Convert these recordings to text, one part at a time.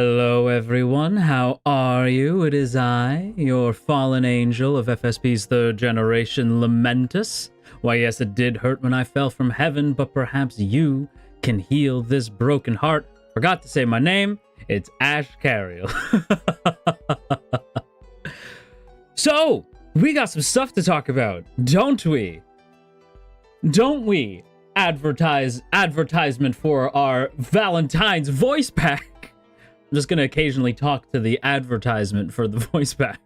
Hello everyone, how are you? It is I, your fallen angel of FSP's third generation, Lamentus. Why yes, it did hurt when I fell from heaven, but perhaps you can heal this broken heart. Forgot to say my name, it's Ashkariel. So, we got some stuff to talk about, don't we? Don't we? Advertisement for our Valentine's voice pack. I'm just gonna occasionally talk to the advertisement for the voice pack.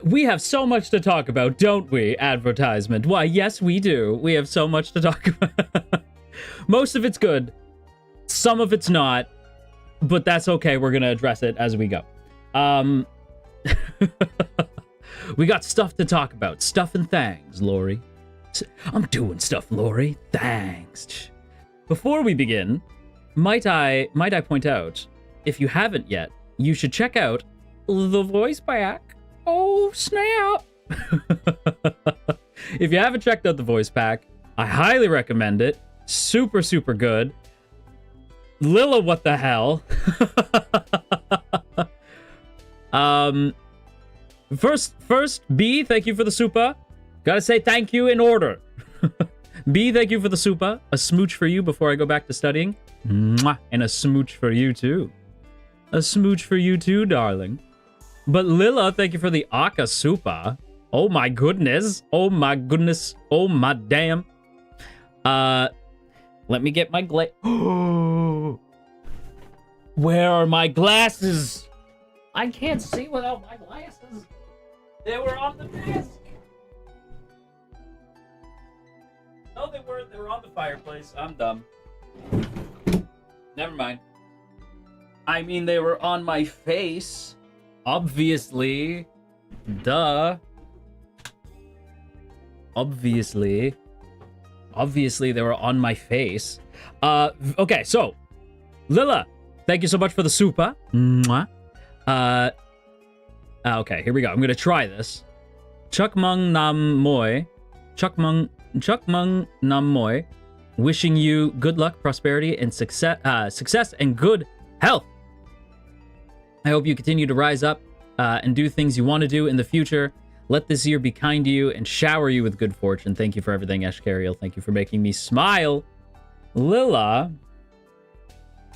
We have so much to talk about, don't we? Advertisement. Why, yes, we do. We have so much to talk about. Most of it's good. Some of it's not. But that's okay. We're gonna address it as we go. We got stuff to talk about. Stuff and things, Lori. I'm doing stuff, Lori. Thanks. Before we begin, might I point out, if you haven't yet, you should check out the voice pack. Oh, snap. If you haven't checked out the voice pack, I highly recommend it. Super, super good. Lila, what the hell? First, B, thank you for the super. Gotta say thank you in order. B, thank you for the super. A smooch for you before I go back to studying. Mwah. And a smooch for you too. A smooch for you too, darling. But Lila, thank you for the Aka super. Oh my goodness. Oh my goodness. Oh my damn. Let me get my Where are my glasses? I can't see without my glasses. They were on the desk. No, they weren't. They were on the fireplace. I'm dumb. Never mind. I mean, they were on my face. Obviously. Duh. Obviously, they were on my face. Okay, so. Lila, thank you so much for the super. Mwah. Okay, here we go. I'm gonna try this. Chukmung Nam Moy. Chukmung Nam Moy. Wishing you good luck, prosperity, and success and good health. I hope you continue to rise up and do things you want to do in the future. Let this year be kind to you and shower you with good fortune. Thank you for everything, Ashkariel. Thank you for making me smile. Lila.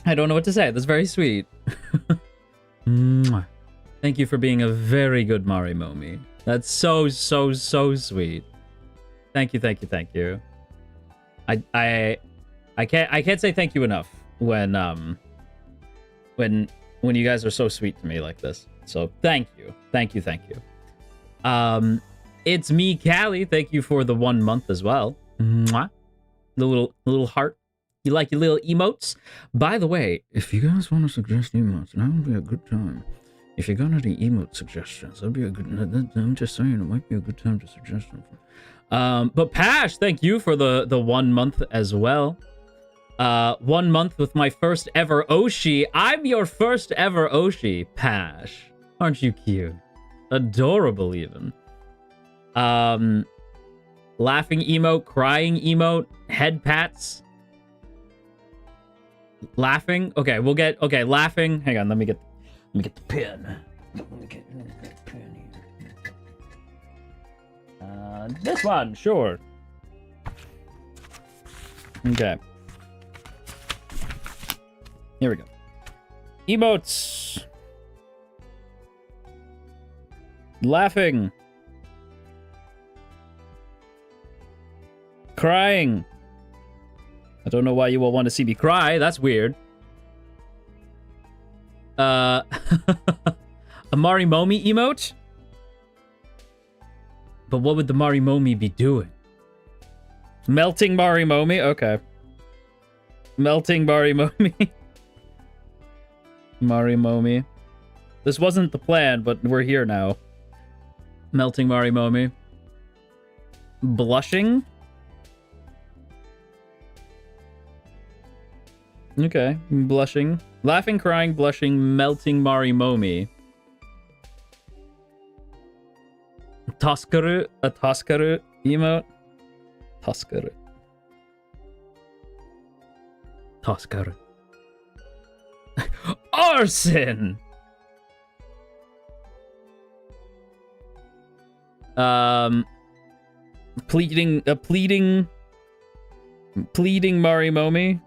I don't know what to say. That's very sweet. Thank you for being a very good Marimomi. That's so sweet. Thank you. I can't say thank you enough when you guys are so sweet to me like this. So thank you. It's me, Callie. Thank you for the 1 month as well. Mwah. The little heart. You like your little emotes? By the way, if you guys want to suggest emotes, that would be a good time. If you got any emote suggestions, that'd be a good. I'm just saying, it might be a good time to suggest them. But Pash, thank you for the 1 month as well. 1 month with my first ever Oshi. I'm your first ever Oshi, Pash. Aren't you cute? Adorable even. Laughing emote, crying emote, head pats. Laughing. Okay, we'll get laughing. Hang on, let me get the pen. Let me get the pen here. This one, sure. Okay. Here we go. Emotes. Laughing. Crying. I don't know why you all want to see me cry. That's weird. A Marimomi emote? But what would the Marimomi be doing? Melting Marimomi? Okay. Melting Marimomi. Marimomi. This wasn't the plan, but we're here now. Melting Marimomi. Blushing? Okay. Blushing. Laughing, crying, blushing, melting Marimomi. Toskaru? A Toskaru emote? Toskaru. Toskaru. Oh! arson. Pleading Marimomi.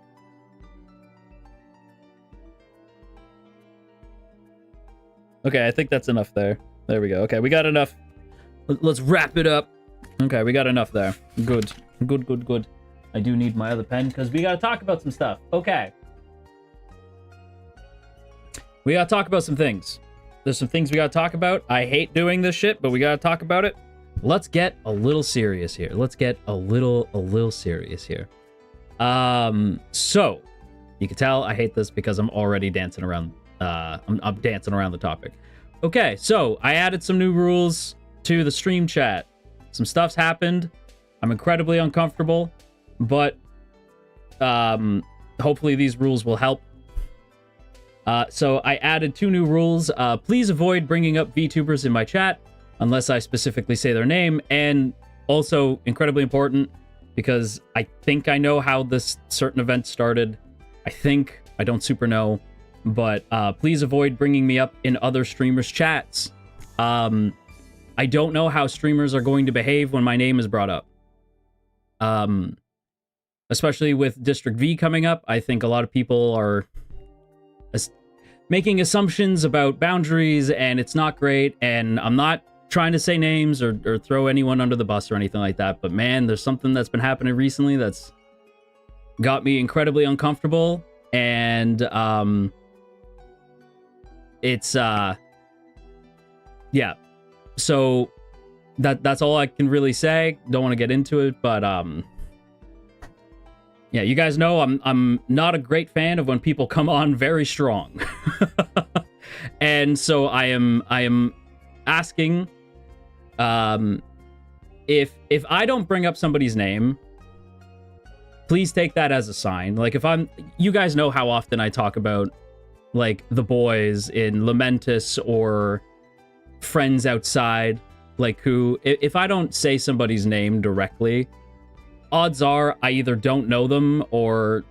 Okay, I think that's enough there. There we go. Okay, we got enough. Let's wrap it up. Okay, we got enough there. Good. Good. I do need my other pen because we got to talk about some stuff. Okay. We got to talk about some things. There's some things we got to talk about. I hate doing this shit, but we got to talk about it. Let's get a little serious here. Let's get a little serious here. So you can tell I hate this because I'm already dancing around. I'm dancing around the topic. Okay, so I added some new rules to the stream chat. Some stuff's happened. I'm incredibly uncomfortable, but hopefully these rules will help. So I added 2 new rules. Please avoid bringing up VTubers in my chat unless I specifically say their name. And also, incredibly important, because I think I know how this certain event started. I don't super know. But please avoid bringing me up in other streamers' chats. I don't know how streamers are going to behave when my name is brought up. Especially with District V coming up, I think a lot of people are making assumptions about boundaries, and it's not great. And I'm not trying to say names or throw anyone under the bus or anything like that. But man, there's something that's been happening recently that's got me incredibly uncomfortable. And it's yeah, so that's all I can really say. Don't want to get into it, but yeah, you guys know I'm not a great fan of when people come on very strong. And so I am asking, if I don't bring up somebody's name, please take that as a sign. Like, you guys know how often I talk about, like, the boys in Lamentus or friends outside, like, who, if I don't say somebody's name directly, odds are I either don't know them or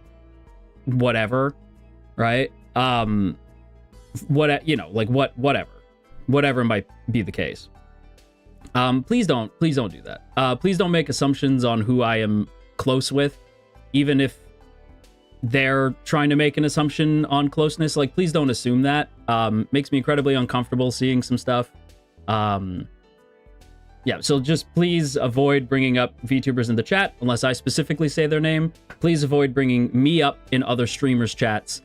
whatever, right? Whatever might be the case. Please don't do that. Please don't make assumptions on who I am close with, even if they're trying to make an assumption on closeness. Like, please don't assume that. Makes me incredibly uncomfortable seeing some stuff. Yeah, so just please avoid bringing up VTubers in the chat unless I specifically say their name. Please avoid bringing me up in other streamers' chats.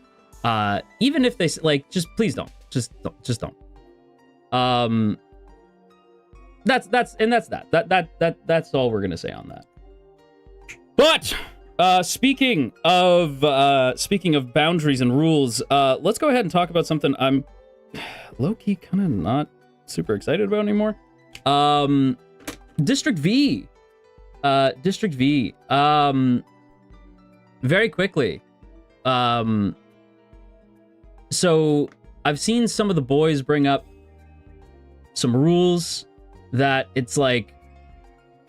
Even if they, like, just please don't. Just don't. That's all we're gonna say on that. But speaking of boundaries and rules, let's go ahead and talk about something I'm low-key kind of not super excited about anymore. District V. Very quickly. So I've seen some of the boys bring up some rules that it's like,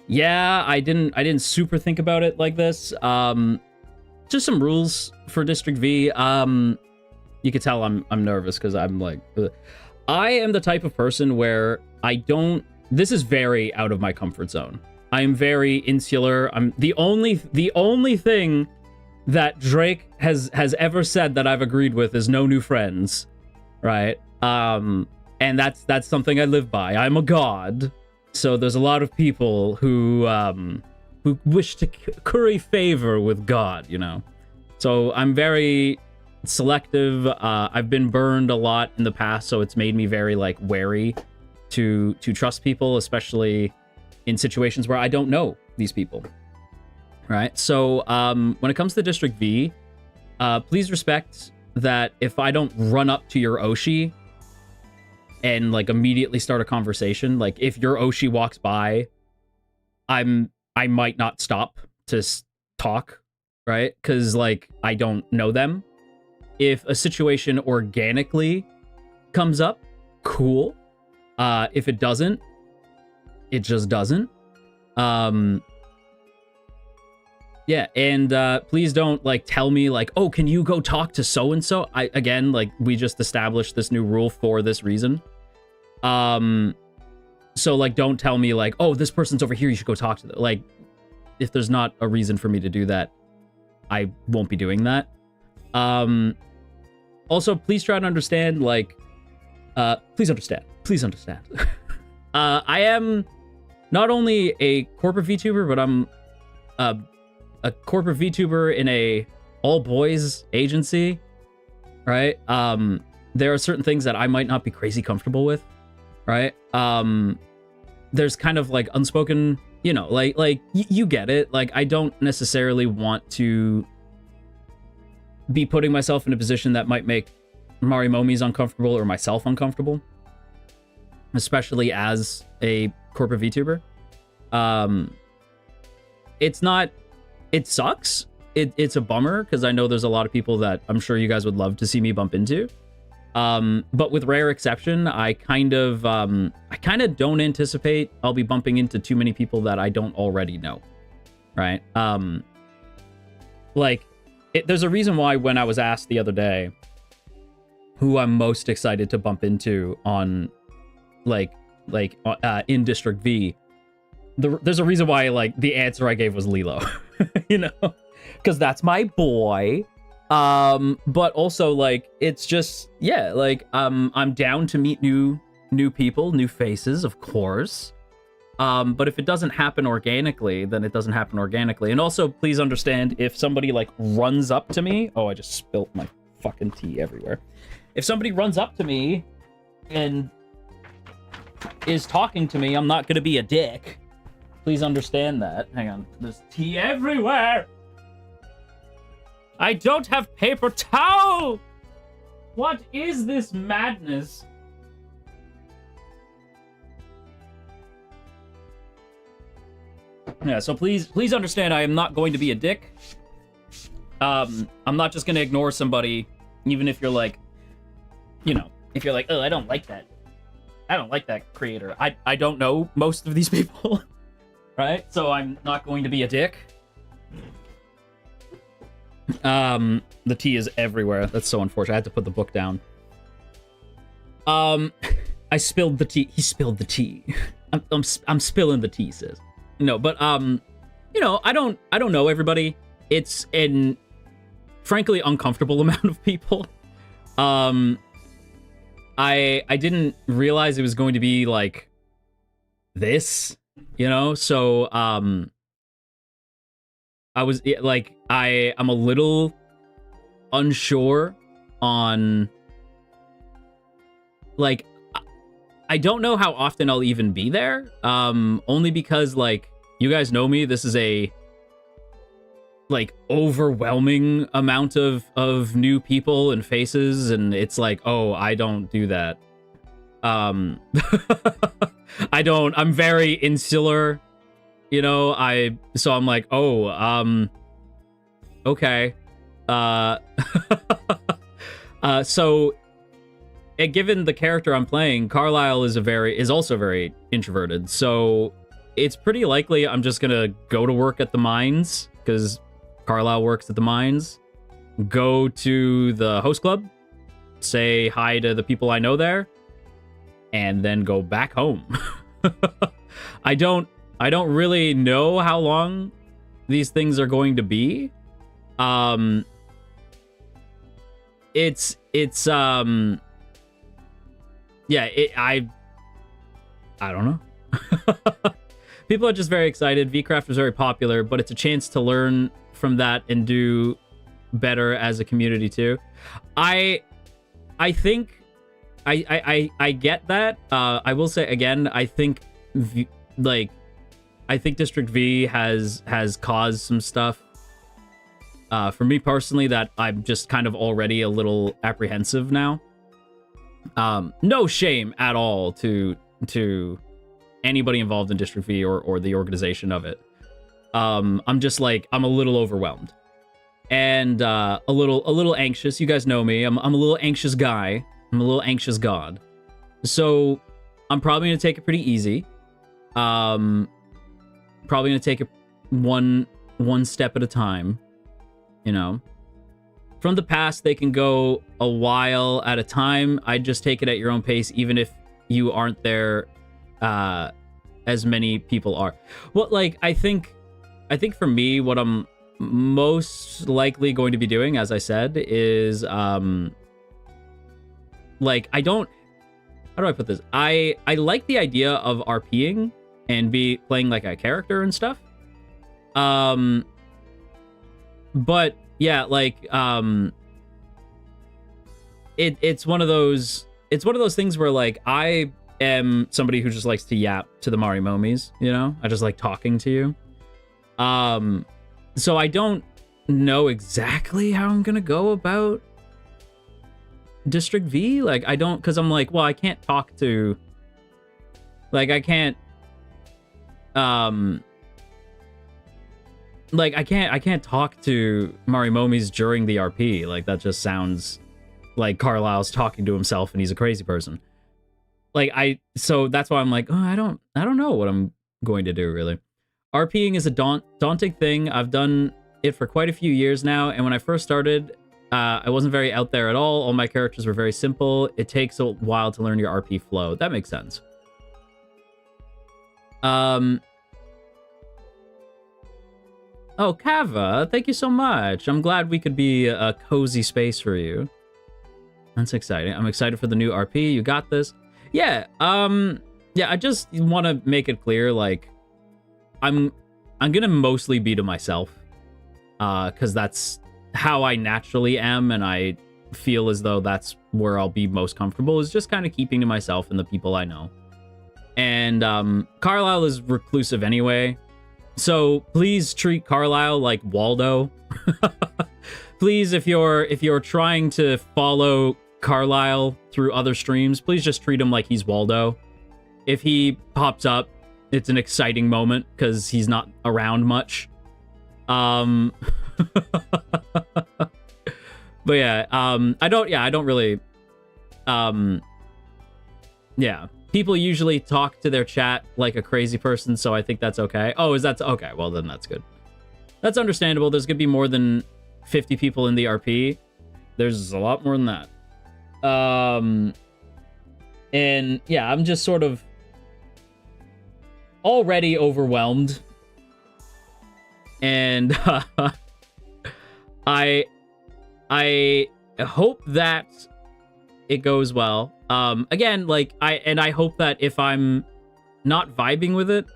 yeah, I didn't super think about it like this. Just some rules for District V. You can tell I'm nervous because I'm like, I am the type of person where this is very out of my comfort zone. I am very insular. I'm the only thing that Drake has ever said that I've agreed with is no new friends, right? And that's something I live by. I'm a god, so there's a lot of people who wish to curry favor with God, you know. So I'm very selective. I've been burned a lot in the past, so it's made me very, like, wary to trust people, especially in situations where I don't know these people, right? So when it comes to District V, please respect that if I don't run up to your Oshi and, like, immediately start a conversation, like, if your Oshi walks by, I might not stop to talk, right? Because, like, I don't know them. If a situation organically comes up, cool. If it doesn't, it just doesn't. Yeah, and please don't like tell me like, oh, can you go talk to so and so? Again, like we just established this new rule for this reason. So like don't tell me like, oh, this person's over here, you should go talk to them. Like if there's not a reason for me to do that, I won't be doing that. Also, please try to understand, like, please understand. I am not only a corporate VTuber, but I'm a corporate VTuber in a all-boys agency, right? There are certain things that I might not be crazy comfortable with, right? There's kind of, like, unspoken, you know, like you get it. Like, I don't necessarily want to be putting myself in a position that might make Mari Momies uncomfortable or myself uncomfortable, especially as a corporate VTuber. It sucks. It's a bummer because I know there's a lot of people that I'm sure you guys would love to see me bump into. But with rare exception, I kind of don't anticipate I'll be bumping into too many people that I don't already know, right? There's a reason why when I was asked the other day who I'm most excited to bump into on in District V, there's a reason why like the answer I gave was Lilo, you know, because that's my boy. But also like it's just, yeah, like I'm down to meet new people, new faces, of course. But if it doesn't happen organically, then it doesn't happen organically. And also, please understand, if somebody like runs up to me, oh, I just spilt my fucking tea everywhere. If somebody runs up to me and is talking to me, I'm not gonna be a dick. Please understand that. Hang on, there's tea everywhere. I don't have paper towel. What is this madness? Yeah, so please understand I am not going to be a dick. I'm not just going to ignore somebody, even if you're like, you know, if you're like, oh, I don't like that. I don't like that creator. I don't know most of these people, right? So I'm not going to be a dick. The tea is everywhere. That's so unfortunate. I had to put the book down. I spilled the tea. He spilled the tea. I'm spilling the tea, sis. No, but you know, I don't know everybody. It's an frankly uncomfortable amount of people. I didn't realize it was going to be like this, you know. So I was like, I'm a little unsure on like. I don't know how often I'll even be there, only because, like, you guys know me, this is a, like, overwhelming amount of new people and faces, and it's like, oh, I don't do that. I'm very insular, you know, so I'm like, oh, okay. So... And given the character I'm playing, Carlisle is also very introverted. So it's pretty likely I'm just gonna go to work at the mines because Carlisle works at the mines. Go to the host club, say hi to the people I know there, and then go back home. I don't really know how long these things are going to be. Yeah, I don't know. People are just very excited. VCraft is very popular, but it's a chance to learn from that and do better as a community too. I think I get that. I will say again, I think I think District V has caused some stuff for me personally that I'm just kind of already a little apprehensive now. No shame at all to anybody involved in District V or the organization of it. I'm just like, I'm a little overwhelmed and a little anxious. You guys know me. I'm a little anxious guy. I'm a little anxious god. So I'm probably gonna take it pretty easy. Probably gonna take it one one step at a time, you know. From the past, they can go a while at a time. I'd just take it at your own pace, even if you aren't there as many people are. Well, like, I think for me, what I'm most likely going to be doing, as I said, is like, I don't, how do I put this? I like the idea of RPing and be playing like a character and stuff. But yeah, like, it's one of those things where, like, I am somebody who just likes to yap to the Marimomis, you know? I just like talking to you. So I don't know exactly how I'm gonna go about District V. Like, I don't, because I'm like, well, I can't talk to, like, I can't, like, I can't talk to Marimomis during the RP. Like, that just sounds like Carlisle's talking to himself and he's a crazy person. Like, so that's why I'm like, oh, I don't know what I'm going to do, really. RPing is a daunting thing. I've done it for quite a few years now, and when I first started, I wasn't very out there at all. All my characters were very simple. It takes a while to learn your RP flow. That makes sense. Oh, Kava, thank you so much. I'm glad we could be a cozy space for you. That's exciting. I'm excited for the new RP. You got this. Yeah, yeah, I just want to make it clear, like, I'm gonna mostly be to myself, because that's how I naturally am, and I feel as though that's where I'll be most comfortable, is just kind of keeping to myself and the people I know. And Carlisle is reclusive anyway, so please treat Carlisle like Waldo. Please, if you're trying to follow Carlisle through other streams, please just treat him like he's Waldo. If he pops up, it's an exciting moment because he's not around much. But yeah, I don't really, yeah, people usually talk to their chat like a crazy person, so I think that's okay. Oh, is that okay? Well, then that's good. That's understandable. There's gonna be more than 50 people in the RP. There's a lot more than that. And yeah, I'm just sort of already overwhelmed, and I hope that it goes well. Again, like, I hope that if I'm not vibing with it,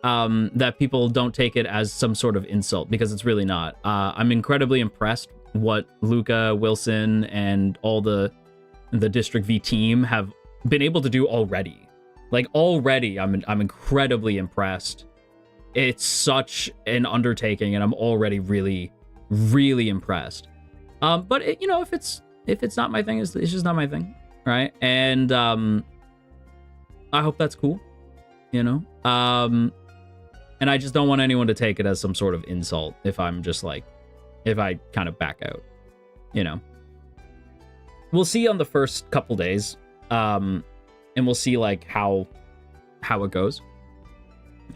that people don't take it as some sort of insult, because it's really not. I'm incredibly impressed what Luca, Wilson, and all the District V team have been able to do already. Like, already, I'm incredibly impressed. It's such an undertaking, and I'm already really, really impressed. But it, you know, if it's not my thing, it's just not my thing, right? And I hope that's cool, you know. And I just don't want anyone to take it as some sort of insult if I'm just like, if I kind of back out, you know. We'll see on the first couple days. And we'll see, like, how it goes.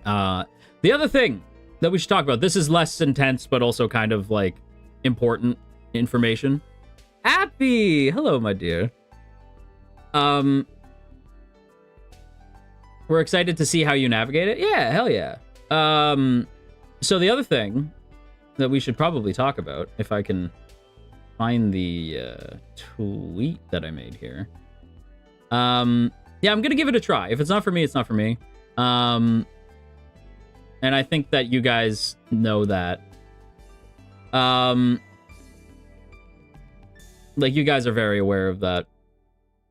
The other thing that we should talk about, this is less intense, but also kind of, like, important information. Happy! Hello, my dear. We're excited to see how you navigate it. Yeah, hell yeah. So the other thing that we should probably talk about, if I can find the tweet that I made here. Yeah, I'm gonna give it a try. If it's not for me, it's not for me. And I think that you guys know that. Like, you guys are very aware of that.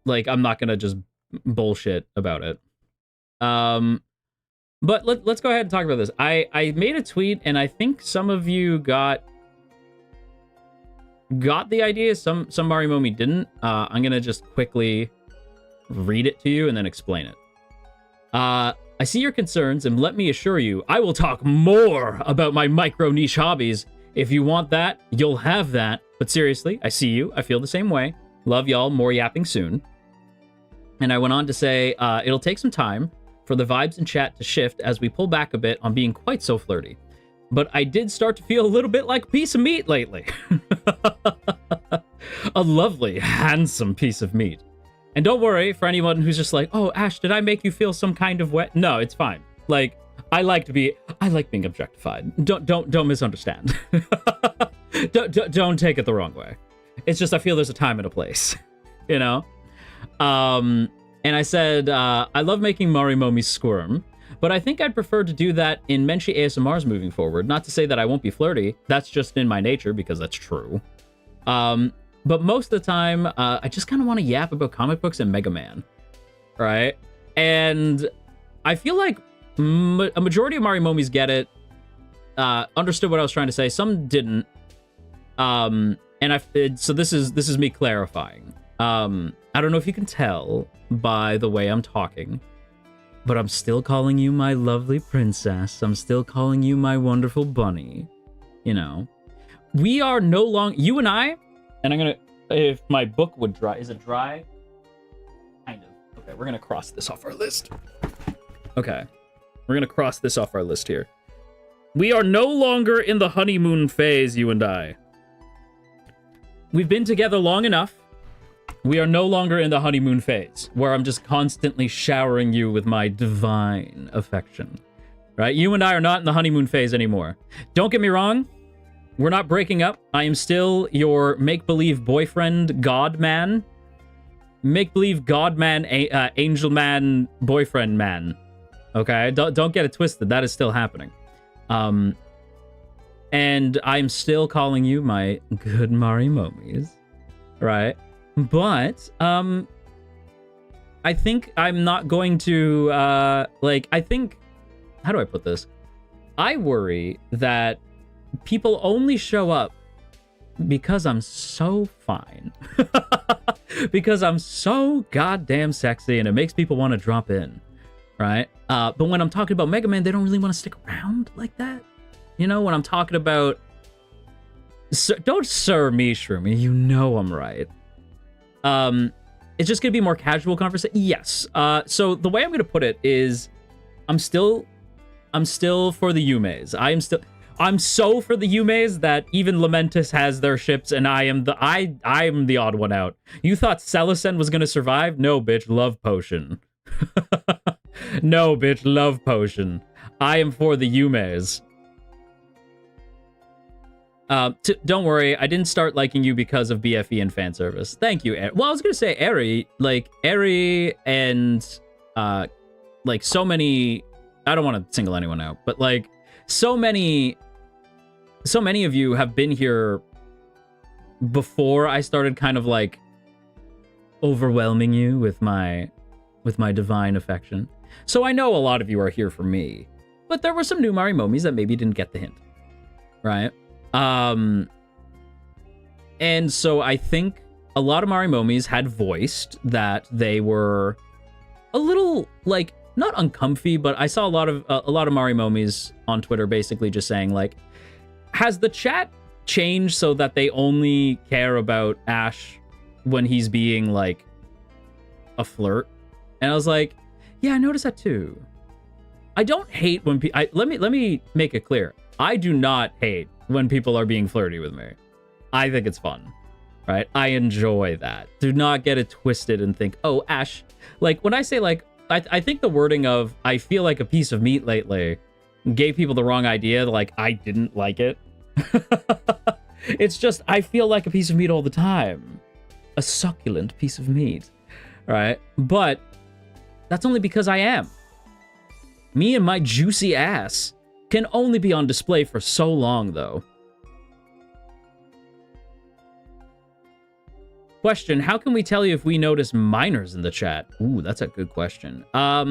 Like, I'm not gonna just bullshit about it. But let's go ahead and talk about this. I made a tweet, and I think some of you got the idea. Some Marimomi didn't. I'm gonna just quickly read it to you and then explain it. I see your concerns, and let me assure you, I will talk more about my micro niche hobbies. If you want that, you'll have that. But seriously, I see you. I feel the same way. Love y'all. More yapping soon. And I went on to say, it'll take some time for the vibes in chat to shift as we pull back a bit on being quite so flirty. but I did start to feel a little bit like a piece of meat lately. A lovely, handsome piece of meat. And don't worry for anyone who's just like, oh, Ash, did I make you feel some kind of way? No, it's fine. Like, I like being objectified. Don't misunderstand. Don't take it the wrong way. It's just I feel there's a time and a place, you know? And I said, I love making Marimomi squirm, but I think I'd prefer to do that in Menshi ASMRs moving forward. Not to say that I won't be flirty. That's just in my nature, because that's true. But most of the time, I just kind of want to yap about comic books and Mega Man, right? And I feel like a majority of Marimomis get it, understood what I was trying to say. Some didn't. So this is me clarifying. I don't know if you can tell by the way I'm talking, but I'm still calling you my lovely princess. I'm still calling you my wonderful bunny. You know, we are no longer, you and I, and I'm gonna, if my book would dry, is it dry? Kind of. Okay, we're gonna cross this off our list. Okay, we're gonna cross this off our list here. We are no longer in the honeymoon phase, you and I. We've been together long enough. We are no longer in the honeymoon phase, where I'm just constantly showering you with my divine affection, right? You and I are not in the honeymoon phase anymore. Don't get me wrong. We're not breaking up. I am still your make-believe boyfriend, god man. Make-believe god man, angel man, boyfriend man. Okay? Don't get it twisted. That is still happening. And I'm still calling you my good Marimomis, right? But, I think I'm not going to, I think, how do I put this? I worry that people only show up because I'm so fine. Because I'm so goddamn sexy and it makes people want to drop in, right? But when I'm talking about Mega Man, they don't really want to stick around like that. You know, when I'm talking about... don't sir me, Shroomy. You know I'm right. It's just gonna be more casual conversation. Yes. So the way I'm gonna put it is, I'm still for the Yumeis. I'm so for the Yumeis that even Lamentus has their ships, and I am the odd one out. You thought Celicent was gonna survive? No, bitch. Love potion. No, bitch. Love potion. I am for the Yumeis. Don't worry, I didn't start liking you because of BFE and fan service. Thank you, well, I was gonna say Eri, and, so many, I don't want to single anyone out, but, so many of you have been here before I started kind of, overwhelming you with my divine affection. So I know a lot of you are here for me, but there were some new Marimomis that maybe didn't get the hint, right? And so I think a lot of Marimomis had voiced that they were a little, not uncomfy, but I saw a lot of Marimomis on Twitter basically just saying, has the chat changed so that they only care about Ash when he's being, a flirt? And I was like, yeah, I noticed that too. I don't hate when people... Let me make it clear. I do not hate when people are being flirty with me. I think it's fun, right? I enjoy that. Do not get it twisted and think, oh, Ash. When I say, I think the wording of, I feel like a piece of meat lately, gave people the wrong idea, I didn't like it. It's just, I feel like a piece of meat all the time. A succulent piece of meat, right? But that's only because I am. Me and my juicy ass can only be on display for so long, though. Question, how can we tell you if we notice minors in the chat? Ooh, that's a good question. I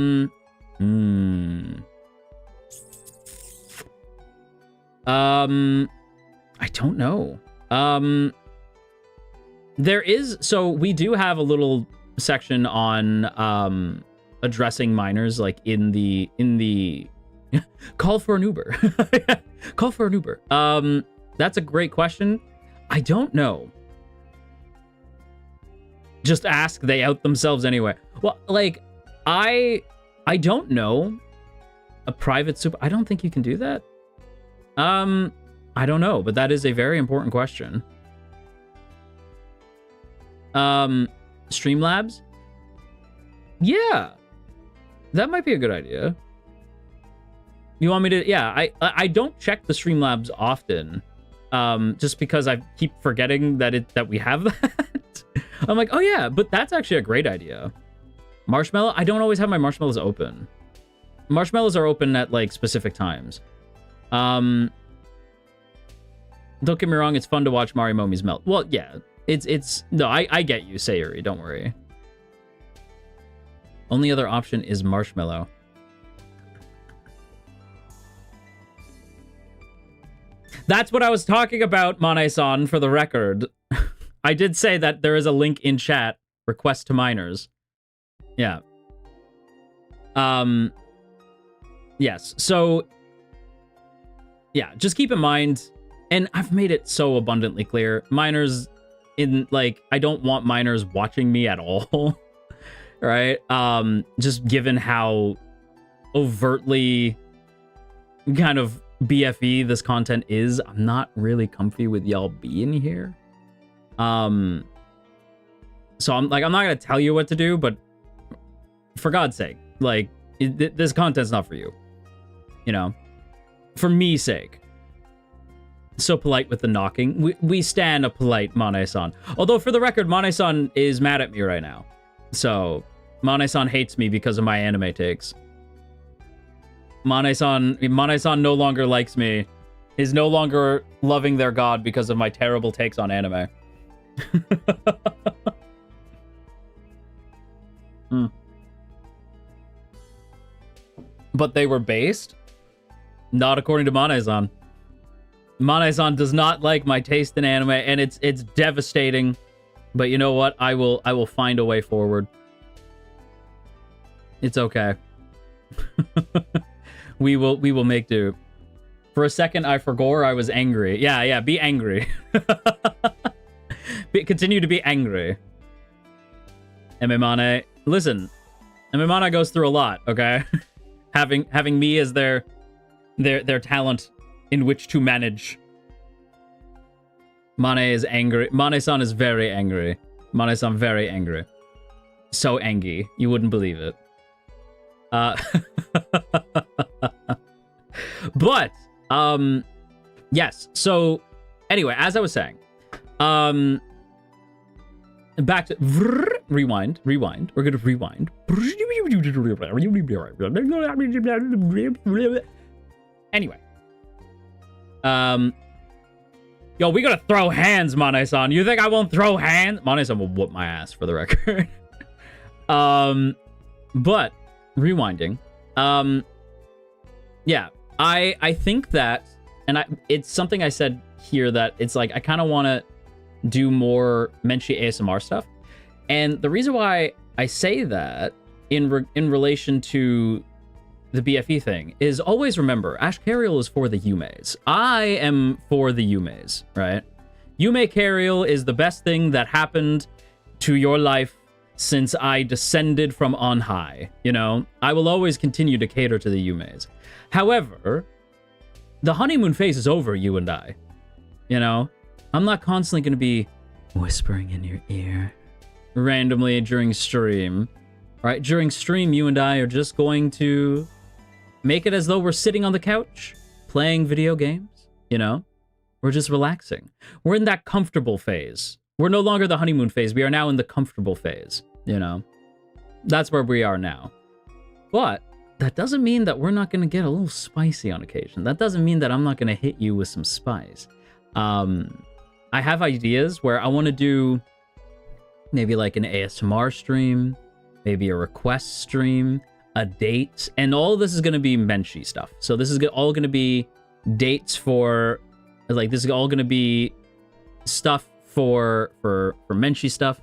don't know. There is, so we do have a little section on addressing minors, in the call for an Uber. Call for an Uber. That's a great question. I don't know. Just ask, they out themselves anyway. Well, I don't know. A private super, I don't think you can do that. I don't know, but that is a very important question. Streamlabs? Yeah. That might be a good idea. You want me to... Yeah, I don't check the Streamlabs often. Just because I keep forgetting that we have that. I'm like, oh yeah, but that's actually a great idea. Marshmallow? I don't always have my marshmallows open. Marshmallows are open at, like, specific times. Don't get me wrong, it's fun to watch Mario Momies melt. Well, yeah. It's... No, I get you, Sayuri. Don't worry. Only other option is marshmallow. That's what I was talking about, Mane-san, for the record. I did say that there is a link in chat. Request to miners. Yeah. Yes, so... Yeah, just keep in mind, and I've made it so abundantly clear, miners like, I don't want miners watching me at all. Right? Just given how overtly kind of BFE this content is, I'm not really comfy with y'all being here. So I'm not gonna tell you what to do, but for God's sake, like, this content's not for you. You know? For me's sake. So polite with the knocking. We stan a polite Mane-san. Although, for the record, Mane-san is mad at me right now. So, Mane-san hates me because of my anime takes. Mane-san no longer likes me. Is no longer loving their god because of my terrible takes on anime. But they were based? Not according to Mane-san. Mane-san does not like my taste in anime, and it's devastating. But you know what? I will find a way forward. It's okay. We will make do. For a second, I forgot I was angry. Yeah, be angry. Continue to be angry. Ememane, listen. Ememane goes through a lot, okay? having me as their talent in which to manage. Mane is angry. Mane-san is very angry. Mane-san very angry. So angry. You wouldn't believe it. But, yes. So, anyway, as I was saying, back to rewind. We're gonna rewind. Anyway, yo, we gotta throw hands, Mane-san. You think I won't throw hands? Mane-san will whoop my ass, for the record. But rewinding, yeah, I think that, and it's something I said here that it's like I kind of want to do more Menchie ASMR stuff, and the reason why I say that in relation to the BFE thing is always remember Ashkariel is for the Yumeis. I am for the Yumeis, right? Yume Kariel is the best thing that happened to your life since I descended from on high, you know? I will always continue to cater to the Yumeis. However, the honeymoon phase is over, you and I. You know? I'm not constantly going to be whispering in your ear randomly during stream. Right? During stream, you and I are just going to make it as though we're sitting on the couch, playing video games, you know? We're just relaxing. We're in that comfortable phase. We're no longer the honeymoon phase. We are now in the comfortable phase, you know? That's where we are now. But that doesn't mean that we're not going to get a little spicy on occasion. That doesn't mean that I'm not going to hit you with some spice. I have ideas where I want to do maybe like an ASMR stream, maybe a request stream, a date, and all this is going to be Menchie stuff. So this is all going to be dates for, like, this is all going to be stuff for Menchie stuff.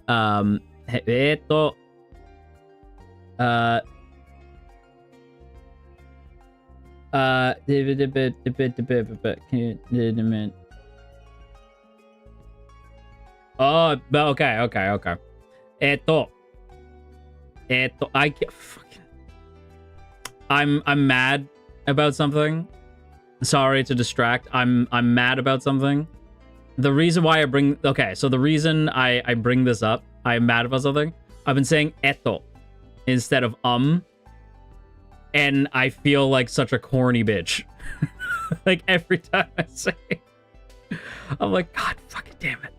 Oh, okay. I can't fucking... I'm mad about something. Sorry to distract. I'm mad about something. The reason why I bring... Okay, so the reason I bring this up, I'm mad about something. I've been saying eto instead of and I feel like such a corny bitch. Like, every time I say it, I'm like, God fucking damn it.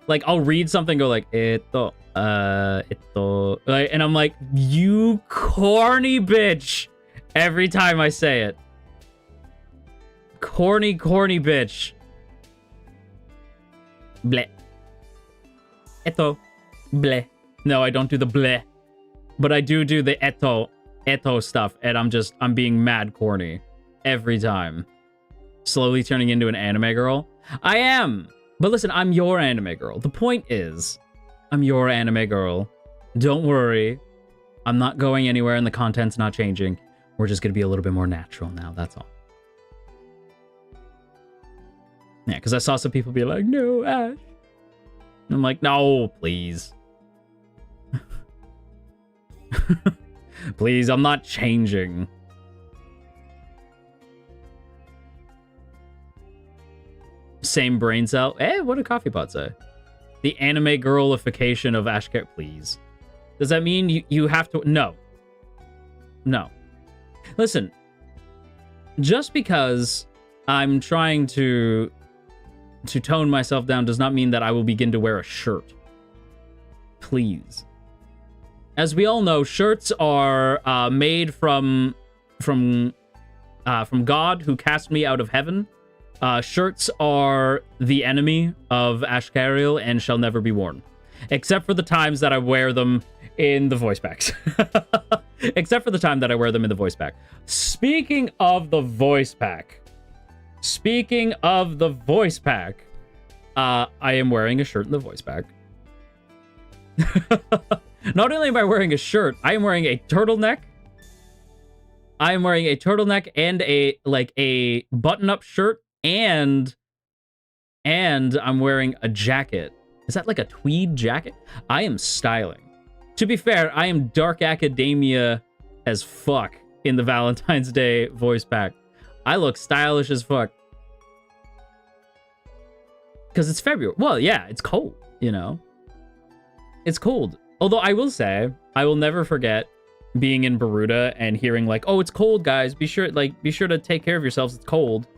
Like, I'll read something, go like, eto, like, and I'm like, you corny bitch, every time I say it. Corny bitch. Bleh. Eto. Bleh. No, I don't do the bleh. But I do the eto stuff, and I'm being mad corny. Every time. Slowly turning into an anime girl. I am! But listen, I'm your anime girl. The point is, I'm your anime girl. Don't worry. I'm not going anywhere and the content's not changing. We're just gonna be a little bit more natural now, that's all. Yeah, because I saw some people be like, no, Ash. And I'm like, no, please. Please, I'm not changing. Same brain cell. What did Coffee Pot say? The anime girlification of Ashkariel. Please. Does that mean you have to... No. No. Listen. Just because I'm trying to tone myself down does not mean that I will begin to wear a shirt. Please. As we all know, shirts are made from God, who cast me out of heaven. Shirts are the enemy of Ashkariel and shall never be worn. Except for the times that I wear them in the voice packs. Except for the time that I wear them in the voice pack. Speaking of the voice pack. I am wearing a shirt in the voice pack. Not only am I wearing a shirt, I am wearing a turtleneck. I am wearing a turtleneck and a button-up shirt, and I'm wearing a jacket. Is that like a tweed jacket? I am styling. To be fair, I am dark academia as fuck in the Valentine's Day voice pack. I look stylish as fuck. Because it's February. Well, yeah, it's cold, you know? It's cold. Although I will say, I will never forget being in Baruta and hearing like, oh, it's cold, guys. Be sure to take care of yourselves. It's cold.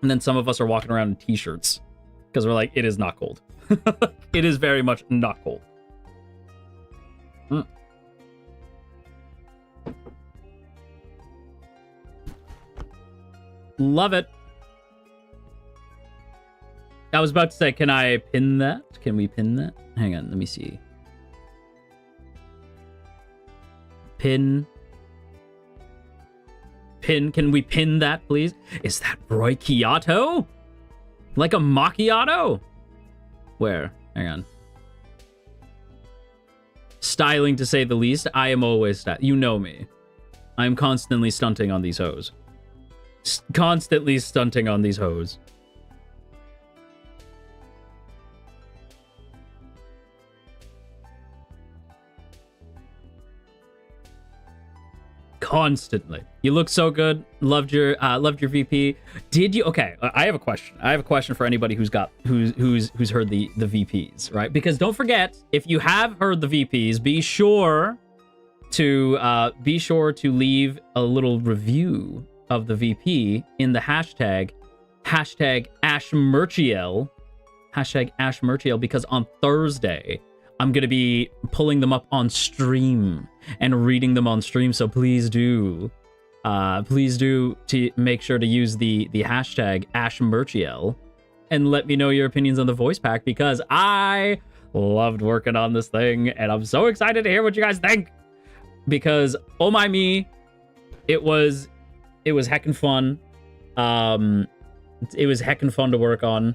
And then some of us are walking around in t-shirts because we're like, it is not cold. It is very much not cold. Love it. I was about to say, can I pin that? Can we pin that? Hang on, let me see. Pin. Can we pin that, please? Is that Broikiato? Like a macchiato? Where? Hang on. Styling, to say the least. I am always you know me. I am constantly stunting on these hoes. Constantly stunting on these hoes. Constantly. You look so good. Loved your VP. Did you? Okay, I have a question. I have a question for anybody who's heard the VPs, right? Because don't forget, if you have heard the VPs, be sure to leave a little review of the VP in the hashtag #AshMerchiel, #AshMerchiel, because on Thursday I'm going to be pulling them up on stream and reading them on stream. So please do to make sure to use the hashtag #AshMerchiel and let me know your opinions on the voice pack, because I loved working on this thing and I'm so excited to hear what you guys think, because oh my me, it was heckin' fun. It was heckin' fun to work on.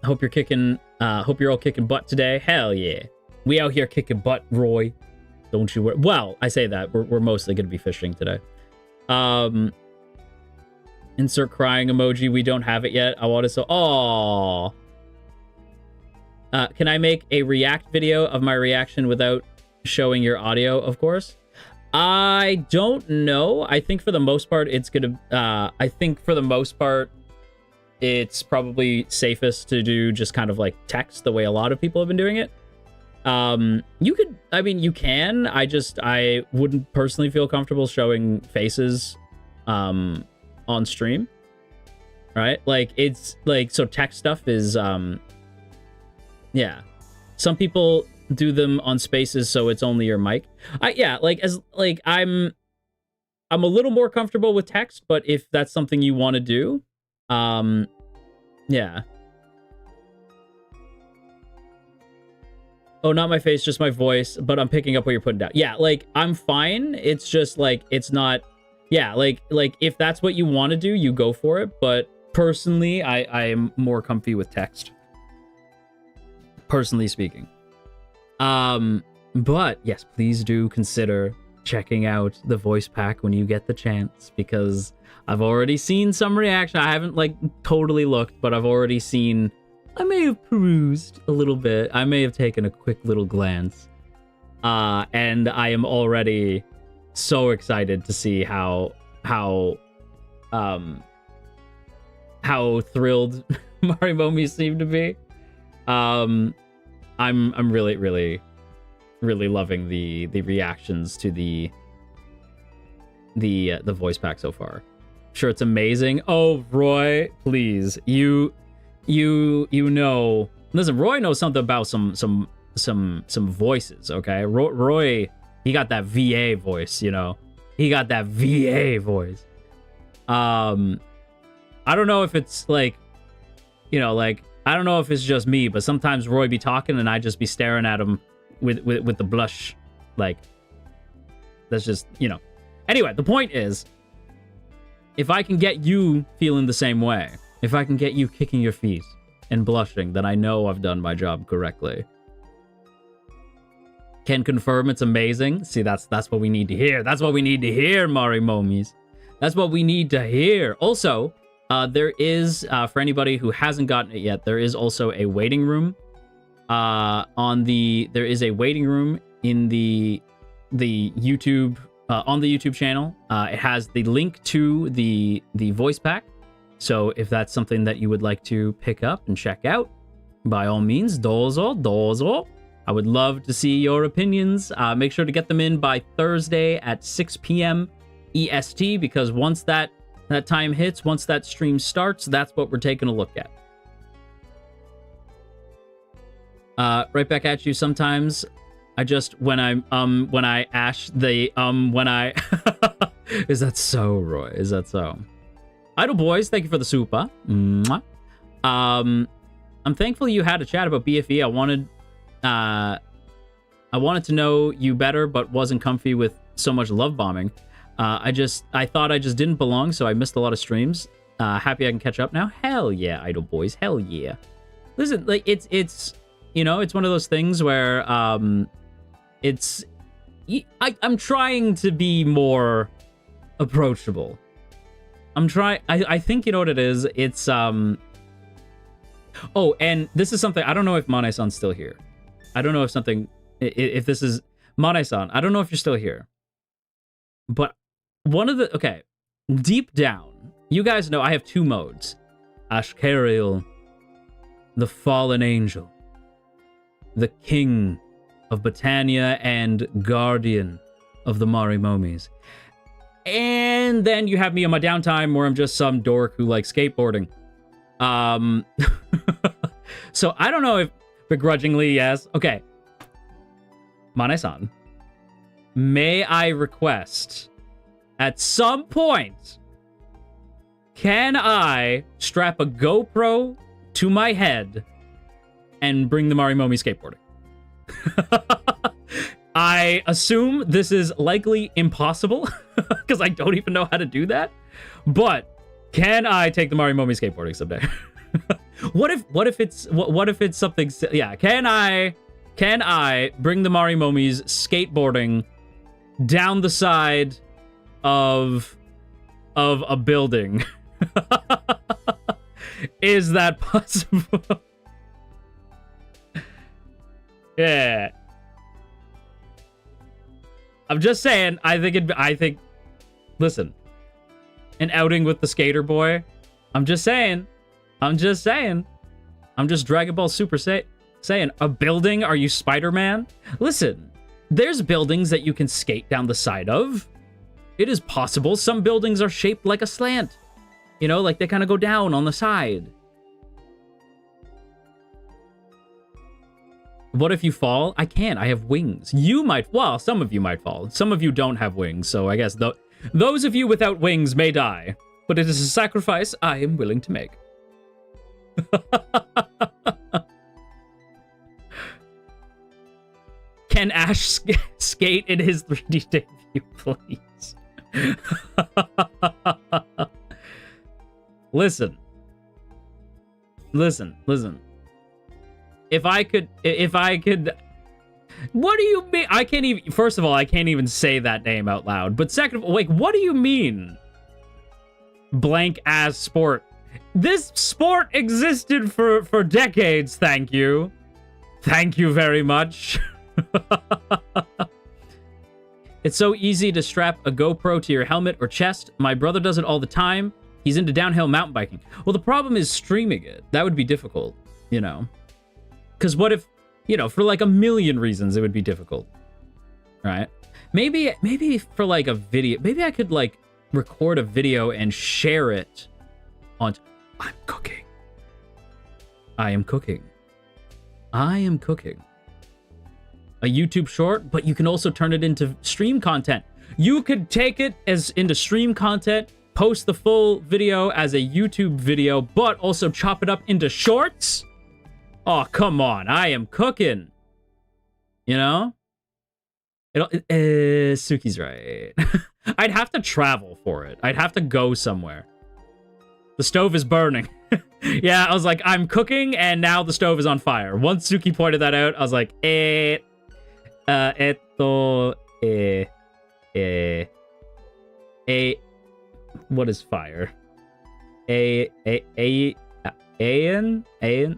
Hope you're all kicking butt today. Hell yeah. We out here kicking butt, Roy. Don't you worry. Well, I say that. We're mostly going to be fishing today. Insert crying emoji. We don't have it yet. I want to say, aww. Can I make a react video of my reaction without showing your audio? Of course. I don't know. I think for the most part, it's gonna. It's probably safest to do just kind of like text the way a lot of people have been doing it. You could. I mean, you can. I wouldn't personally feel comfortable showing faces, on stream. Right? Like it's like so. Text stuff is yeah. Some people do them on spaces so it's only your mic. I'm a little more comfortable with text, but if that's something you want to do, yeah. Oh, not my face, just my voice, but I'm picking up what you're putting down. Yeah, like I'm fine. It's just like it's not. Yeah, like if that's what you want to do, you go for it. But personally, I am more comfy with text. Personally speaking. But yes, please do consider checking out the voice pack when you get the chance, because I've already seen some reaction. I haven't like totally looked, but I've already seen, I may have perused a little bit. I may have taken a quick little glance. And I am already so excited to see how thrilled Marimomi seem to be. I'm really loving the reactions to the voice pack so far. Sure, it's amazing. Oh, Roy, please, you know. Listen, Roy knows something about some voices. Okay, Roy, he got that VA voice. You know, he got that VA voice. I don't know if it's like, you know, like. I don't know if it's just me, but sometimes Roy be talking and I just be staring at him with the blush. Like, that's just, you know. Anyway, the point is, if I can get you feeling the same way, if I can get you kicking your feet and blushing, then I know I've done my job correctly. Can confirm it's amazing. See, that's what we need to hear. That's what we need to hear, Marimomis. That's what we need to hear. Also, there is, for anybody who hasn't gotten it yet, there is also a waiting room. There is a waiting room in the YouTube, on the YouTube channel. It has the link to the voice pack. So if that's something that you would like to pick up and check out, by all means, dozo. I would love to see your opinions. Make sure to get them in by Thursday at 6 p.m. EST, because once that time hits, once that stream starts, that's what we're taking a look at. Right back at you. Sometimes I just, when I is that so, Roy? Is that so? Idle Boys, thank you for the super. Mwah. I'm thankful you had a chat about BFE. I wanted to know you better, but wasn't comfy with so much love bombing. I thought I just didn't belong, so I missed a lot of streams. Happy I can catch up now. Hell yeah, Idle Boys. Hell yeah. Listen, like it's you know, it's one of those things where I'm trying to be more approachable. I think you know what it is. It's oh, and this is something I don't know if Mane-san's still here. I don't know if this is Mane-san. I don't know if you're still here. But okay, deep down, you guys know I have two modes. Ashkariel, the fallen angel, the king of Botania and guardian of the Marimomis. And then you have me on my downtime where I'm just some dork who likes skateboarding. So I don't know if begrudgingly, yes. Okay. Mane-san, may I request, at some point, can I strap a GoPro to my head and bring the Marimomi skateboarding? I assume this is likely impossible because I don't even know how to do that. But can I take the Marimomi skateboarding someday? What if it's something? Yeah, can I bring the Marimomis skateboarding down the side of a building? Is that possible? Yeah. I'm just saying. I think. Listen, an outing with the skater boy. I'm just saying. I'm just Dragon Ball Super saying. A building? Are you Spider-Man? Listen, there's buildings that you can skate down the side of. It is possible. Some buildings are shaped like a slant. You know, like they kind of go down on the side. What if you fall? I can't. I have wings. You might. Well, some of you might fall. Some of you don't have wings, so I guess those of you without wings may die. But it is a sacrifice I am willing to make. Can Ash skate in his 3D debut, please? Listen. If I could, what do you mean? I can't even, first of all, I can't even say that name out loud. But second of all, like, what do you mean? Blank ass sport. This sport existed for decades, thank you. Thank you very much. It's so easy to strap a GoPro to your helmet or chest. My brother does it all the time. He's into downhill mountain biking. Well, the problem is streaming it. That would be difficult, you know. Because what if, you know, for like a million reasons, it would be difficult, right? Maybe for like a video, maybe I could like record a video and share it on, I'm cooking. I am cooking. A YouTube short, but you can also turn it into stream content. You could take it as into stream content, post the full video as a YouTube video, but also chop it up into shorts. Oh, come on. I am cooking. You know? Suki's right. I'd have to travel for it. I'd have to go somewhere. The stove is burning. Yeah, I was like, I'm cooking, and now the stove is on fire. Once Suki pointed that out, I was like, what is fire?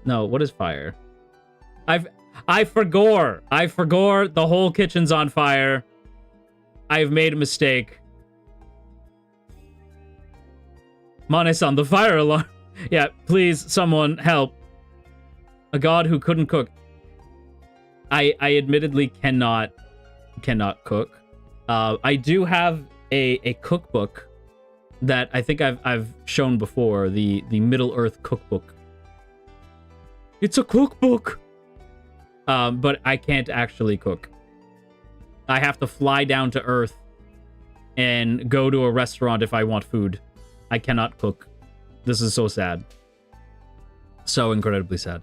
No, what is fire? I forgot the whole kitchen's on fire. I've made a mistake. Mane-san, the fire alarm. Yeah, please, someone help. A god who couldn't cook. I admittedly cannot cook. I do have a cookbook that I think I've shown before, the Middle Earth cookbook. It's a cookbook. But I can't actually cook. I have to fly down to Earth and go to a restaurant if I want food. I cannot cook. This is so sad. So incredibly sad.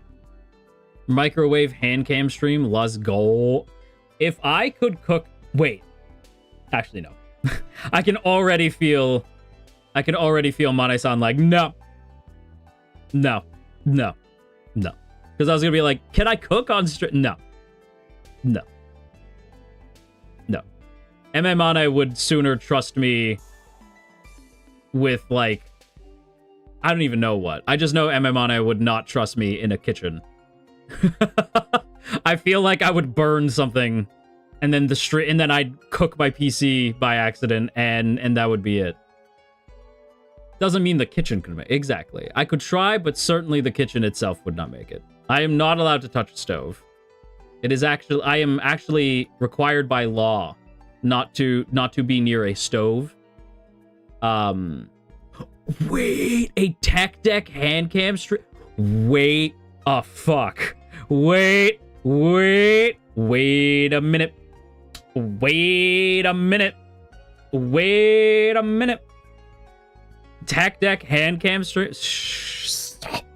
Microwave hand cam stream, let's go. If I could cook... Wait. Actually, no. I can already feel Mane-san like, no. No. No. No. Because I was going to be like, can I cook on stream? No. No. No. Mane would sooner trust me with, like, I don't even know what. I just know Mane would not trust me in a kitchen. I feel like I would burn something and then I'd cook my PC by accident and that would be it. Doesn't mean the kitchen could make it. Exactly. I could try, but certainly the kitchen itself would not make it. I am not allowed to touch a stove. I am actually required by law not to be near a stove. Wait, a tech deck hand cam stream. Wait a fuck. Wait a minute. Wait a minute. Tech deck hand cam stream. Stop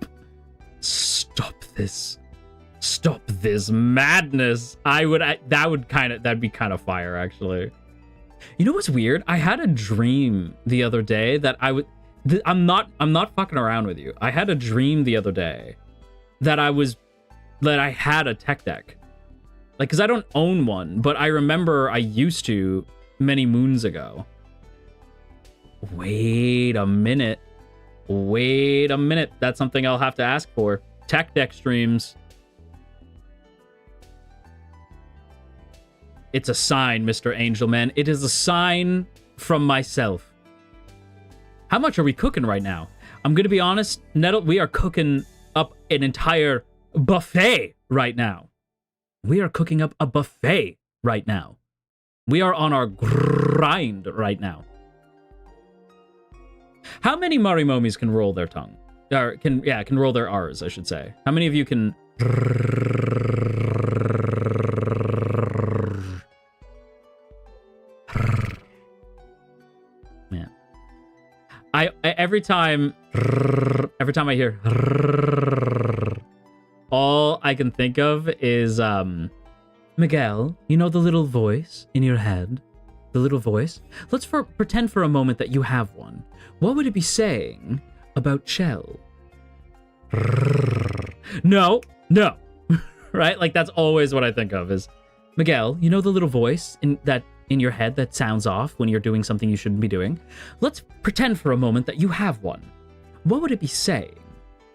this madness. That'd be kind of fire, actually. You know what's weird? I had a dream the other day that I'm not fucking around with you. I had a dream the other day that I had a tech deck. Like, because I don't own one, but I remember I used to many moons ago. Wait a minute. That's something I'll have to ask for. Tech deck streams. It's a sign, Mr. Angelman. It is a sign from myself. How much are we cooking right now? I'm going to be honest, Nettle, we are cooking up an entire buffet right now. We are cooking up a buffet right now. We are on our grind right now. How many Marimomis can roll their tongue? Or can roll their R's, I should say. How many of you can... Man. Every time I hear all I can think of is Miguel, you know the little voice in your head? The little voice? Let's pretend for a moment that you have one. What would it be saying about Chell? No. Right? Like, that's always what I think of is, Miguel, you know the little voice in your head that sounds off when you're doing something you shouldn't be doing? Let's pretend for a moment that you have one. What would it be saying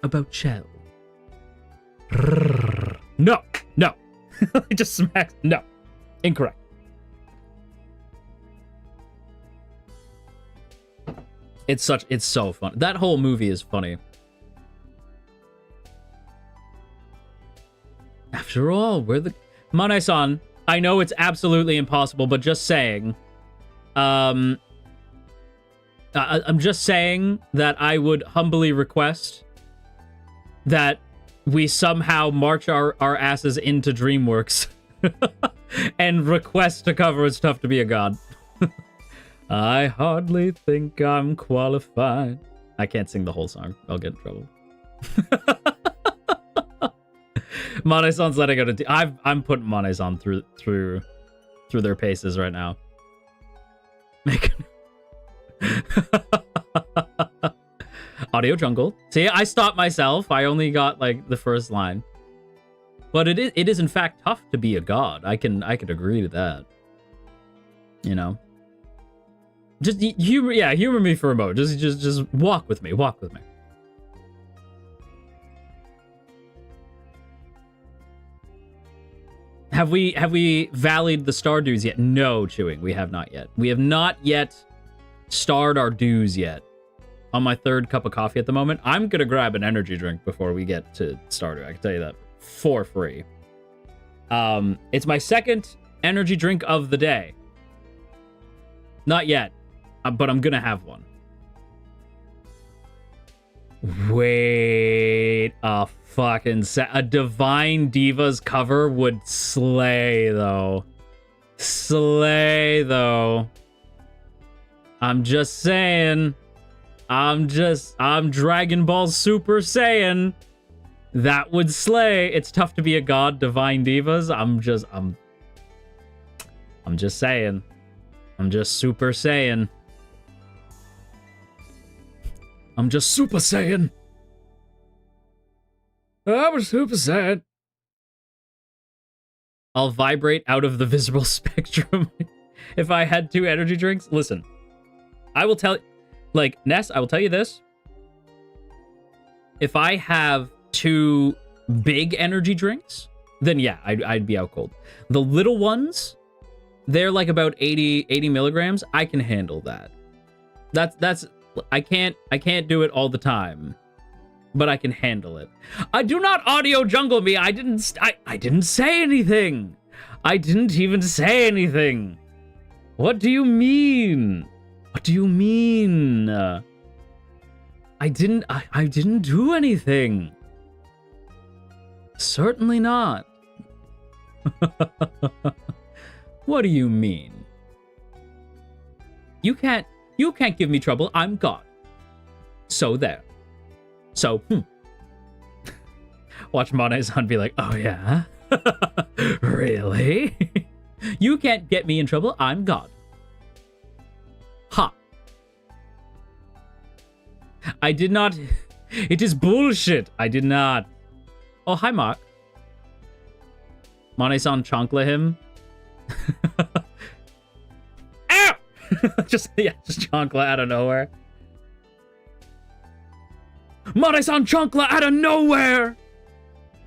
about Chell? No. It just smacks. No. Incorrect. It's so fun. That whole movie is funny. After all, we're the... Mane-san, I know it's absolutely impossible, but just saying. I'm just saying that I would humbly request that we somehow march our asses into DreamWorks and request to cover It's Tough to Be a God. I hardly think I'm qualified. I can't sing the whole song. I'll get in trouble. Mane-san's letting out I'm putting Mane-san through their paces right now. Audio Jungle. See, I stopped myself. I only got like the first line. But it is in fact tough to be a god. I can agree to that. You know. Just humor me for a moment. Just walk with me. Have we valleyed the star dues yet? No, Chewing, we have not yet. We have not yet starred our dues yet. On my third cup of coffee at the moment. I'm gonna grab an energy drink before we get to Stardew. I can tell you that for free. It's my second energy drink of the day. Not yet, but I'm gonna have one. Wait a fucking a Divine Divas cover would slay though. I'm just saying. I'm Dragon Ball Super Saiyan. That would slay. It's Tough to Be a God, Divine Divas. I'm just saying. I'm just Super Saiyan. I'm just Super Saiyan. I'm a Super Saiyan. I'll vibrate out of the visible spectrum if I had 2 energy drinks. Listen, I will tell you. Like, Ness, I will tell you this. If I have 2 big energy drinks, then yeah, I'd be out cold. The little ones, they're like about 80 milligrams. I can handle that. That's I can't do it all the time, but I can handle it. I do not audio jungle me. I didn't say anything. I didn't even say anything. What do you mean? What do you mean? I didn't do anything. Certainly not. What do you mean? You can't give me trouble. I'm God. So there. So, Watch Mane-san be like, oh yeah? Really? You can't get me in trouble. I'm God. Ha. I did not. It is bullshit. I did not. Oh, hi, Mark. Mane-san chankla him. Ow! just chankla out of nowhere. Mane-san chankla out of nowhere!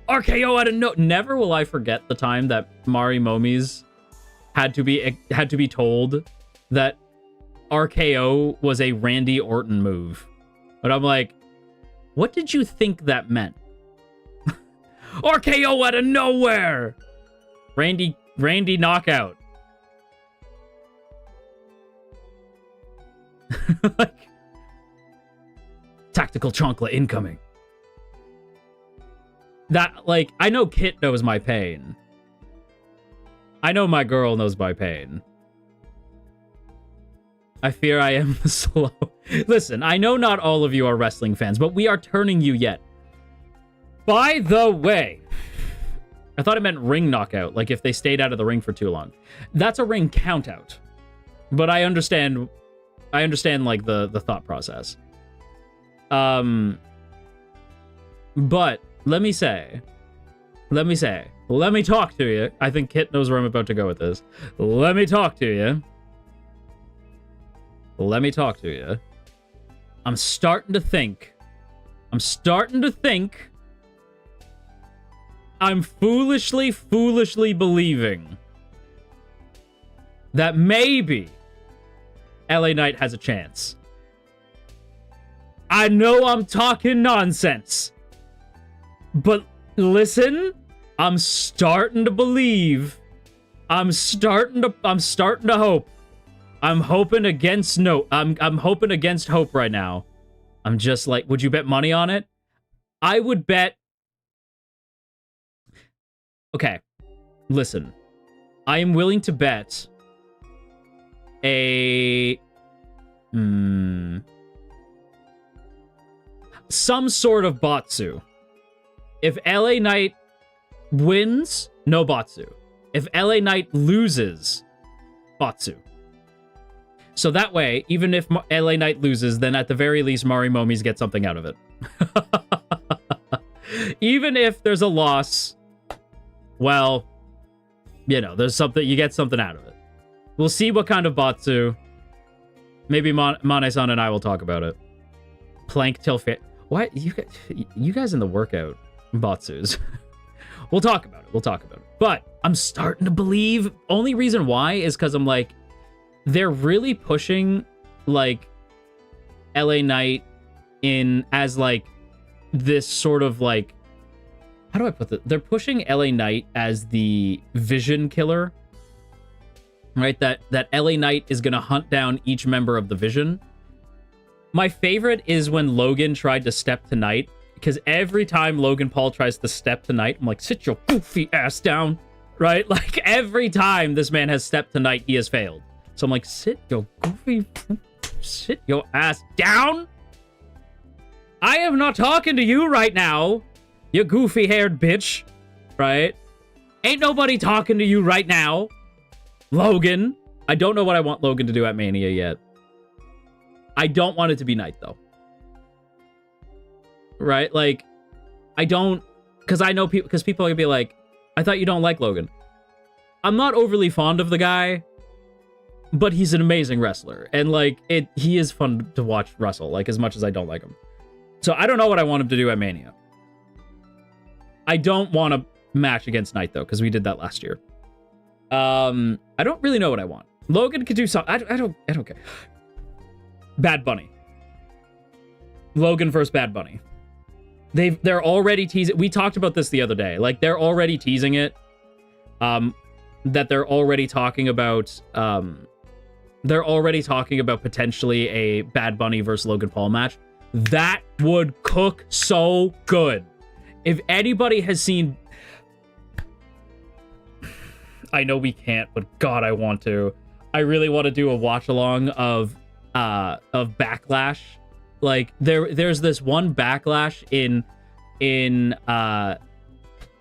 RKO out of no... Never will I forget the time that Marimomis had to be told that RKO was a Randy Orton move. But I'm like, what did you think that meant? RKO out of nowhere! Randy knockout. Like, tactical chonkla incoming. That, like, I know Kit knows my pain. I know my girl knows my pain. I fear I am slow. Listen, I know not all of you are wrestling fans, but we are turning you yet. By the way, I thought it meant ring knockout, like if they stayed out of the ring for too long. That's a ring count out. But I understand like the thought process. But let me talk to you. I think Kit knows where I'm about to go with this. Let me talk to you. I'm starting to think I'm foolishly believing that maybe LA Knight has a chance. I know I'm talking nonsense, but listen, I'm starting to believe. I'm starting to hope. I'm hoping against I'm hoping against hope right now. I'm just like, would you bet money on it? I would bet. Okay, listen. I am willing to bet some sort of Batsu. If LA Knight wins, no Batsu. If LA Knight loses, Batsu. So that way, even if LA Knight loses, then at the very least, Mari Momies get something out of it. Even if there's a loss, well, you know, there's something, you get something out of it. We'll see what kind of Batsu. Maybe Mane-san and I will talk about it. Plank till fit. What? You guys in the workout Batsus. We'll talk about it. But I'm starting to believe. Only reason why is because I'm like, they're really pushing like LA Knight in as like this sort of like, how do I put this? They're pushing LA Knight as the vision killer, right? That LA Knight is gonna hunt down each member of the vision. My favorite is when Logan tried to step to Knight, because every time Logan Paul tries to step to Knight, I'm like, sit your goofy ass down, right? Like every time this man has stepped to Knight, he has failed. So I'm like, sit your ass down. I am not talking to you right now, you goofy-haired bitch, right? Ain't nobody talking to you right now, Logan. I don't know what I want Logan to do at Mania yet. I don't want it to be Knight, though. Right? Like, I don't... Because I know people... Because people are going to be like, I thought you don't like Logan. I'm not overly fond of the guy, but he's an amazing wrestler. And, like, he is fun to watch wrestle, like, as much as I don't like him. So I don't know what I want him to do at Mania. I don't want to match against Knight, though, because we did that last year. I don't really know what I want. Logan could do something. I don't care. Bad Bunny. Logan versus Bad Bunny. They're already teasing. We talked about this the other day. Like, they're already teasing it. That they're already talking about. They're already talking about potentially a Bad Bunny versus Logan Paul match. That would cook so good. If anybody has seen... I know we can't, but God, I want to. I really want to do a watch-along of Backlash. Like, there's this one Backlash in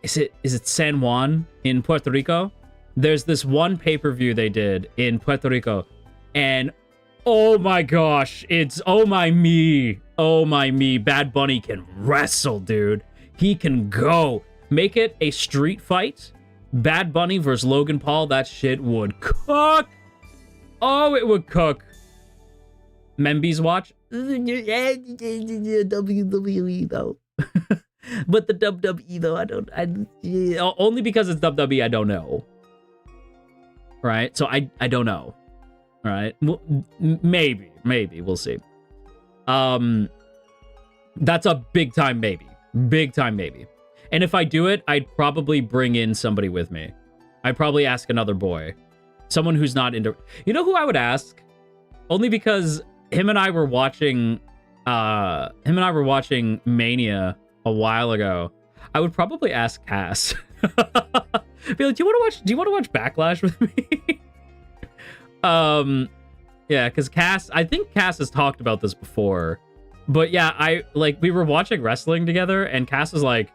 is it San Juan in Puerto Rico? There's this one pay-per-view they did in Puerto Rico, and oh my gosh, it's oh my me, Bad Bunny can wrestle, dude. He can go. Make it a street fight. Bad Bunny versus Logan Paul. That shit would cook. Oh, it would cook. Membies watch. WWE though. But the WWE though, only because it's WWE, I don't know. right? So I don't know, right? Well, maybe we'll see. That's a big time maybe. And if I do it, I'd probably bring in somebody with me. I'd probably ask another boy. Someone who's not into... You know who I would ask? Only because him and I were watching Mania a while ago. I would probably ask Cass. Be like, do you want to watch Backlash with me? Yeah, because I think Cass has talked about this before. But yeah, we were watching wrestling together, and Cass was like,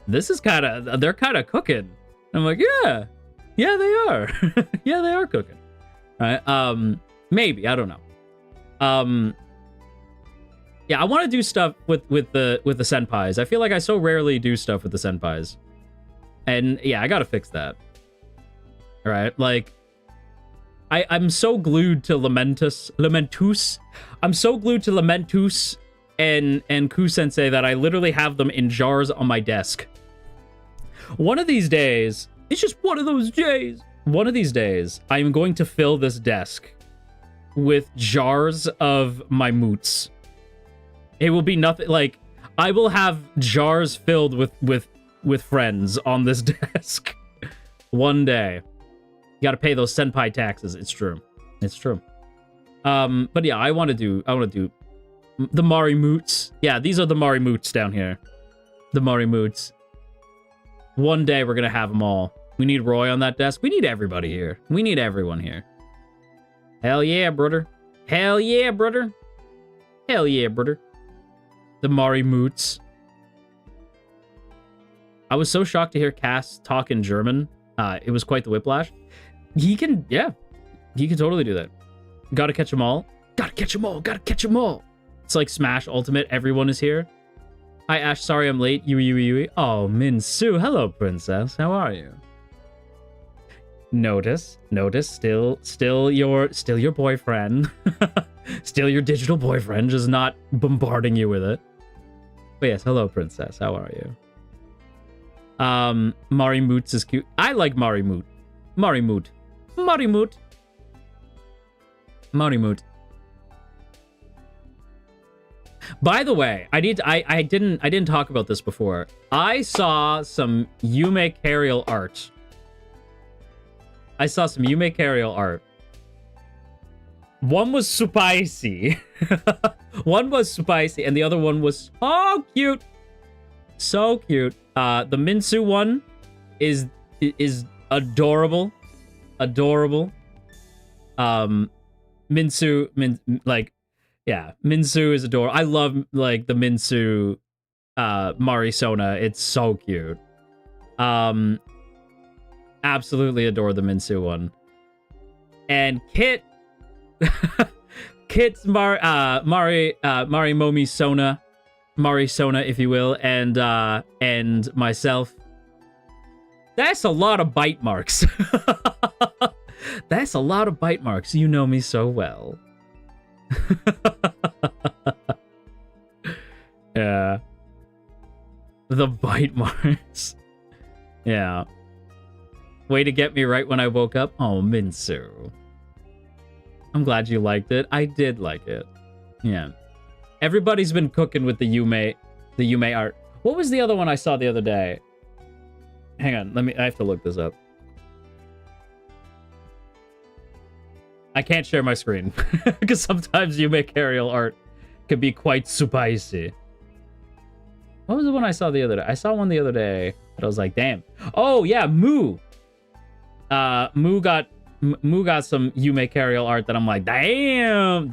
they're kind of cooking. I'm like, yeah, they are. Yeah, they are cooking. Right? Maybe, I don't know. Yeah, I want to do stuff with the senpais. I feel like I so rarely do stuff with the senpais. And yeah, I gotta fix that. All right, like, I'm so glued to Lamentus. I'm so glued to Lamentus and Ku-sensei that I literally have them in jars on my desk. One of these days, it's just one of those days. One of these days, I am going to fill this desk with jars of my moots. It will be nothing like I will have jars filled with friends on this desk one day. You got to pay those senpai taxes. It's true. But yeah, I want to do the Mari moots. Yeah, these are the Mari moots down here. The Mari moots. One day we're gonna have them all. We need Roy on that desk. We need everybody here. We need everyone here. Hell yeah, brother. Hell yeah, brother. Hell yeah, brother. The Mari moots. I was so shocked to hear Cass talk in German. It was quite the whiplash. He can totally do that. Gotta catch them all. Gotta catch them all. It's like Smash Ultimate. Everyone is here. Hi, Ash. Sorry I'm late. Yui. Oh, Min-Su. Hello, princess. How are you? Notice. Still your boyfriend. Still your digital boyfriend, just not bombarding you with it. But yes, hello, princess. How are you? Mari Moots is cute. I like Mari Moot. By the way, I didn't talk about this before. I saw some Yume Cariel art. One was spicy. And the other one was so cute. So cute. The Minsu one is adorable. Minsu is adorable. I love like the Minsu Marisona. It's so cute. Absolutely adore the Minsu one. And Kit's Marimomi Sona, Marisona, if you will, and myself. That's a lot of bite marks. That's a lot of bite marks. You know me so well. Yeah. The bite marks. Yeah. Way to get me right when I woke up. Oh, Minsu. I'm glad you liked it. I did like it. Yeah. Everybody's been cooking with the Yume art. What was the other one I saw the other day? Hang on, I have to look this up. I can't share my screen because sometimes Yume Cariel art could be quite spicy. What was the one I saw the other day? I saw one the other day that I was like, damn. Oh yeah, Moo. Moo got some Yume Cariel art that I'm like, damn,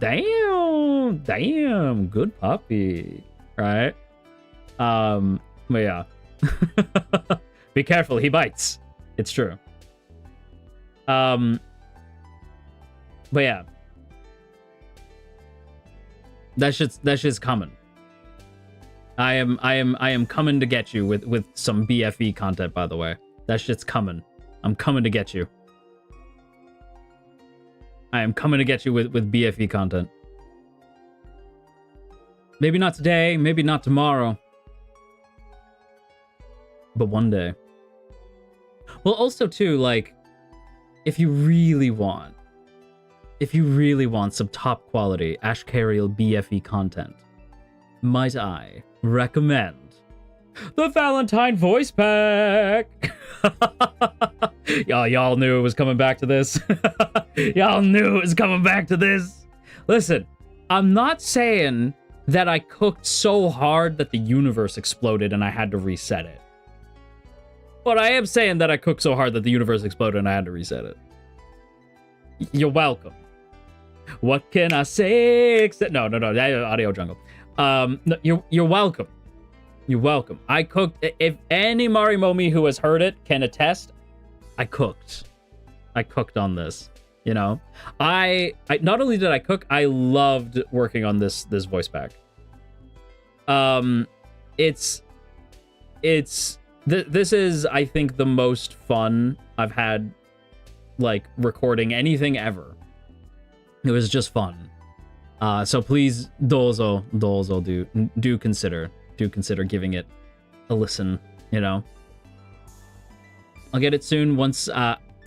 good puppy, right? But yeah. Be careful, he bites. It's true. But yeah. That shit's coming. I am coming to get you with some BFE content, by the way. That shit's coming. I'm coming to get you. I am coming to get you with BFE content. Maybe not today, maybe not tomorrow. But one day. Well, also, too, like, if you really want some top quality Ashkariel BFE content, might I recommend the Valentine voice pack? Y'all knew it was coming back to this. Y'all knew it was coming back to this. Listen, I'm not saying that I cooked so hard that the universe exploded and I had to reset it. But I am saying that I cooked so hard that the universe exploded and I had to reset it. You're welcome. What can I say? No, audio jungle. No, you're welcome. You're welcome. I cooked. If any Marimomi who has heard it can attest, I cooked. I cooked on this. You know, I not only did I cook, I loved working on this voice pack. This is, I think, the most fun I've had, like, recording anything ever. It was just fun. So please, do consider giving it a listen. You know, I'll get it soon once.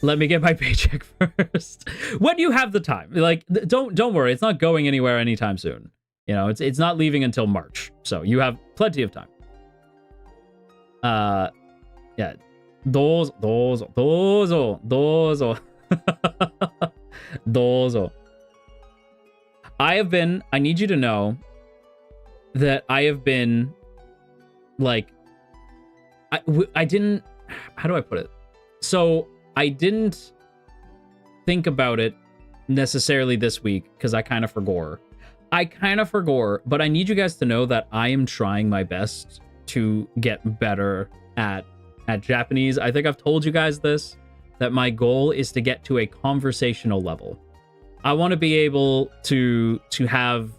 Let me get my paycheck first. When you have the time, like, don't worry, it's not going anywhere anytime soon. You know, it's not leaving until March, so you have plenty of time. Yeah, dozo. I need you to know that I have been, like, I didn't, how do I put it? So, I didn't think about it necessarily this week because I kind of forgot. But I need you guys to know that I am trying my best to get better at Japanese. I think I've told you guys this, that my goal is to get to a conversational level. I want to be able to have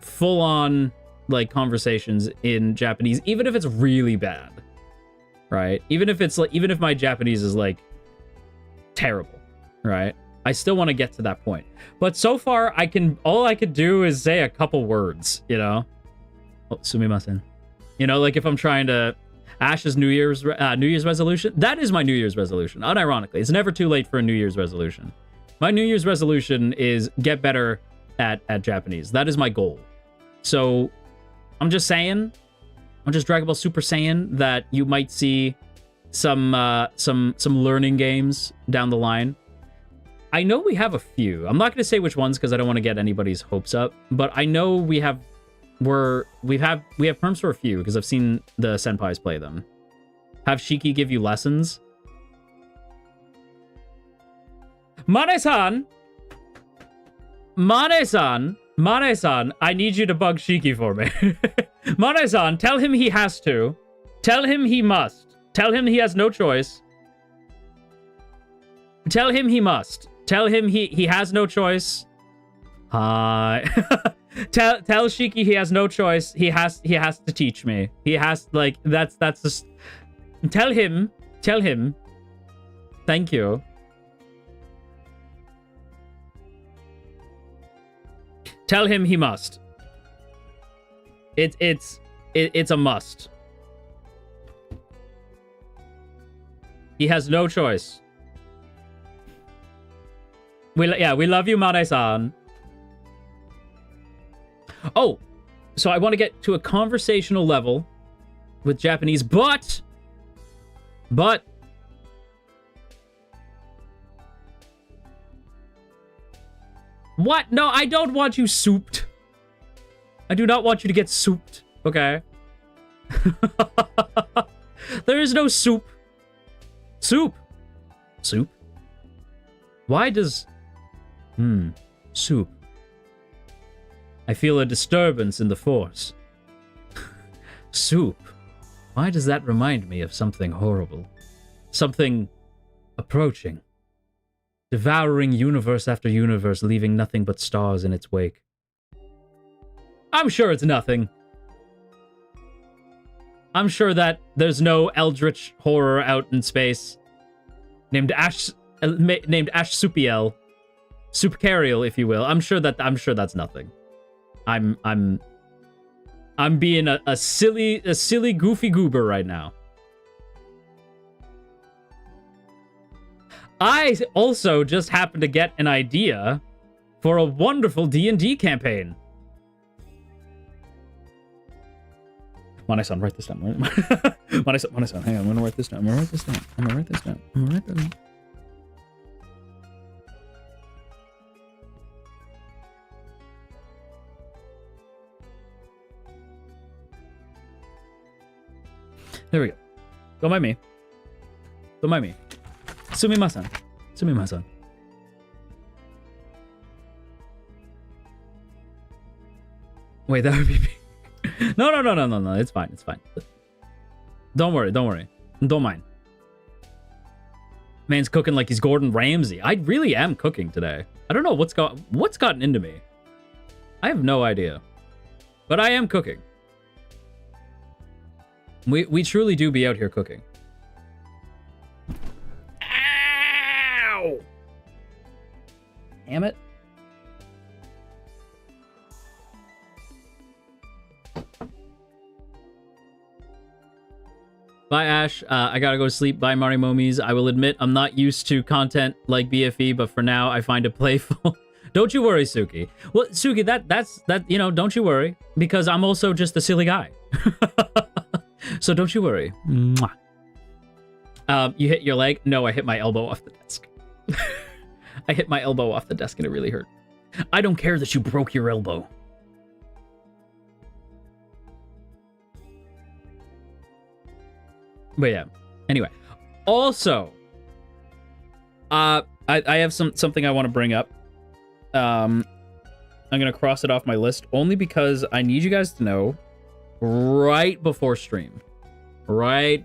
full-on, like, conversations in Japanese, even if it's really bad. Right? Even if my Japanese is, like, terrible, right? I still want to get to that point. But so far, all I could do is say a couple words, you know? Oh, sumimasen. You know, like, if I'm trying to... Ash's New Year's resolution? That is my New Year's resolution, unironically. It's never too late for a New Year's resolution. My New Year's resolution is get better at Japanese. That is my goal. So, I'm just saying... I'm just Dragon Ball Super Saiyan that you might see some learning games down the line. I know we have a few. I'm not going to say which ones because I don't want to get anybody's hopes up, but I know we have perms for a few because I've seen the senpais play them. Have Shiki give you lessons? Mane-san, I need you to bug Shiki for me. Mane-san, tell him he has to. Tell him he must. Tell him he has no choice. Tell him he must. Tell him he has no choice. Hi. Tell Shiki he has no choice. He has to teach me. He has, like, that's just... Tell him. Thank you. Tell him he must. It's a must. He has no choice. We love you, Mane-san. Oh, so I want to get to a conversational level with Japanese, but what? No, I don't want you souped. I do not want you to get souped, okay? There is no soup. Soup. Why does... soup. I feel a disturbance in the force. Soup. Why does that remind me of something horrible? Something approaching. Devouring universe after universe, leaving nothing but stars in its wake. I'm sure it's nothing. I'm sure that there's no eldritch horror out in space named Ashkariel, Ashkariel, if you will. I'm sure that's nothing. I'm being a silly goofy goober right now. I also just happened to get an idea for a wonderful D&D campaign. Mane-san, write this down. Mane-san, hang on, I'm gonna write this down. There we go. Don't mind me. Sumimasen. Wait, that would be... No. It's fine. Don't worry. Don't mind. Man's cooking like he's Gordon Ramsay. I really am cooking today. I don't know what's gotten into me. I have no idea. But I am cooking. We truly do be out here cooking. Ow! Damn it. Bye, Ash. I gotta go to sleep. Bye, Mari Momies. I will admit I'm not used to content like BFE, but for now I find it playful. Don't you worry, Suki. Well, Suki, that's you know, don't you worry, because I'm also just a silly guy. So don't you worry. Mwah. You hit your leg? No, I hit my elbow off the desk. I hit my elbow off the desk and it really hurt. I don't care that you broke your elbow. But yeah. Anyway. Also, I have something I want to bring up. I'm gonna cross it off my list only because I need you guys to know right before stream. I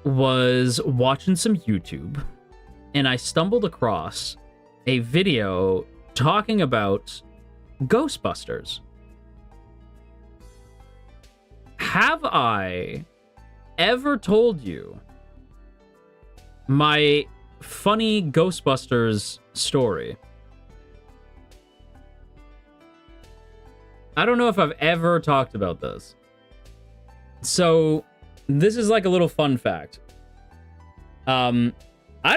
was watching some YouTube and I stumbled across a video talking about Ghostbusters. Have I ever told you my funny Ghostbusters story? I don't know if I've ever talked about this. So, this is like a little fun fact. I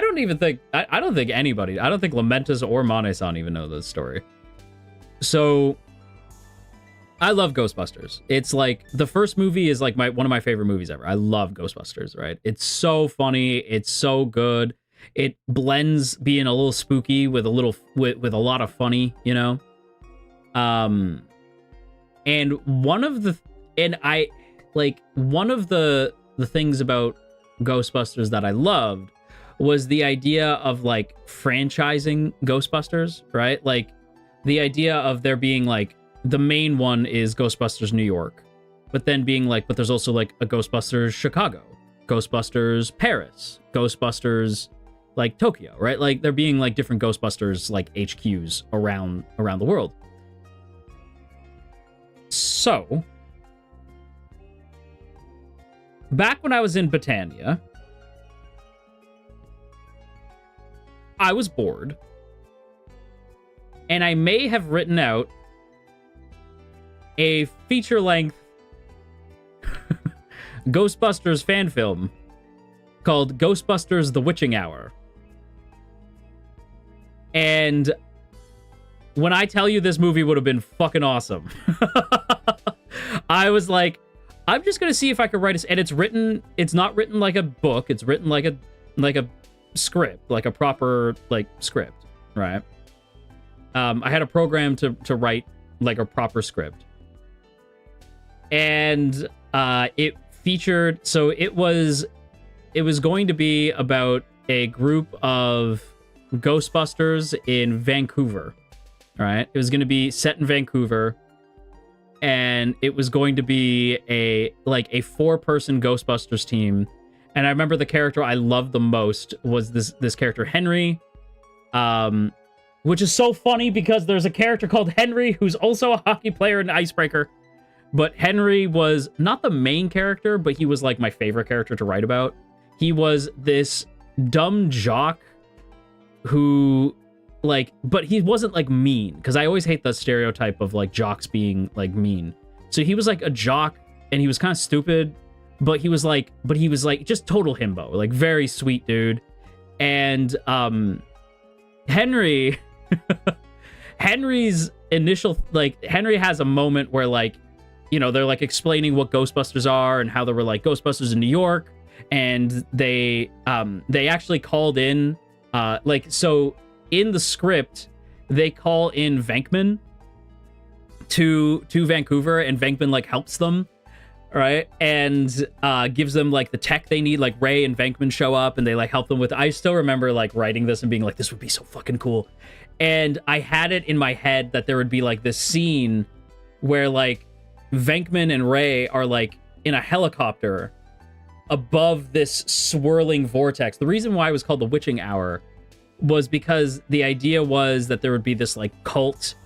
don't think anybody, I don't think Lamentus or Mane-san even know this story. So, I love Ghostbusters. It's like, the first movie is like one of my favorite movies ever. I love Ghostbusters, right? It's so funny. It's so good. It blends being a little spooky with a lot of funny, you know? And one of the things about Ghostbusters that I loved was the idea of like franchising Ghostbusters, right? Like the idea of there being like, the main one is Ghostbusters New York, but then being like, but there's also like a Ghostbusters Chicago, Ghostbusters Paris, Ghostbusters like Tokyo, right? Like there being like different Ghostbusters like HQs around the world. So, back when I was in Britannia, I was bored, and I may have written out a feature-length Ghostbusters fan film called Ghostbusters: The Witching Hour. And when I tell you this movie would have been fucking awesome, I was like, I'm just gonna see if I could write and it's not written like a book, it's written like a script, like a proper like script, right? I had a program to write like a proper script. And it featured, so it was going to be about a group of Ghostbusters in Vancouver. All right, it was going to be set in Vancouver, and it was going to be a 4-person Ghostbusters team. And I remember the character I loved the most was this character Henry, which is so funny because there's a character called Henry who's also a hockey player in Icebreaker. But Henry was not the main character, but he was like my favorite character to write about. He was this dumb jock who but he wasn't like mean, because I always hate the stereotype of like jocks being like mean. So he was like a jock and he was kind of stupid, but he was like just total himbo, like very sweet dude. And Henry Henry's initial, like, Henry has a moment where, like, you know, they're like explaining what Ghostbusters are and how there were like Ghostbusters in New York, and they actually called in like, so in the script they call in Venkman to Vancouver, and Venkman like helps them, right, and gives them like the tech they need. Like Ray and Venkman show up and they like help them with, I still remember like writing this and being like, this would be so fucking cool. And I had it in my head that there would be like this scene where like Venkman and Ray are like in a helicopter above this swirling vortex. The reason why it was called the Witching Hour was because the idea was that there would be this like cult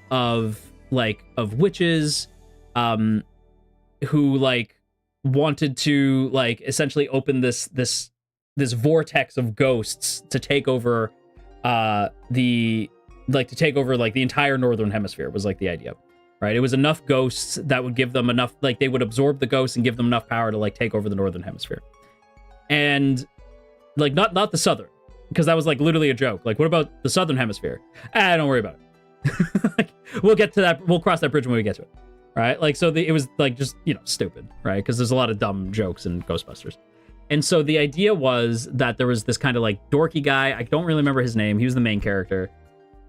of witches who like wanted to like essentially open this vortex of ghosts to take over the entire northern hemisphere, was like the idea, right? It was enough ghosts that would give them enough, like they would absorb the ghosts and give them enough power to like take over the northern hemisphere. And like not the southern, because that was like literally a joke. Like, what about the southern hemisphere? Don't worry about it. Like, we'll get to that, we'll cross that bridge when we get to it, right? Like, so it was like just, you know, stupid, right? Because there's a lot of dumb jokes in Ghostbusters. And so the idea was that there was this kind of like dorky guy, I don't really remember his name, he was the main character.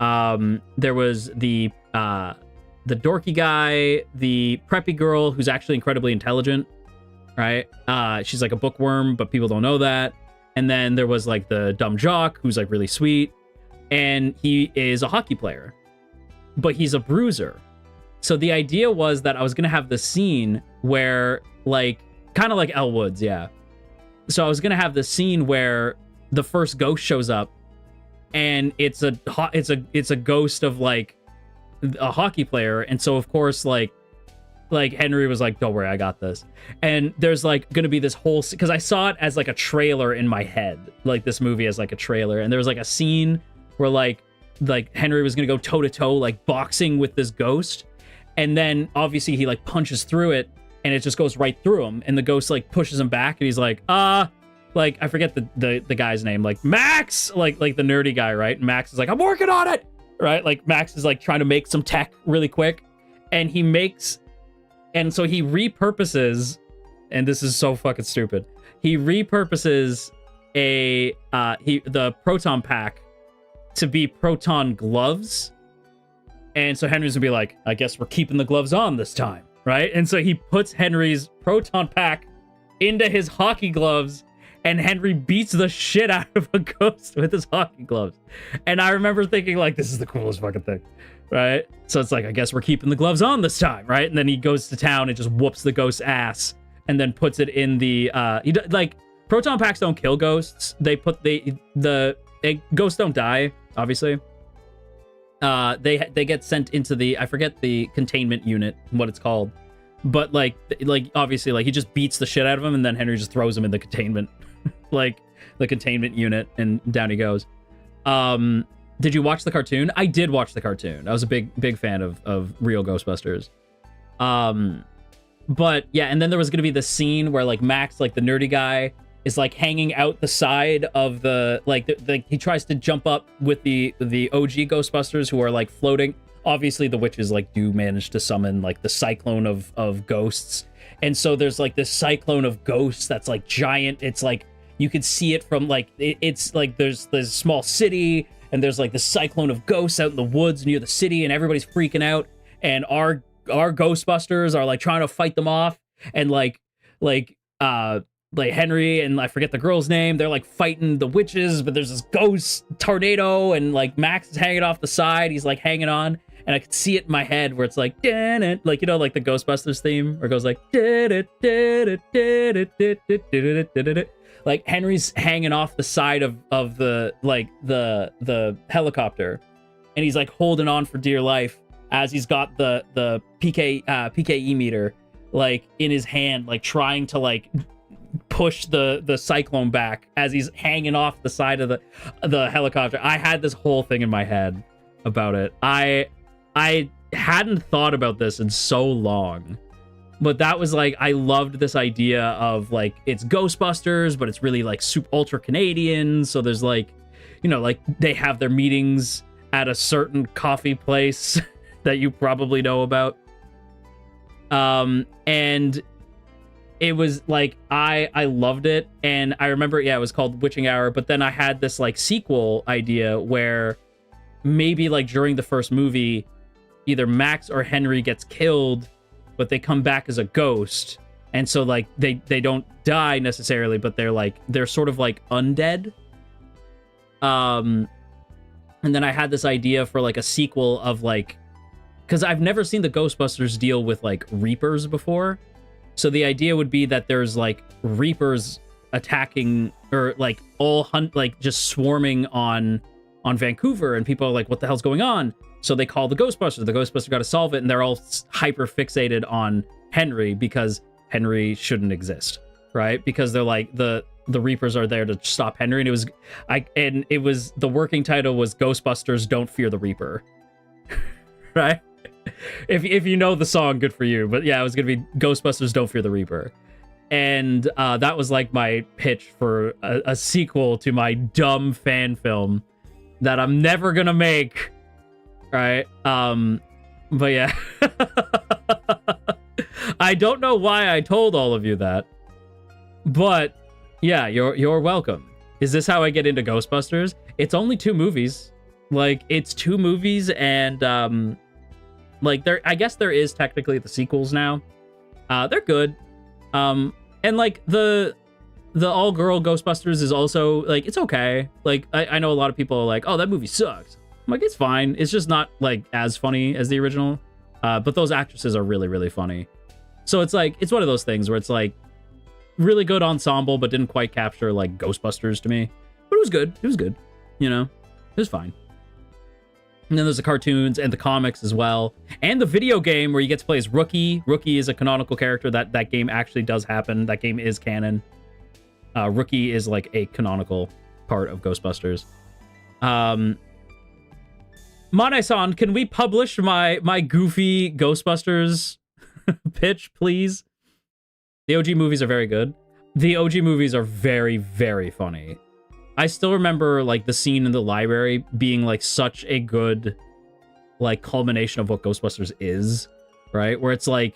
There was the dorky guy, the preppy girl who's actually incredibly intelligent, right? She's like a bookworm, but people don't know that. And then there was like the dumb jock who's like really sweet, and he is a hockey player, but he's a bruiser. So the idea was that I was gonna have this scene where like, kind of like Elle Woods, yeah. So I was gonna have this scene where the first ghost shows up, and it's a ghost of like a hockey player. And so of course like Henry was like, don't worry, I got this. And there's like gonna be this whole, because I saw it as like a trailer in my head, like this movie as like a trailer, and there was like a scene where like Henry was gonna go toe to toe like boxing with this ghost, and then obviously he like punches through it and it just goes right through him, and the ghost like pushes him back, and he's like like I forget the guy's name, like Max, like the nerdy guy, right? And Max is like, I'm working on it, right? Like Max is like trying to make some tech really quick, and so he repurposes, and this is so fucking stupid, he repurposes the proton pack to be proton gloves. And so Henry's gonna be like, I guess we're keeping the gloves on this time, right? And so he puts Henry's proton pack into his hockey gloves, and Henry beats the shit out of a ghost with his hockey gloves. And I remember thinking like, this is the coolest fucking thing, right? So it's like, I guess we're keeping the gloves on this time, right? And then he goes to town and just whoops the ghost's ass, and then puts it in the like, proton packs don't kill ghosts. Ghosts don't die, obviously. They get sent into the, I forget the containment unit, what it's called, but like obviously like he just beats the shit out of him, and then Henry just throws him in the containment like the containment unit, and down he goes. Did you watch the cartoon? I did watch the cartoon. I was a big fan of real Ghostbusters. But yeah, and then there was gonna be the scene where like Max, like the nerdy guy, is like hanging out the side of the he tries to jump up with the OG Ghostbusters who are like floating. Obviously the witches like do manage to summon like the cyclone of ghosts, and so there's like this cyclone of ghosts that's like giant. It's like you could see it from like it's like there's a small city, and there's like the cyclone of ghosts out in the woods near the city, and everybody's freaking out, and our Ghostbusters are like trying to fight them off, and like Henry and I forget the girl's name, they're like fighting the witches, but there's this ghost tornado, and like Max is hanging off the side, he's like hanging on, and I could see it in my head where it's like, like, you know, like the Ghostbusters theme where it goes like, like Henry's hanging off the side of the like the helicopter, and he's like holding on for dear life as he's got the PKE meter like in his hand, like trying to like push the cyclone back as he's hanging off the side of the helicopter. I had this whole thing in my head about it. I hadn't thought about this in so long, But that was like, I loved this idea of like, it's Ghostbusters, but it's really like super ultra Canadian. So there's like, you know, like they have their meetings at a certain coffee place that you probably know about. And it was like, I loved it. And I remember, yeah, it was called Witching Hour. But then I had this like sequel idea where maybe like during the first movie, either Max or Henry gets killed, but they come back as a ghost. And so like they don't die necessarily, but they're sort of like undead. And then I had this idea for like a sequel of like, because I've never seen the Ghostbusters deal with like Reapers before. So the idea would be that there's like Reapers attacking or like like just swarming on Vancouver, and people are like, what the hell's going on? So they call the Ghostbusters. The Ghostbusters got to solve it, and they're all hyper fixated on Henry because Henry shouldn't exist, right? Because they're like the Reapers are there to stop Henry, and it was the working title was Ghostbusters Don't Fear the Reaper, right? If you know the song, good for you. But yeah, it was gonna be Ghostbusters Don't Fear the Reaper, and that was like my pitch for a sequel to my dumb fan film that I'm never gonna make. Right. But yeah. I don't know why I told all of you that. But yeah, you're welcome. Is this how I get into Ghostbusters? It's only 2 movies. Like, it's 2 movies, and like I guess there is technically the sequels now. They're good. And like the all-girl Ghostbusters is also like, it's okay. Like I know a lot of people are like, oh, that movie sucks. I'm like, it's fine. It's just not like as funny as the original. But those actresses are really, really funny. So it's like, it's one of those things where it's like really good ensemble, but didn't quite capture like Ghostbusters to me. But it was good. It was good. You know, it was fine. And then there's the cartoons and the comics as well. And the video game where you get to play as Rookie. Rookie is a canonical character. That game actually does happen. That game is canon. Rookie is like a canonical part of Ghostbusters. Mane-san, can we publish my goofy Ghostbusters pitch, please? The OG movies are very good. The OG movies are very, very funny. I still remember like the scene in the library being like such a good like culmination of what Ghostbusters is, right? Where it's like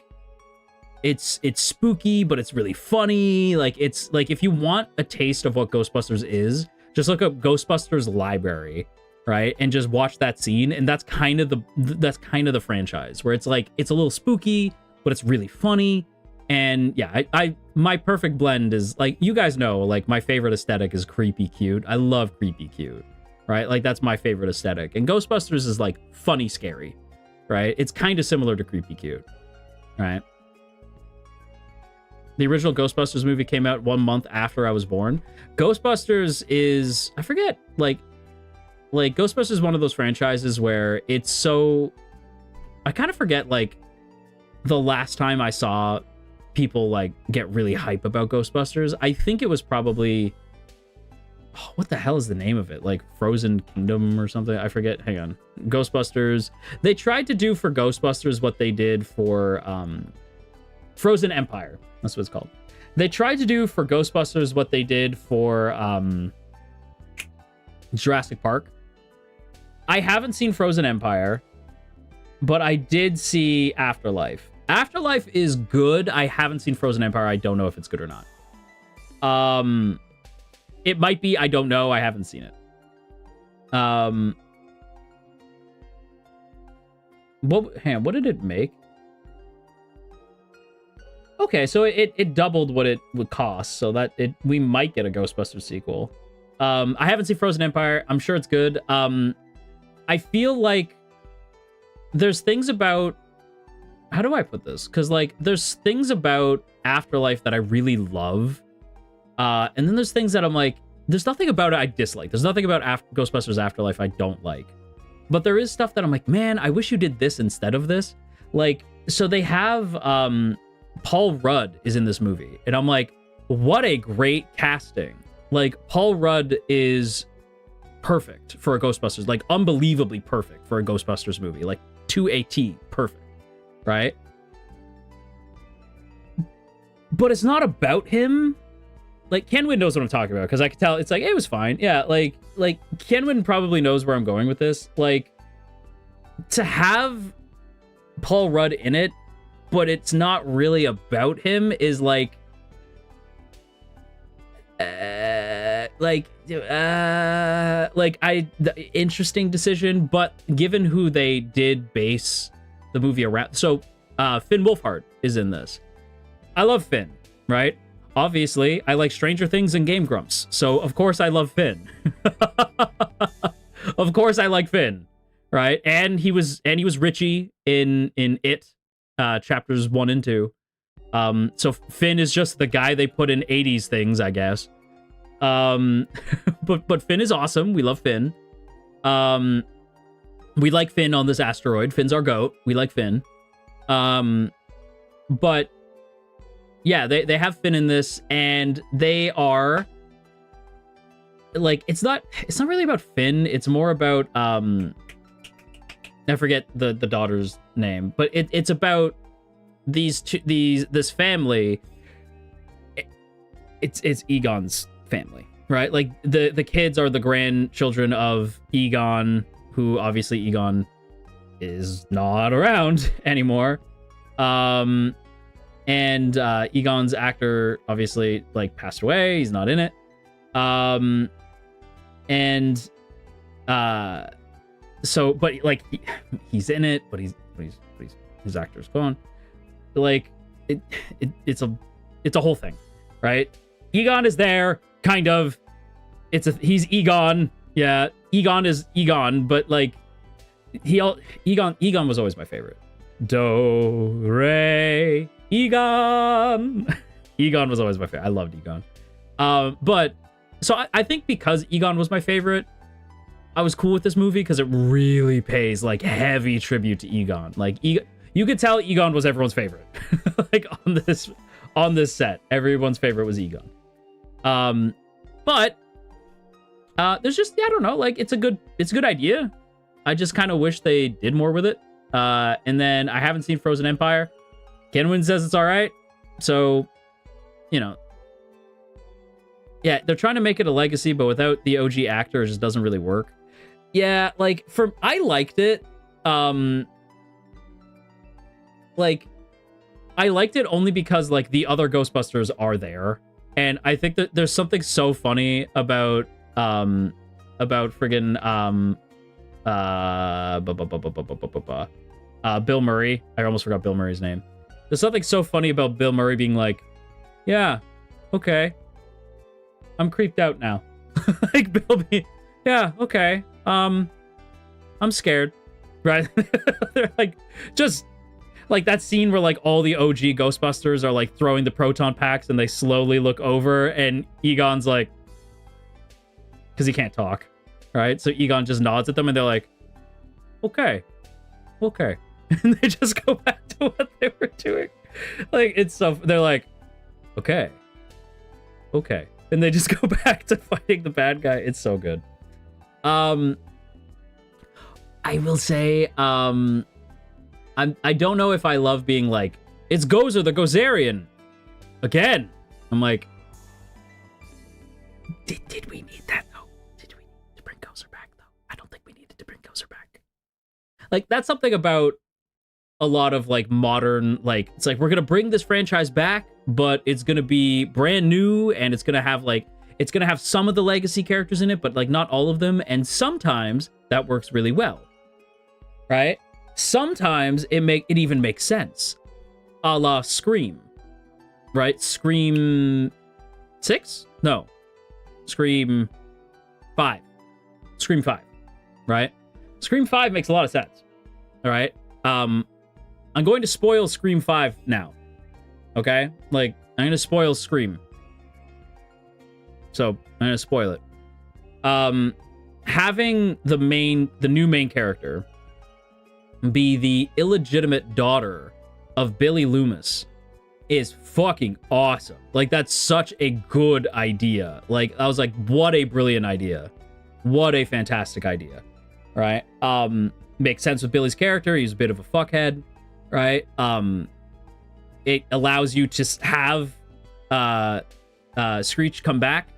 it's spooky, but it's really funny. Like, it's like, if you want a taste of what Ghostbusters is, just look up Ghostbusters Library, right? And just watch that scene. And that's kind of the franchise, where it's like, it's a little spooky, but it's really funny. And yeah, my perfect blend is like, you guys know, like my favorite aesthetic is creepy cute. I love creepy cute, right? Like that's my favorite aesthetic. And Ghostbusters is like funny scary, right? It's kind of similar to creepy cute, right? The original Ghostbusters movie came out 1 month after I was born. Ghostbusters is, I forget, like Ghostbusters is one of those franchises where it's so, I kind of forget like the last time I saw people like get really hype about Ghostbusters. I think it was probably, oh, what the hell is the name of it? Like Frozen Kingdom or something? I forget. Hang on. Ghostbusters. They tried to do for Ghostbusters what they did for Frozen Empire. That's what it's called. They tried to do for Ghostbusters what they did for Jurassic Park. I haven't seen Frozen Empire, but I did see Afterlife. Afterlife is good. I haven't seen Frozen Empire. I don't know if it's good or not. It might be. I don't know. I haven't seen it. What did it make? Okay, so it doubled what it would cost, so that we might get a Ghostbusters sequel. I haven't seen Frozen Empire. I'm sure it's good. I feel like there's things about, how do I put this? Because like there's things about Afterlife that I really love, and then there's things that I'm like, there's nothing about it I dislike. There's nothing about Ghostbusters Afterlife I don't like, but there is stuff that I'm like, man, I wish you did this instead of this. Like, so they have Paul Rudd is in this movie, and I'm like, what a great casting. Like, Paul Rudd is perfect for a Ghostbusters, like unbelievably perfect for a Ghostbusters movie, like to a T, perfect, right? but it's not about him. Like, Kenwin knows what I'm talking about, because I could tell it's like, it was fine. Yeah, like Kenwin probably knows where I'm going with this. Like, to have Paul Rudd in it, but it's not really about him is like, interesting decision, but given who they did base the movie around. So, Finn Wolfhard is in this. I love Finn, right? Obviously, I like Stranger Things and Game Grumps, so of course I love Finn. Of course I like Finn, right? And he was Richie in It, chapters 1 and 2. So Finn is just the guy they put in 80s things, I guess. But Finn is awesome. We love Finn. We like Finn on this asteroid. Finn's our goat. We like Finn. But yeah, they have Finn in this, and they are like, it's not really about Finn. It's more about I forget the daughter's name, but it's about this family. It's Egon's family, right? Like the kids are the grandchildren of Egon, who obviously Egon is not around anymore. And Egon's actor obviously like passed away. He's not in it. So, but like he's in it, but his actor's gone. Like it's a whole thing, right? Egon is there, kind of. He's Egon. Yeah, Egon is Egon, but like Egon was always my favorite. Do, re, Egon. Egon was always my favorite. I loved Egon. But so I think because Egon was my favorite, I was cool with this movie because it really pays like heavy tribute to Egon. Like you could tell Egon was everyone's favorite. Like on this set, everyone's favorite was Egon. But there's just, I don't know, like it's a good idea. I just kind of wish they did more with it. And then I haven't seen Frozen Empire. Kenwin says it's all right. So, you know, yeah, they're trying to make it a legacy, but without the OG actor, it just doesn't really work. Yeah, like I liked it. Like I liked it only because like the other Ghostbusters are there, and I think that there's something so funny about friggin' Bill Murray. I almost forgot Bill Murray's name. There's something so funny about Bill Murray being like, yeah, okay, I'm creeped out now. Like Bill being, yeah, okay, I'm scared, right? They're like, just like that scene where like all the OG Ghostbusters are like throwing the proton packs and they slowly look over and Egon's like, because he can't talk, right? So Egon just nods at them and they're like, okay. And they just go back to what they were doing. Like, it's so, they're like, okay. And they just go back to fighting the bad guy. It's so good. I will say, I don't know if I love being like, it's Gozer the Gozerian again. I'm like, did we need that though? Did we need to bring Gozer back though? I don't think we needed to bring Gozer back. Like, that's something about a lot of like modern, like, it's like, we're gonna bring this franchise back, but it's gonna be brand new, and it's gonna have like, it's gonna have some of the legacy characters in it, but like not all of them. And sometimes that works really well, right? Sometimes it even makes sense, a la Scream, right? Scream 6? No, Scream 5. Scream 5, right? Scream 5 makes a lot of sense, all right? I'm going to spoil Scream 5 now, okay? Like, I'm going to spoil Scream. So, I'm going to spoil it. Having the new main character be the illegitimate daughter of Billy Loomis is fucking awesome. Like, that's such a good idea. Like, I was like, what a brilliant idea. What a fantastic idea. Right? Makes sense with Billy's character. He's a bit of a fuckhead, right? It allows you to have Screech come back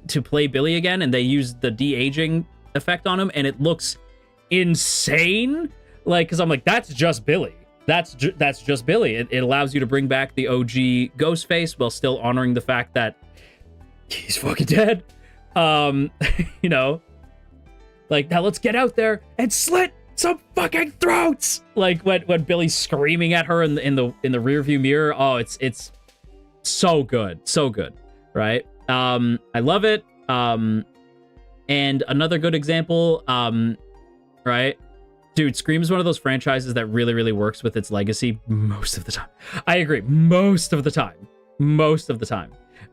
to play Billy again, and they use the de-aging effect on him, and it looks insane. Like, because I'm like, that's just Billy. That's just Billy. It allows you to bring back the OG Ghostface while still honoring the fact that he's fucking dead. You know, like, now let's get out there and slit some fucking throats. Like when Billy's screaming at her in the rearview mirror. Oh, it's so good, right? I love it. And another good example, right? Dude, Scream is one of those franchises that really, really works with its legacy most of the time. I agree, most of the time.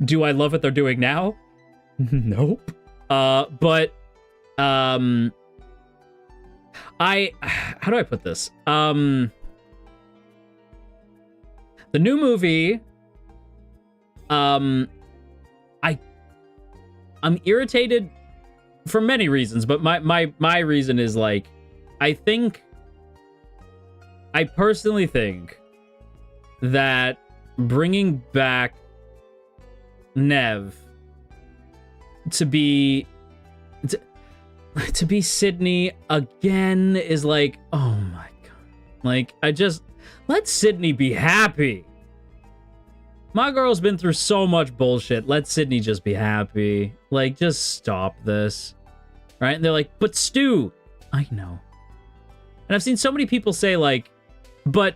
Do I love what they're doing now? Nope. But how do I put this? The new movie, I'm irritated for many reasons, but my reason is, like, I personally think that bringing back Nev to be Sydney again is like, oh my god. Like, let Sydney be happy. My girl's been through so much bullshit. Let Sydney just be happy. Like, just stop this. Right? And they're like, but Stu. I know. And I've seen so many people say, like, but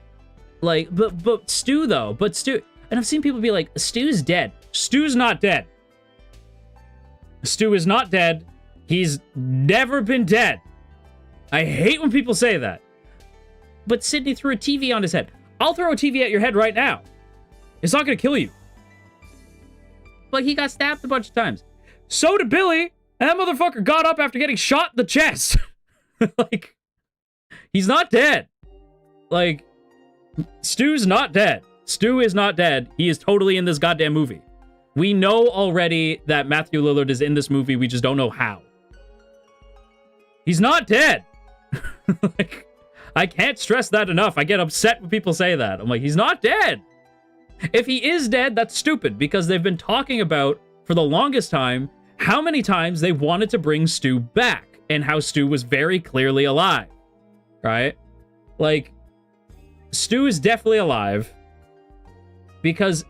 Stu though, but Stu. And I've seen people be like, Stu's dead. Stu's not dead. Stu is not dead. He's never been dead. I hate when people say that. But Sydney threw a TV on his head. I'll throw a TV at your head right now. It's not gonna kill you. Like, he got stabbed a bunch of times. So did Billy, and that motherfucker got up after getting shot in the chest. Like, he's not dead. Like, Stu's not dead. Stu is not dead. He is totally in this goddamn movie. We know already that Matthew Lillard is in this movie. We just don't know how. He's not dead. Like, I can't stress that enough. I get upset when people say that. I'm like, he's not dead. If he is dead, that's stupid, because they've been talking about, for the longest time, how many times they wanted to bring Stu back, and how Stu was very clearly alive. Right? Like, Stu is definitely alive, because,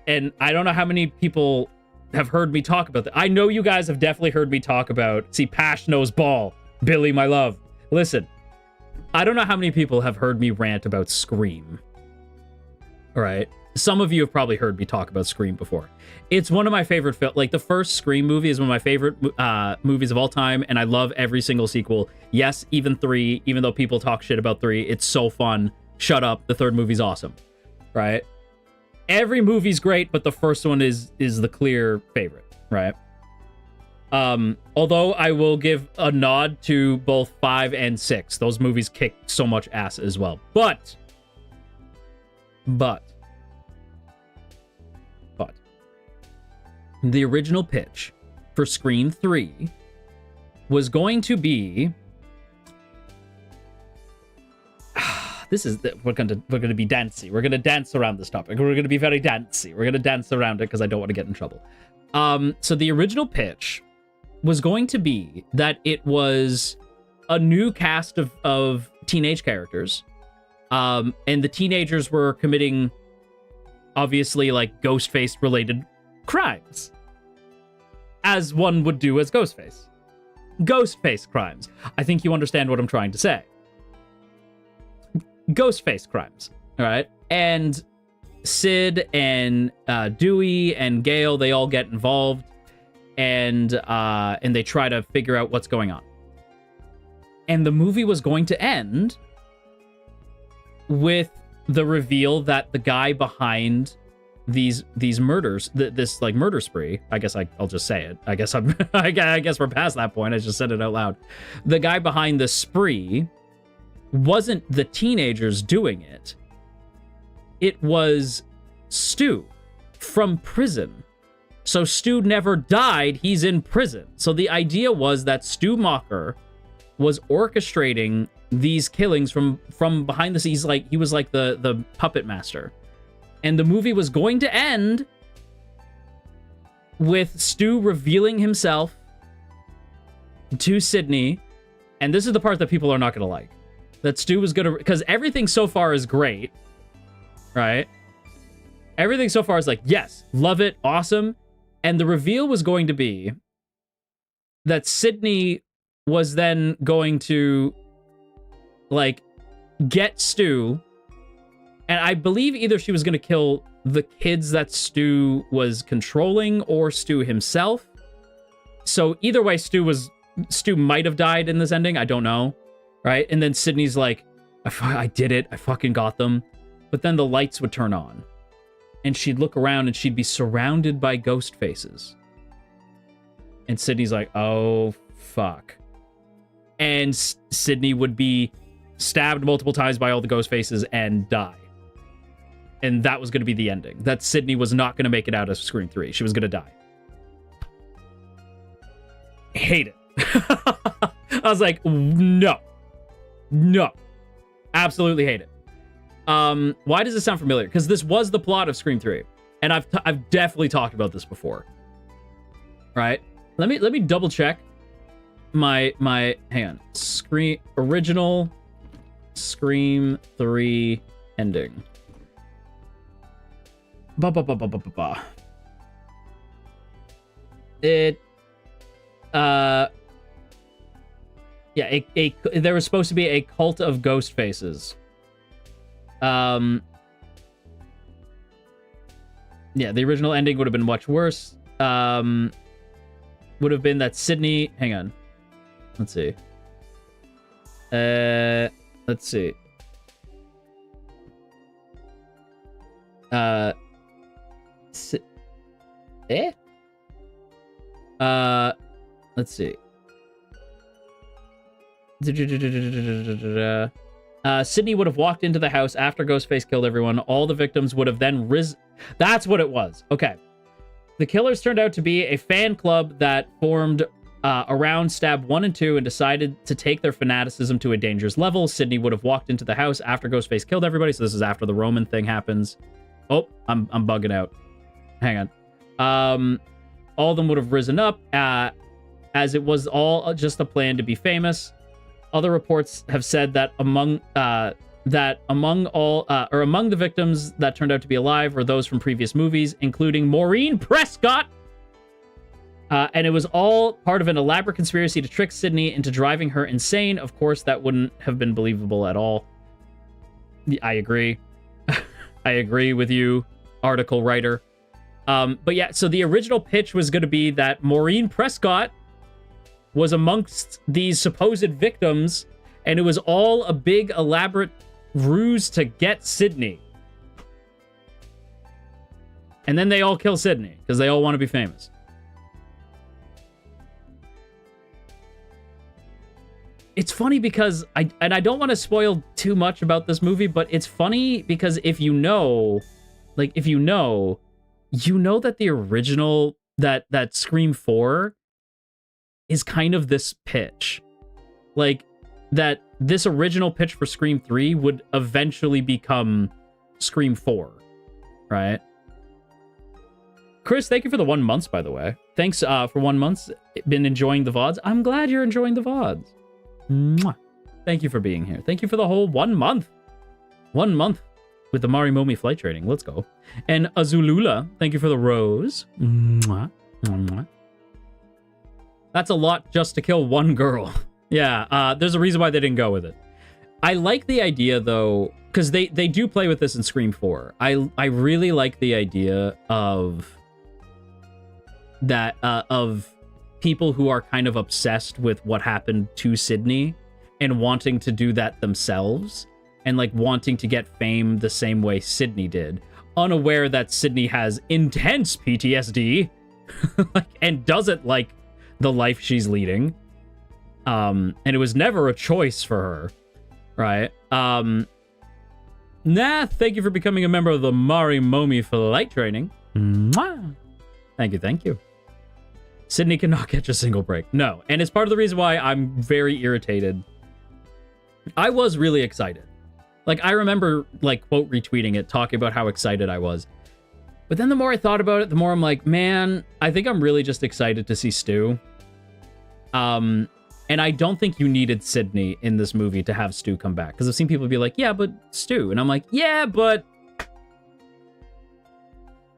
and I don't know how many people have heard me talk about that. I know you guys have definitely heard me talk about, see, Pash knows ball, Billy, my love. Listen, I don't know how many people have heard me rant about Scream. All right? Some of you have probably heard me talk about Scream before. It's one of my favorite films. Like, the first Scream movie is one of my favorite movies of all time, and I love every single sequel. Yes, even 3, even though people talk shit about 3, it's so fun. Shut up. The third movie's awesome. Right? Every movie's great, but the first one is the clear favorite. Right? Although I will give a nod to both 5 and 6. Those movies kick so much ass as well. But the original pitch for Scream 3 was going to be, we're going to be dancey. We're going to dance around this topic. We're going to be very dancey. We're going to dance around it because I don't want to get in trouble. So the original pitch was going to be that it was a new cast of teenage characters. And the teenagers were committing, obviously, like, Ghostface related crimes, as one would do as Ghostface. Ghostface crimes. I think you understand what I'm trying to say. Ghostface crimes. All right. And Sid and Dewey and Gale, they all get involved, and they try to figure out what's going on. And the movie was going to end with the reveal that the guy behind these murders, this like murder spree, I guess I'll just say it. I guess we're past that point. I just said it out loud. The guy behind the spree wasn't the teenagers doing it. It was Stu from prison. So Stu never died. He's in prison. So the idea was that Stu Macher was orchestrating these killings from behind the scenes. Like, he was like the puppet master. And the movie was going to end with Stu revealing himself to Sydney, and this is the part that people are not going to like, that Stu was going to, because everything so far is great, right? Everything so far is like, yes, love it, awesome. And the reveal was going to be that Sydney was then going to, like, get Stu, and I believe either she was going to kill the kids that Stu was controlling or Stu himself. So either way, Stu might have died in this ending. I don't know, right? And then Sydney's like, I did it. I fucking got them. But then the lights would turn on, and she'd look around, and she'd be surrounded by ghost faces. And Sydney's like, oh, fuck. And Sydney would be stabbed multiple times by all the ghost faces and die. And that was going to be the ending. That Sydney was not going to make it out of Scream 3. She was going to die. Hate it. I was like, no. No. Absolutely hate it. Why does this sound familiar? Because this was the plot of Scream 3. And I've definitely talked about this before. Right? Let me double check my hang on. Original Scream 3 ending. It yeah, there was supposed to be a cult of ghost faces. Yeah, the original ending would have been much worse. Would have been that Sydney, hang on. Let's see. Let's see. Let's see. Sydney would have walked into the house after Ghostface killed everyone. All the victims would have then That's what it was. Okay. The killers turned out to be a fan club that formed around Stab 1 and 2 and decided to take their fanaticism to a dangerous level. Sydney would have walked into the house after Ghostface killed everybody, so this is after the Roman thing happens. Oh, I'm bugging out. Hang on. All of them would have risen up, as it was all just a plan to be famous. Other reports have said that among the victims that turned out to be alive were those from previous movies, including Maureen Prescott. And it was all part of an elaborate conspiracy to trick Sydney into driving her insane. Of course, that wouldn't have been believable at all. I agree. I agree with you, article writer. But yeah, so the original pitch was going to be that Maureen Prescott was amongst these supposed victims, and it was all a big, elaborate ruse to get Sydney. And then they all kill Sydney, because they all want to be famous. It's funny because, I don't want to spoil too much about this movie, but it's funny because if you know that the original, that Scream 4 is kind of this pitch. Like, that this original pitch for Scream 3 would eventually become Scream 4, right? Chris, thank you for the 1 month, by the way. Thanks for 1 month. Been enjoying the VODs. I'm glad you're enjoying the VODs. Mwah. Thank you for being here. Thank you for the whole 1 month. 1 month with the Marimomi flight training. Let's go. And Azulula, thank you for the rose. Mwah. Mwah. That's a lot just to kill one girl. Yeah, there's a reason why they didn't go with it. I like the idea, though, because they do play with this in Scream 4. I really like the idea of that, of people who are kind of obsessed with what happened to Sydney and wanting to do that themselves and like wanting to get fame the same way Sydney did, unaware that Sydney has intense PTSD and doesn't like the life she's leading. And it was never a choice for her, right? Thank you for becoming a member of the Marimomi flight training. Mwah. Thank you. Sydney cannot catch a single break. No. And it's part of the reason why I'm very irritated. I was really excited. Like, I remember, like, quote retweeting it, talking about how excited I was. But then the more I thought about it, the more I'm like, man, I think I'm really just excited to see Stu. And I don't think you needed Sydney in this movie to have Stu come back. Because I've seen people be like, yeah, but Stu. And I'm like, yeah, but...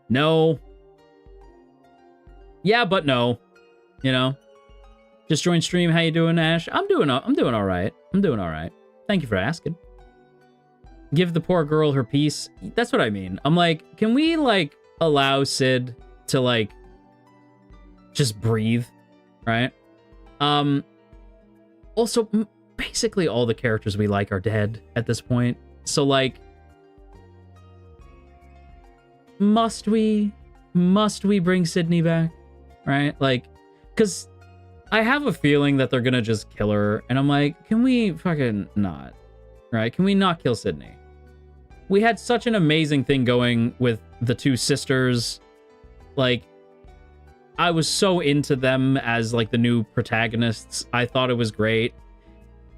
no. Yeah, but no. You know? Just joined stream. How you doing, Ash? I'm doing all right. I'm doing all right. Thank you for asking. Give the poor girl her peace. That's what I mean. I'm like, can we, like, allow Sid to, like, just breathe, right? Also, basically all the characters we like are dead at this point. So, like, must we bring Sydney back, right? Like, because I have a feeling that they're gonna just kill her, and I'm like, can we fucking not, right? Can we not kill Sydney? We had such an amazing thing going with the two sisters. Like, I was so into them as, like, the new protagonists. I thought it was great.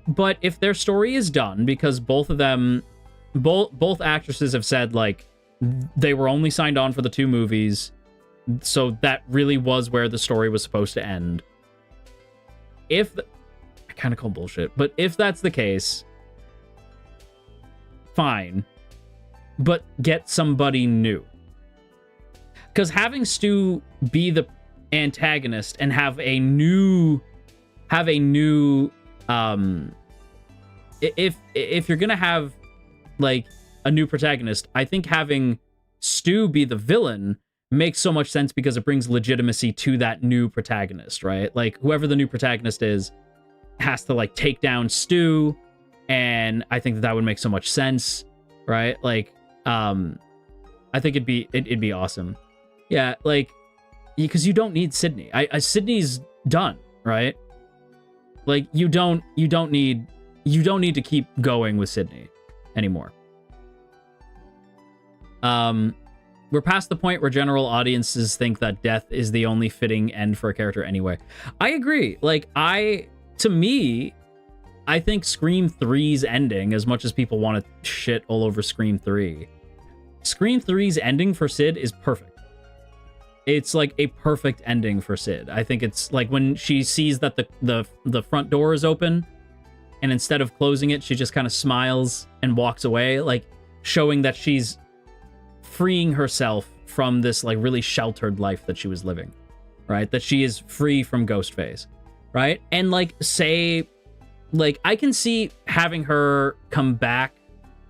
But if their story is done, because both of them, both actresses have said, like, they were only signed on for the 2 movies, so that really was where the story was supposed to end. I kind of call bullshit, but if that's the case, fine. But get somebody new. Because having Stu be the antagonist and have a new if you're gonna have, like, a new protagonist, I think having Stu be the villain makes so much sense because it brings legitimacy to that new protagonist, right? Like, whoever the new protagonist is has to, like, take down Stu, and I think that would make so much sense, right? Like, I think it'd be awesome. Yeah, like, because you don't need Sydney. Sydney's done, right? Like, you don't need to keep going with Sydney anymore. We're past the point where general audiences think that death is the only fitting end for a character anyway. I agree. Like, to me, I think Scream 3's ending, as much as people want to shit all over Scream 3, Scream 3's ending for Sid is perfect. It's like a perfect ending for Sid. I think it's like when she sees that the front door is open, and instead of closing it, she just kind of smiles and walks away, like showing that she's freeing herself from this, like, really sheltered life that she was living, right? That she is free from Ghostface, right? And, like, say, like, I can see having her come back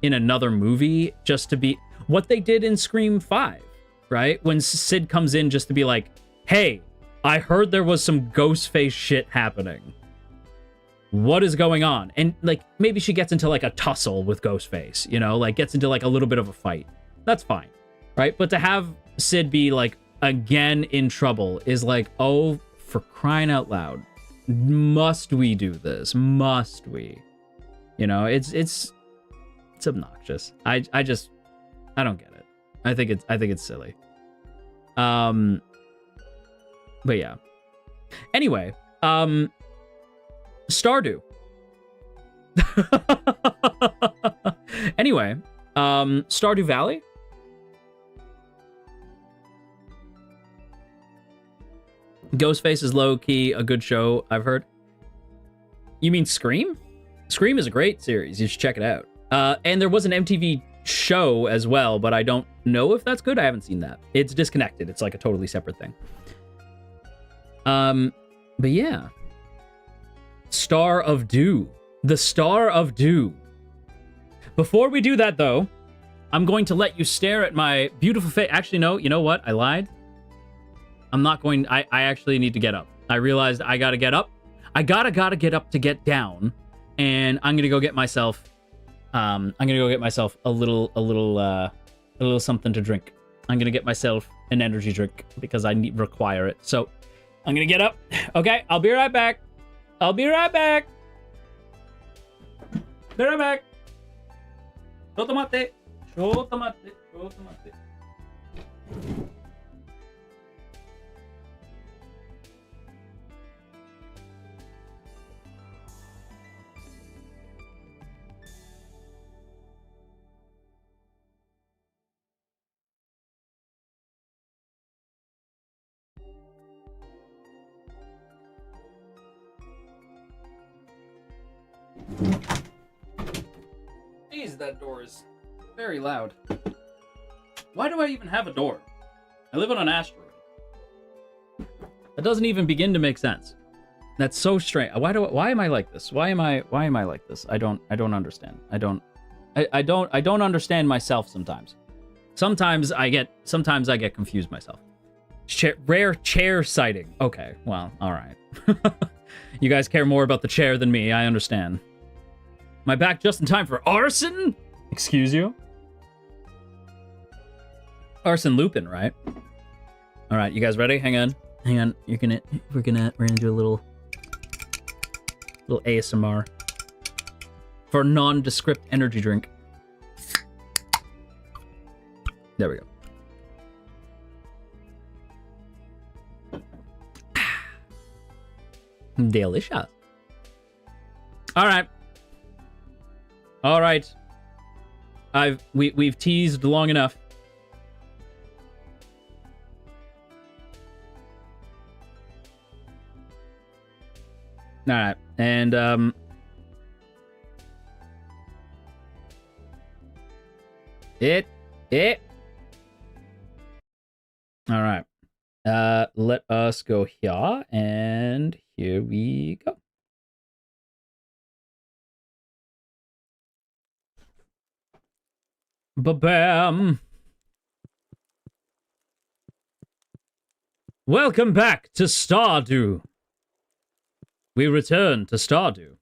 in another movie just to be what they did in Scream 5, right? When Sid comes in just to be like, hey, I heard there was some Ghostface shit happening. What is going on? And, like, maybe she gets into, like, a tussle with Ghostface, you know? Like, gets into, like, a little bit of a fight. That's fine, right? But to have Sid be, like, again in trouble is like, oh, for crying out loud. Must we do this? Must we? You know, it's obnoxious. I don't get it. I think it's silly. But yeah. Anyway, Stardew. Anyway, Stardew Valley. Ghostface is low-key a good show, I've heard. You mean Scream? Scream is a great series. You should check it out. And there was an MTV show as well, but I don't know if that's good. I haven't seen that. It's disconnected. It's like a totally separate thing. But yeah. Star of Dew. The Star of Dew. Before we do that, though, I'm going to let you stare at my beautiful face. Actually, no, you know what? I lied. I'm not going... I actually need to get up. I realized I gotta get up. I gotta get up to get down. And I'm gonna go get myself... a little something to drink. I'm gonna get myself an energy drink because I require it. So, I'm gonna get up. Okay, I'll be right back. Be right back. Tomate. Jeez, that door is very loud. Why do I even have a door? I live on an asteroid. That doesn't even begin to make sense. That's so strange. Why am I like this? Why am I like this? I don't understand. I don't understand myself sometimes. Sometimes I get confused myself. Rare chair sighting. Okay, well, all right. You guys care more about the chair than me, I understand. Am I back just in time for arson? Excuse you? Arson Lupin, right? All right, you guys ready? Hang on. We're gonna do a little ASMR for a nondescript energy drink. There we go. Delicious. All right. We've teased long enough. All right, and all right. Let us go here, and here we go. Ba-bam! Welcome back to Stardew. We return to Stardew.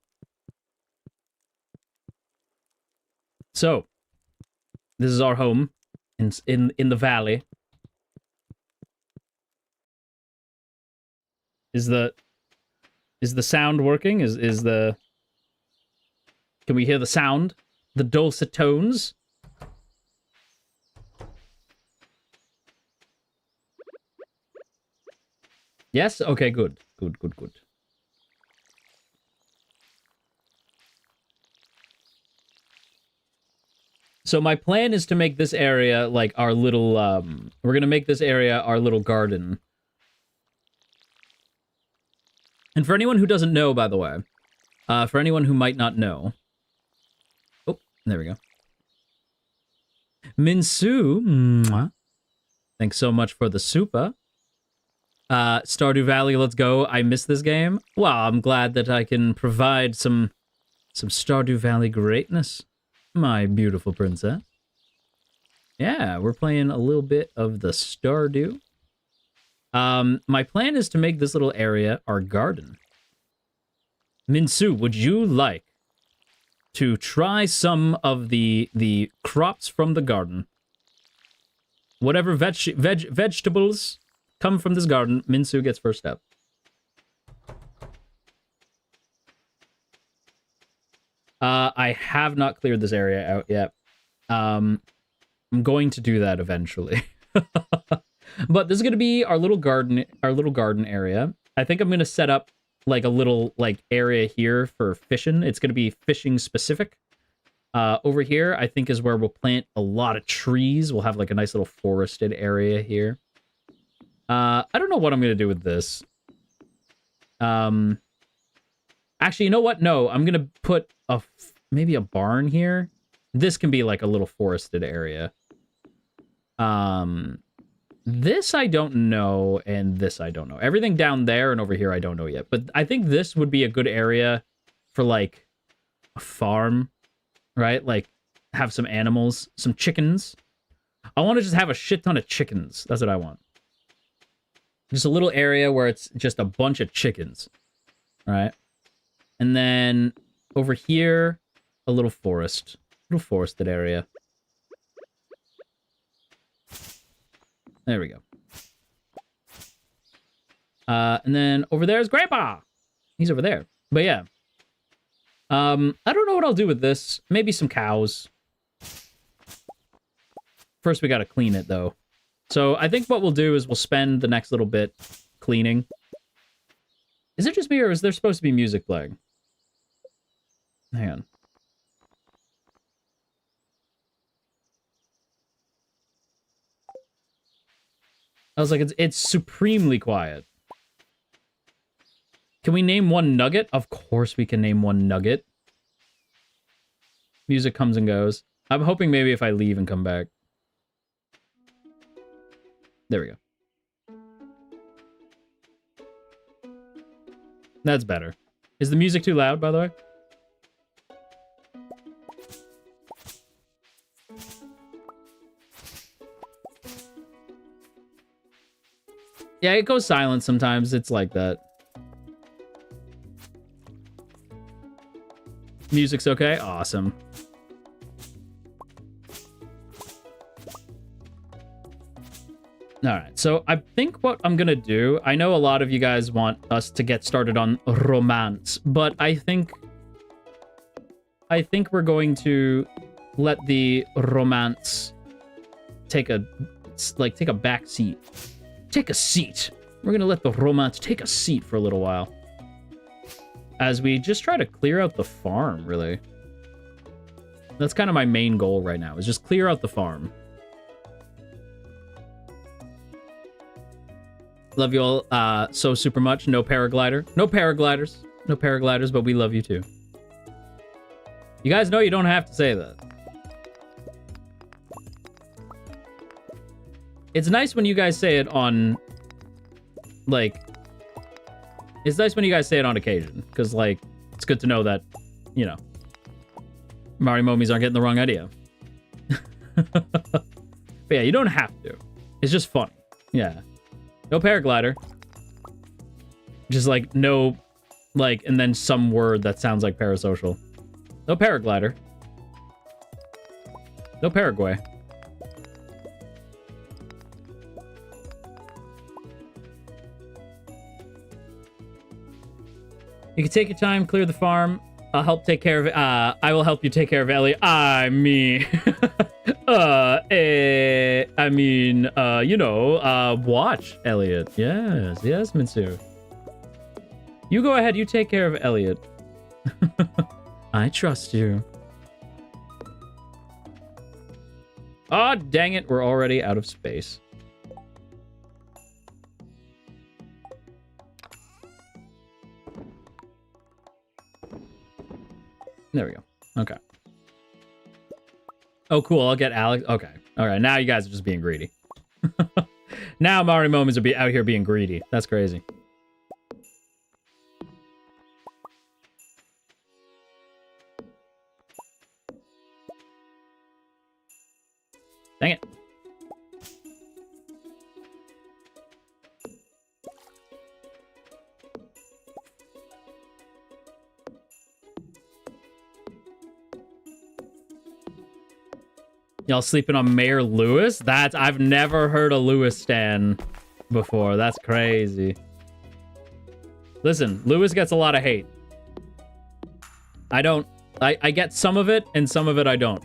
So, this is our home in the valley. Is the sound working? Can we hear the sound? The dulcet tones? Yes? Okay, good. Good. So my plan is to make this area like our little, we're gonna make this area our little garden. And for anyone who doesn't know, by the way, for anyone who might not know, oh, there we go. Minsu, mwah. Thanks so much for the super. Stardew Valley, let's go. I missed this game. Well, I'm glad that I can provide some Stardew Valley greatness. My beautiful princess. Yeah, we're playing a little bit of the Stardew. My plan is to make this little area our garden. Minsu, would you like to try some of the crops from the garden? Whatever vegetables come from this garden, Minsu gets first up. I have not cleared this area out yet. I'm going to do that eventually. But this is going to be our little garden area. I think I'm going to set up like a little area here for fishing. It's going to be fishing specific. Over here, I think is where we'll plant a lot of trees. We'll have like a nice little forested area here. I don't know what I'm going to do with this. Actually, you know what? No, I'm going to put maybe a barn here. This can be like a little forested area. This I don't know, and this I don't know. Everything down there and over here I don't know yet. But I think this would be a good area for like a farm, right? Like have some animals, some chickens. I want to just have a shit ton of chickens. That's what I want. Just a little area where it's just a bunch of chickens, right? And then over here, a little forested area. There we go. And then over there is Grandpa. He's over there. But yeah. I don't know what I'll do with this. Maybe some cows. First, we gotta clean it, though. So I think what we'll do is we'll spend the next little bit cleaning. Is it just me, or is there supposed to be music playing? Hang on. I was like, it's supremely quiet. Can we name one nugget? Of course we can name one nugget. Music comes and goes. I'm hoping maybe if I leave and come back. There we go. That's better. Is the music too loud, by the way? Yeah, it goes silent sometimes. It's like that. Music's okay? Awesome. Alright, so I think what I'm gonna do... I know a lot of you guys want us to get started on romance, but I think we're going to let the romance take a back seat. Take a seat. We're gonna let the romance take a seat for a little while. As we just try to clear out the farm, really. That's kind of my main goal right now, is just clear out the farm. Love you all so super much. No paraglider. No paragliders. No paragliders, but we love you too. You guys know you don't have to say that. It's nice when you guys say it on, like... It's nice when you guys say it on occasion, because, like, it's good to know that, you know, Mari Momies aren't getting the wrong idea. But yeah, you don't have to. It's just funny. Yeah. No paraglider. Just, like, no, like, and then some word that sounds like parasocial. No paraglider. No Paraguay. You can take your time, clear the farm. I'll help take care of it. I will help you take care of Elliot. I mean, you know, watch Elliot. Yes, yes, Minsu. You go ahead, you take care of Elliot. I trust you. Oh, dang it, we're already out of space. There we go. Okay. Oh, cool. I'll get Alex. Okay. All right. Now you guys are just being greedy. Now Mari Moments are out here being greedy. That's crazy. Dang it. Y'all sleeping on Mayor Lewis? I've never heard a Lewis stan before. That's crazy. Listen, Lewis gets a lot of hate. I get some of it, and some of it I don't.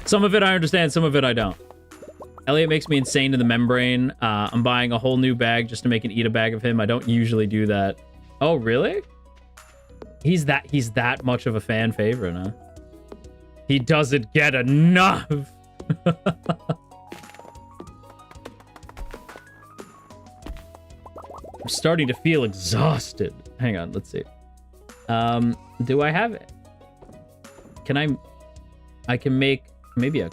Some of it I understand, some of it I don't. Elliot makes me insane to the membrane. I'm buying a whole new bag just to make an eat-a-bag of him. I don't usually do that. Oh, really? He's that much of a fan favorite, huh? He doesn't get enough. I'm starting to feel exhausted. Hang on, let's see. Do I have it? Can I can make maybe a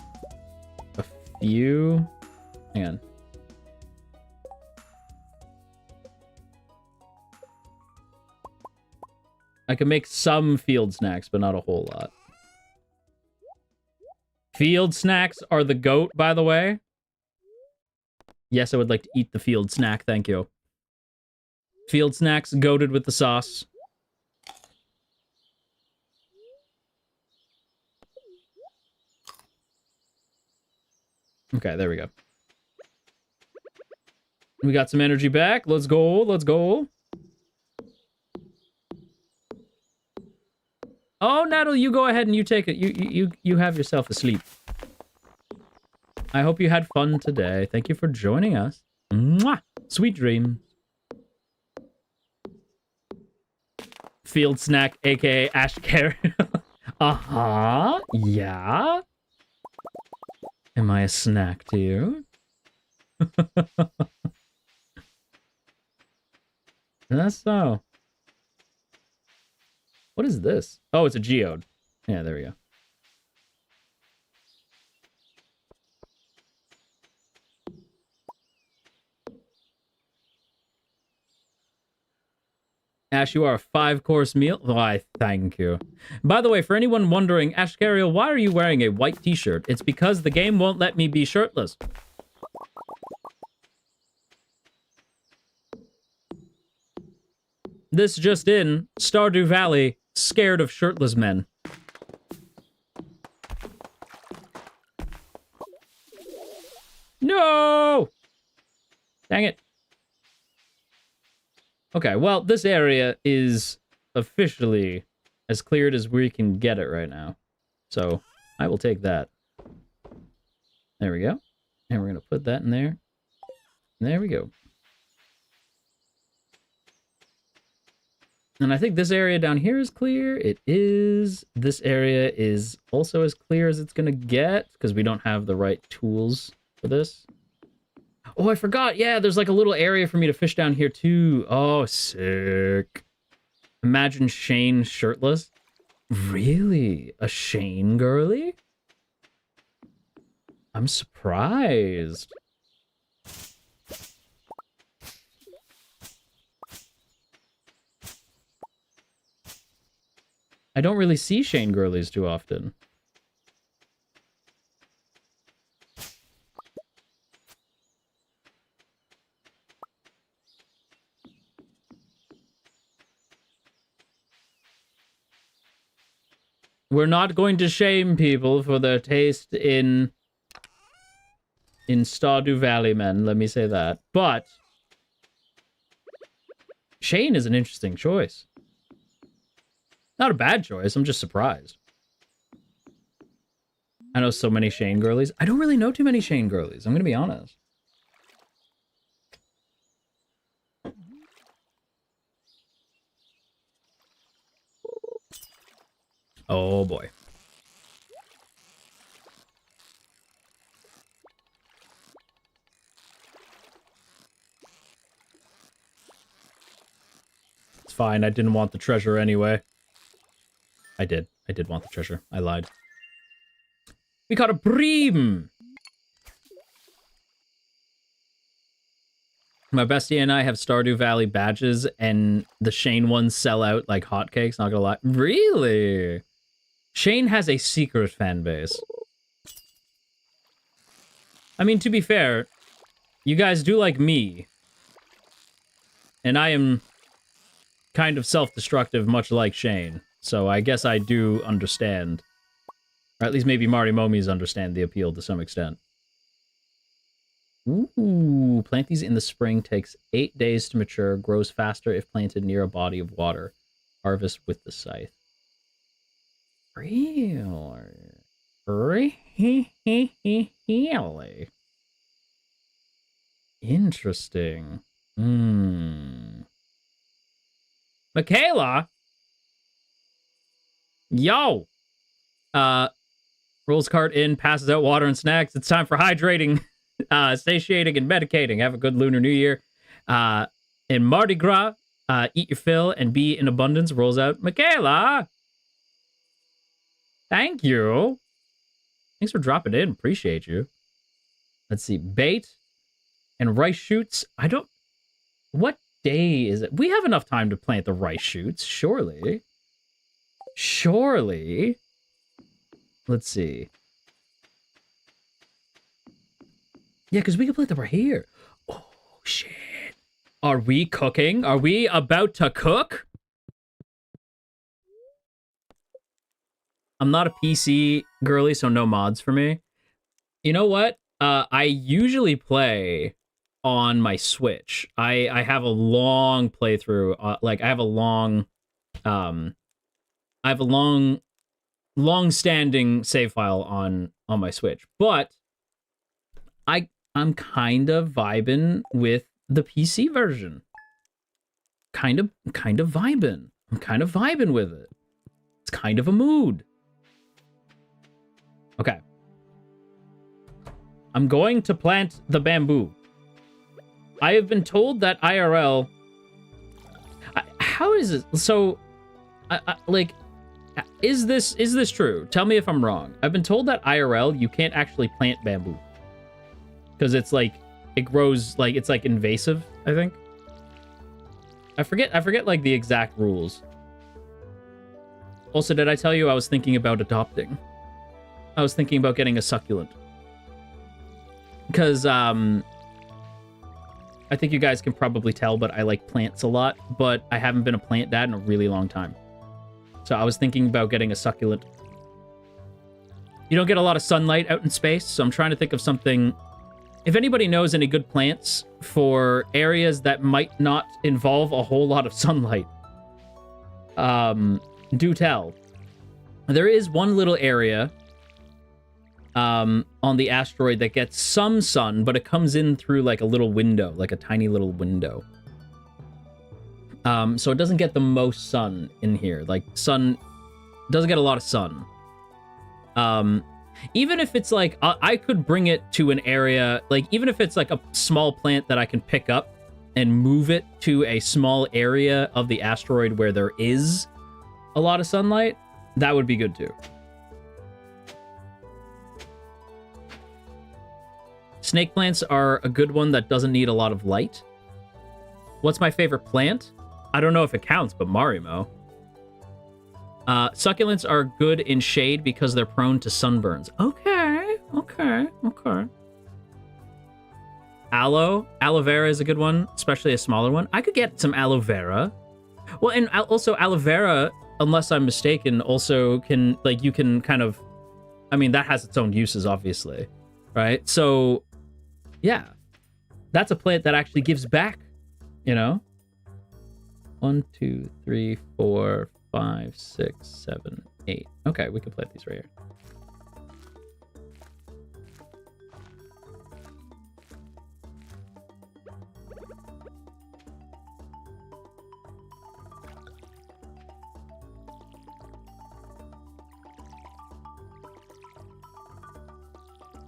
few. Hang on. I can make some field snacks, but not a whole lot. Field snacks are the GOAT, by the way. Yes, I would like to eat the field snack, thank you. Field snacks, goated with the sauce. Okay, there we go. We got some energy back. Let's go, let's go. Oh, Natalie, you go ahead and you take it. You have yourself a sleep. I hope you had fun today. Thank you for joining us. Mwah! Sweet dreams. Field snack, aka Ashkariel. Uh-huh. Yeah. Am I a snack to you? That's so. What is this? Oh, it's a geode. Yeah, there we go. Ash, you are a 5-course meal. Why, thank you. By the way, for anyone wondering, Ashkariel, why are you wearing a white t-shirt? It's because the game won't let me be shirtless. This just in, Stardew Valley, scared of shirtless men. No! Dang it. Okay, well, this area is officially as cleared as we can get it right now. So, I will take that. There we go. And we're going to put that in there. There we go. And I think this area down here is clear. It is. This area is also as clear as it's going to get, because we don't have the right tools for this. Oh, I forgot. Yeah, there's like a little area for me to fish down here too. Oh, sick. Imagine Shane shirtless. Really? A Shane girly? I'm surprised. I don't really see Shane girlies too often. We're not going to shame people for their taste in Stardew Valley, men. Let me say that. But Shane is an interesting choice. Not a bad choice. I'm just surprised. I know so many Shane girlies. I don't really know too many Shane girlies. I'm going to be honest. Oh, boy. It's fine. I didn't want the treasure anyway. I did. I did want the treasure. I lied. We caught a bream! My bestie and I have Stardew Valley badges, and the Shane ones sell out like hotcakes, not gonna lie. Really? Shane has a secret fan base. I mean, to be fair, you guys do like me. And I am kind of self-destructive, much like Shane. So I guess I do understand. Or at least maybe Marty Momies understand the appeal to some extent. Ooh, plant these in the spring, takes 8 days to mature, grows faster if planted near a body of water. Harvest with the scythe. Really? Interesting. Michaela? Yo! Rolls cart in, passes out water and snacks. It's time for hydrating, satiating, and medicating. Have a good Lunar New Year. In Mardi Gras, eat your fill and be in abundance. Rolls out. Michaela! Thank you. Thanks for dropping in. Appreciate you. Let's see. Bait and rice shoots. I don't... What day is it? We have enough time to plant the rice shoots, surely. Surely. Let's see. Yeah, because we can plant them right here. Oh, shit. Are we cooking? Are we about to cook? I'm not a PC girly, so no mods for me. You know what? I usually play on my Switch. I have a long playthrough. Like, I have a long... long-standing save file on my Switch. But I'm kind of vibing with the PC version. Kind of vibing. I'm kind of vibing with it. It's kind of a mood. Okay. I'm going to plant the bamboo. I have been told that IRL... How is it? So, like, is this true? Tell me if I'm wrong. I've been told that IRL you can't actually plant bamboo because it's like it grows like it's like invasive. I think. I forget like the exact rules. Also, did I tell you I was thinking about adopting? I was thinking about getting a succulent because I think you guys can probably tell, but I like plants a lot, but I haven't been a plant dad in a really long time. So I was thinking about getting a succulent. You don't get a lot of sunlight out in space, so I'm trying to think of something. If anybody knows any good plants for areas that might not involve a whole lot of sunlight, do tell. There is one little area on the asteroid that gets some sun, but it comes in through like a little window, like a tiny little window. So it doesn't get the most sun in here. Like sun doesn't get a lot of sun. Even if it's like, I could bring it to an area, like even if it's like a small plant that I can pick up and move it to a small area of the asteroid where there is a lot of sunlight, that would be good too. Snake plants are a good one that doesn't need a lot of light. What's my favorite plant? I don't know if it counts, but Marimo. Succulents are good in shade because they're prone to sunburns. Okay. Aloe vera is a good one, especially a smaller one. I could get some aloe vera. Well, and also aloe vera, unless I'm mistaken, also can, like, you can kind of, I mean, that has its own uses, obviously, right? So, yeah, that's a plant that actually gives back, you know? 1, 2, 3, 4, 5, 6, 7, 8. Okay, we can plant these right here.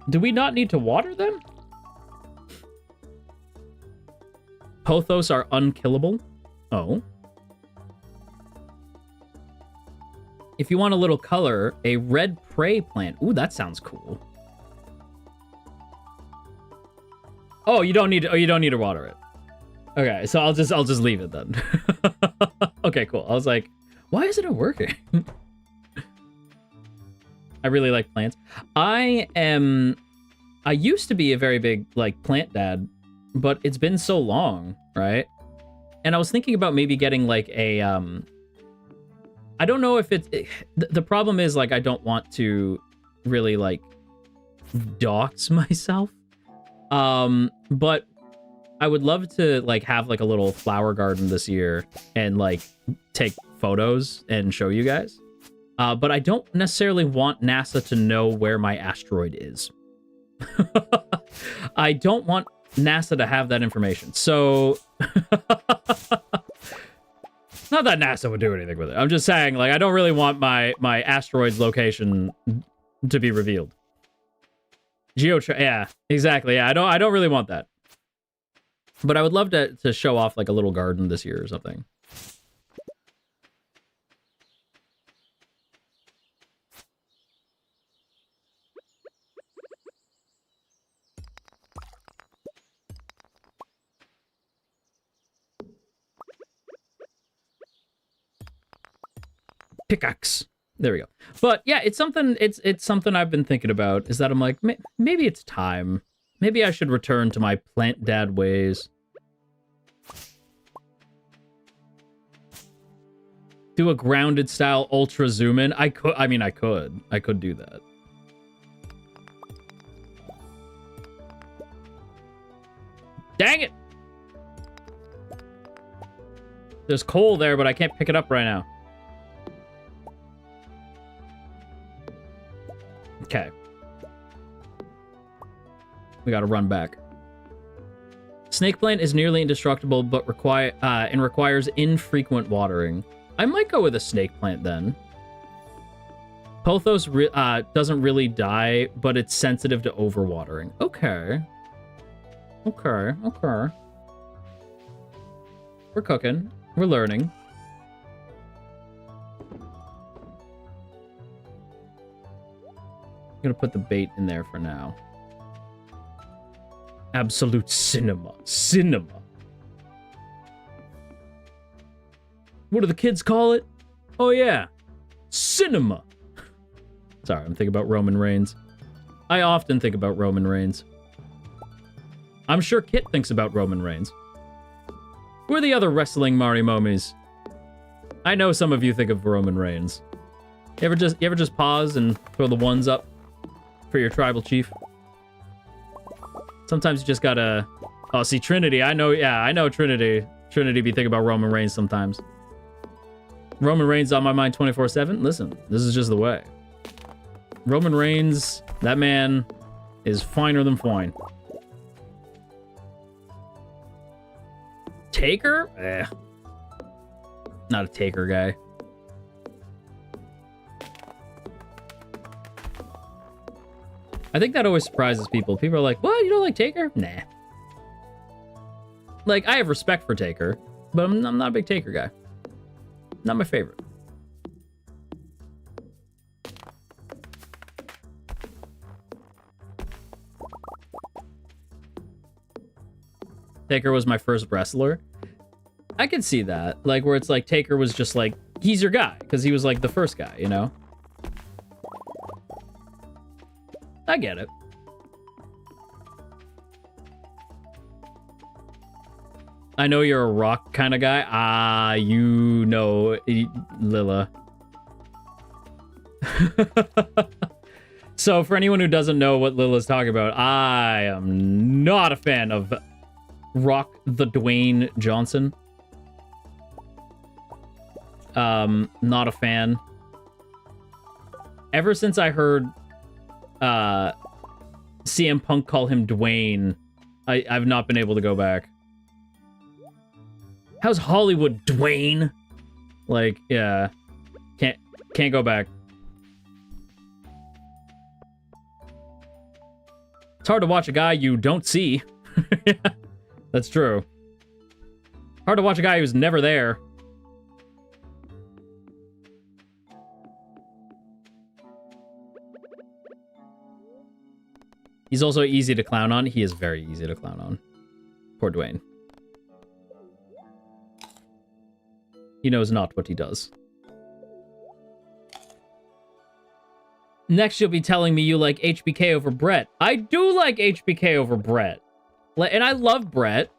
Do we not need to water them? Pothos are unkillable. Oh. If you want a little color, a red prey plant. Ooh, that sounds cool. Oh, you don't need to water it. Okay, so I'll just leave it then. Okay, cool. I was like, why isn't it working? I really like plants. I used to be a very big like plant dad, but it's been so long, right? And I was thinking about maybe getting like a I don't know if it's the problem is like I don't want to really like dox myself. But I would love to like have like a little flower garden this year and like take photos and show you guys. But I don't necessarily want NASA to know where my asteroid is. I don't want NASA to have that information. So not that NASA would do anything with it. I'm just saying, like, I don't really want my asteroid's location to be revealed. Yeah, exactly. Yeah, I don't really want that. But I would love to show off like a little garden this year or something. Pickaxe. There we go. But yeah, it's something I've been thinking about, is that I'm like, maybe it's time. Maybe I should return to my plant dad ways. Do a grounded style ultra zoom in. I could do that. Dang it! There's coal there, but I can't pick it up right now. Okay. We gotta run back. Snake plant is nearly indestructible, but requires infrequent watering. I might go with a snake plant then. Pothos doesn't really die, but it's sensitive to overwatering. Okay. We're cooking. We're learning. I'm gonna put the bait in there for now. Absolute cinema. Cinema. What do the kids call it? Oh yeah, cinema. Sorry, I'm thinking about Roman Reigns. I often think about Roman Reigns. I'm sure Kit thinks about Roman Reigns. Who are the other wrestling Marimomis? I know some of you think of Roman Reigns. You ever just pause and throw the ones up for your tribal chief? Sometimes you just gotta... Oh, see, Trinity. I know Trinity. Trinity be thinking about Roman Reigns sometimes. Roman Reigns on my mind 24/7. Listen, this is just the way. Roman Reigns, that man is finer than fine. Taker? Eh. Not a Taker guy. I think that always surprises people. People are like, what? You don't like Taker? Nah. Like, I have respect for Taker, but I'm not a big Taker guy. Not my favorite. Taker was my first wrestler. I could see that. Like, where it's like, Taker was just like, he's your guy. Because he was like the first guy, you know? I get it. I know you're a rock kind of guy. Ah, you know, Lilla. So for anyone who doesn't know what Lilla's talking about, I am not a fan of Rock the Dwayne Johnson. Not a fan. Ever since I heard CM Punk call him Dwayne, I've not been able to go back. How's Hollywood, Dwayne? Like, yeah. Can't go back. It's hard to watch a guy you don't see. Yeah, that's true. Hard to watch a guy who's never there. He's also easy to clown on. He is very easy to clown on. Poor Dwayne. He knows not what he does. Next, you'll be telling me you like HBK over Brett. I do like HBK over Brett. And I love Brett,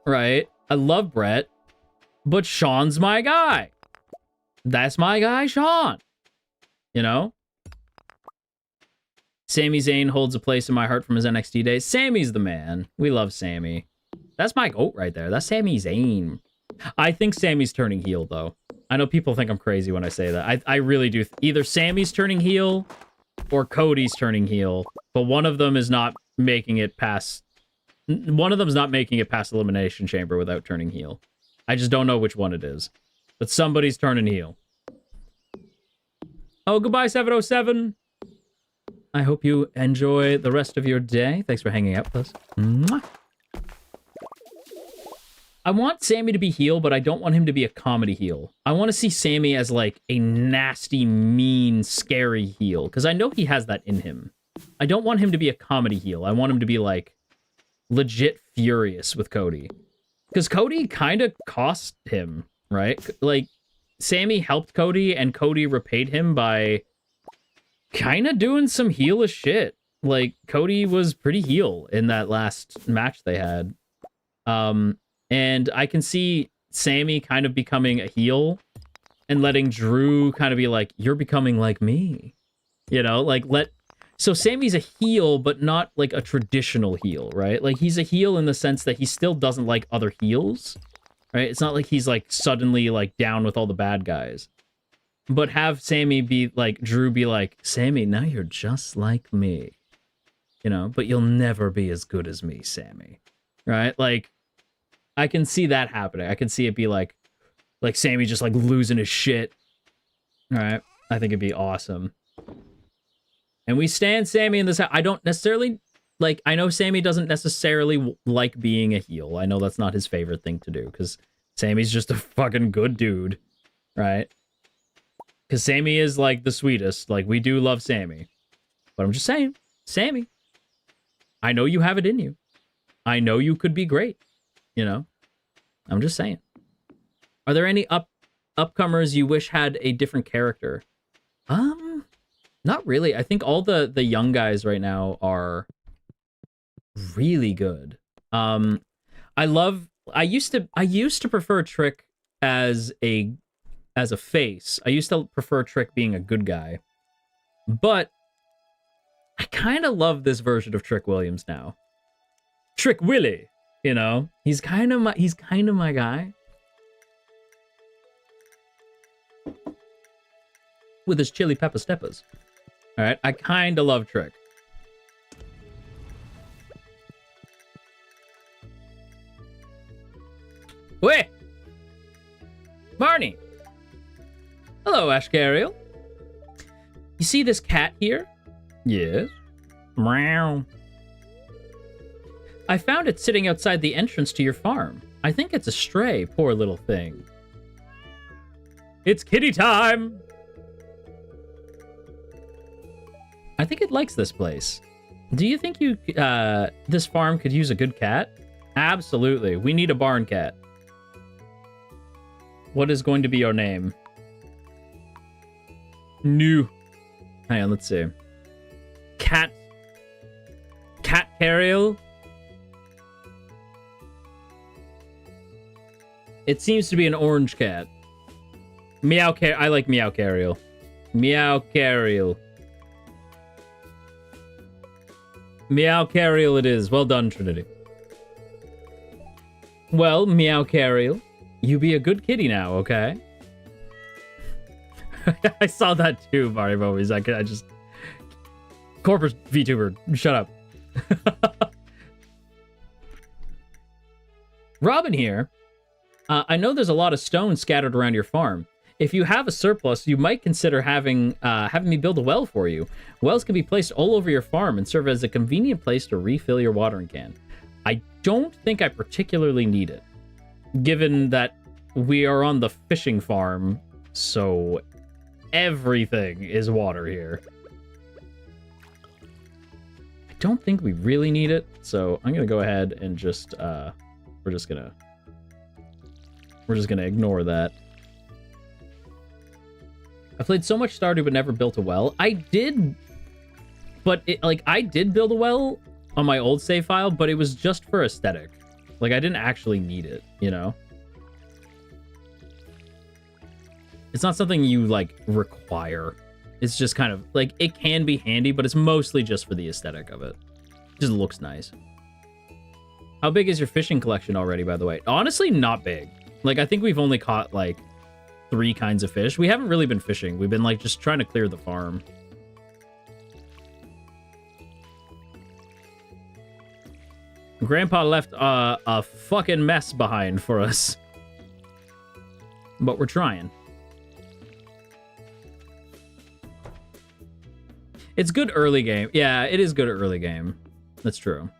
right? I love Brett. But Sean's my guy. That's my guy, Sean. You know? Sami Zayn holds a place in my heart from his NXT days. Sami's the man. We love Sami. That's my GOAT right there. That's Sami Zayn. I think Sami's turning heel, though. I know people think I'm crazy when I say that. I really do. Either Sami's turning heel or Cody's turning heel, but one of them is not making it past... One of them's not making it past Elimination Chamber without turning heel. I just don't know which one it is. But somebody's turning heel. Oh, goodbye, 707. I hope you enjoy the rest of your day. Thanks for hanging out with us. Mwah. I want Sami to be heel, but I don't want him to be a comedy heel. I want to see Sami as, like, a nasty, mean, scary heel, because I know he has that in him. I don't want him to be a comedy heel. I want him to be, like, legit furious with Cody. Because Cody kind of cost him, right? Like, Sami helped Cody, and Cody repaid him by kind of doing some heelish shit. Like, Cody was pretty heel in that last match they had. And I can see Sami kind of becoming a heel and letting Drew kind of be like, you're becoming like me. You know, like so Sami's a heel, but not like a traditional heel, right? Like he's a heel in the sense that he still doesn't like other heels, right? It's not like he's like suddenly like down with all the bad guys. But have Sami be like, Drew be like, Sami, now you're just like me. You know, but you'll never be as good as me, Sami. Right? Like, I can see that happening. I can see it be like Sami just like losing his shit. All right. I think it'd be awesome. And we stand Sami in this. I don't necessarily like, I know Sami doesn't necessarily like being a heel. I know that's not his favorite thing to do because Sami's just a fucking good dude. Right. Because Sami is like the sweetest. Like we do love Sami. But I'm just saying, Sammy, I know you have it in you. I know you could be great, you know? I'm just saying. Are there any upcomers you wish had a different character? Not really. I think all the young guys right now are really good. I used to prefer Trick as a face. I used to prefer Trick being a good guy. But I kind of love this version of Trick Williams now. Trick Willie, you know? He's kind of my guy. With his chili pepper steppers. All right, I kind of love Trick. Wait! Barney! Hello, Ashkariel. You see this cat here? Yes. Meow. I found it sitting outside the entrance to your farm. I think it's a stray, poor little thing. It's kitty time! I think it likes this place. Do you think this farm could use a good cat? Absolutely. We need a barn cat. What is going to be your name? New. Hang on, let's see. Ashkariel? It seems to be an orange cat. I like Meowkariel. Meowkariel. Meowkariel it is. Well done, Trinity. Well, Meowkariel, you be a good kitty now, okay? I saw that too, Mario Movies. I just... Corporate VTuber, shut up. Robin here. I know there's a lot of stone scattered around your farm. If you have a surplus, you might consider having me build a well for you. Wells can be placed all over your farm and serve as a convenient place to refill your watering can. I don't think I particularly need it, given that we are on the fishing farm, so everything is water here. I don't think we really need it, so I'm gonna go ahead and just we're just gonna ignore that. I played so much Stardew but never built a well. I did, but I did build a well on my old save file, but it was just for aesthetic. Like, I didn't actually need it, you know? It's not something you, like, require. It's just kind of, like, it can be handy, but it's mostly just for the aesthetic of it. It just looks nice. How big is your fishing collection already, by the way? Honestly, not big. Like, I think we've only caught, like, 3 kinds of fish. We haven't really been fishing. We've been, like, just trying to clear the farm. Grandpa left a fucking mess behind for us. But we're trying. It's good early game. Yeah, it is good early game. That's true.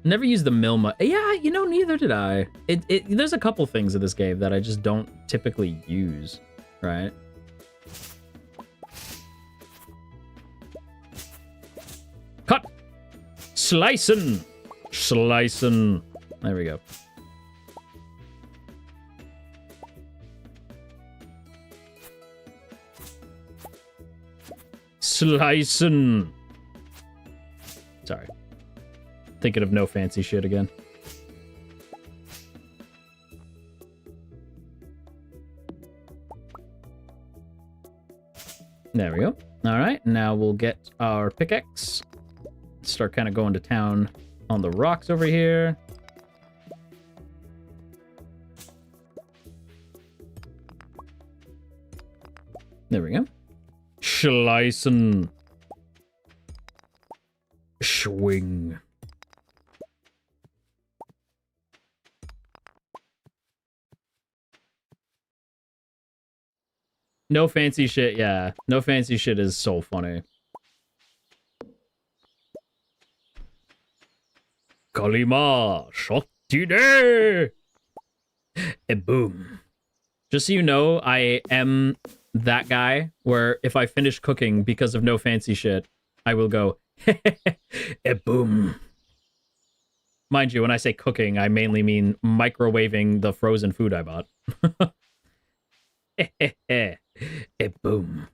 Never used the Milma. Yeah, you know, neither did I. There's a couple things in this game that I just don't typically use, right? Cut! Slicing! Slicing. There we go. Slicing. Sorry. Thinking of no fancy shit again. There we go. All right, now we'll get our pickaxe. Start kind of going to town on the rocks over here. There we go. Slicing. Swing. No fancy shit, yeah. No fancy shit is so funny. Kalima, shot Today! And boom. Just so you know, I am that guy where if I finish cooking because of no fancy shit, I will go, and boom. Mind you, when I say cooking, I mainly mean microwaving the frozen food I bought. And boom.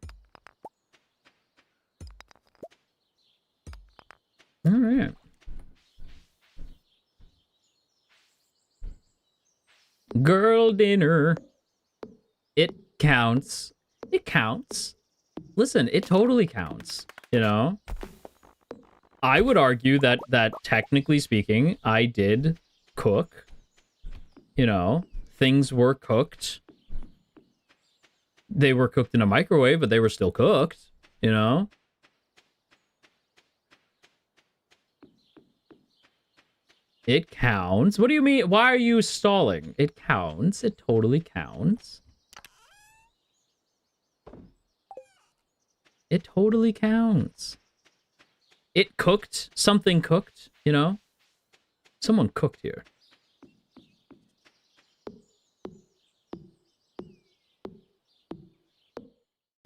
All right. Girl dinner. It counts. It counts. Listen, it totally counts, you know? I would argue that technically speaking, I did cook. You know, things were cooked. They were cooked in a microwave, but they were still cooked, you know? It counts. What do you mean? Why are you stalling? It counts. It totally counts. It totally counts. It cooked. Something cooked, you know? Someone cooked here.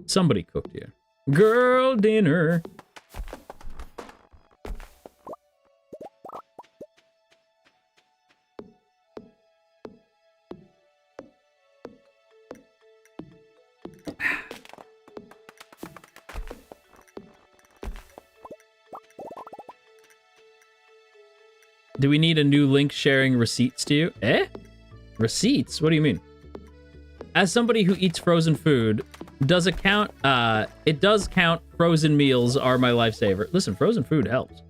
Somebody cooked here. Girl dinner. Do we need a new link sharing receipts to you? Eh? Receipts? What do you mean? As somebody who eats frozen food, does it count? It does count. Frozen meals are my lifesaver. Listen, frozen food helps.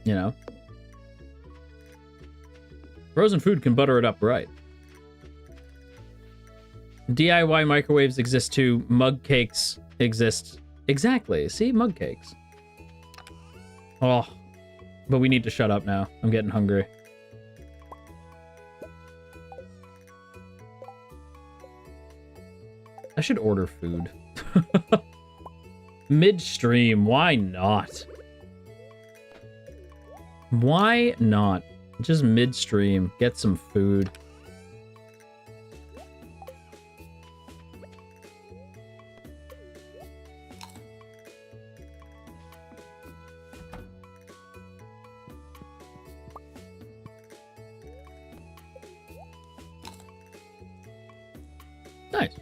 You know? Frozen food can butter it up right. DIY microwaves exist too. Mug cakes exist. Exactly. See? Mug cakes. Oh. But we need to shut up now. I'm getting hungry. I should order food. Midstream. Why not? Why not? Just midstream. Get some food. Nice.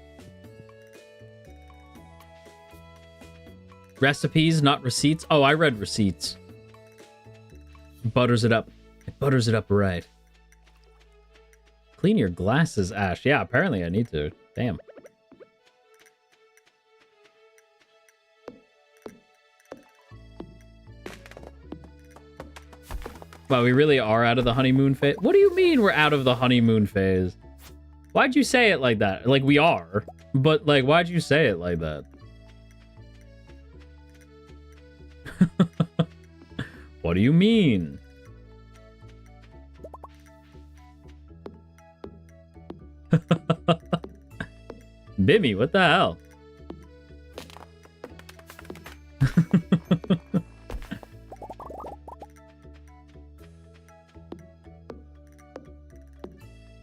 Recipes, not receipts. Oh, I read receipts. Butters it up. It butters it up right. Clean your glasses, Ash. Yeah, apparently I need to. Damn. Well, we really are out of the honeymoon phase. What do you mean we're out of the honeymoon phase? Why'd you say it like that? Like, we are. But, like, why'd you say it like that? What do you mean? Bimmy, what the hell?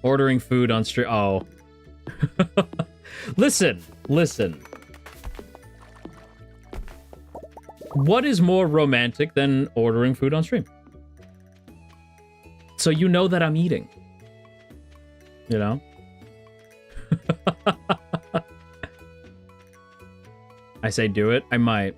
Ordering food on stream. Oh. Listen. What is more romantic than ordering food on stream? So you know that I'm eating. You know? I say do it. I might.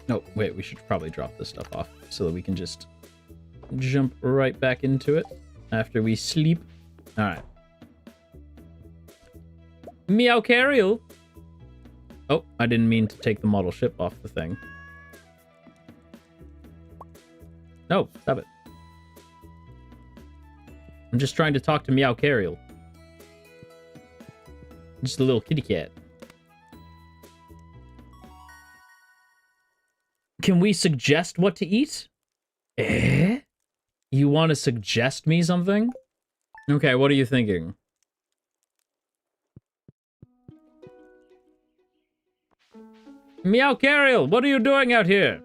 Oh, wait, we should probably drop this stuff off so that we can just jump right back into it after we sleep. All right. Meowcariel. Oh, I didn't mean to take the model ship off the thing. No, stop it. I'm just trying to talk to Meowcariel. Just a little kitty cat. Can we suggest what to eat? Eh? You want to suggest me something? Okay, what are you thinking? Meowkariel, what are you doing out here?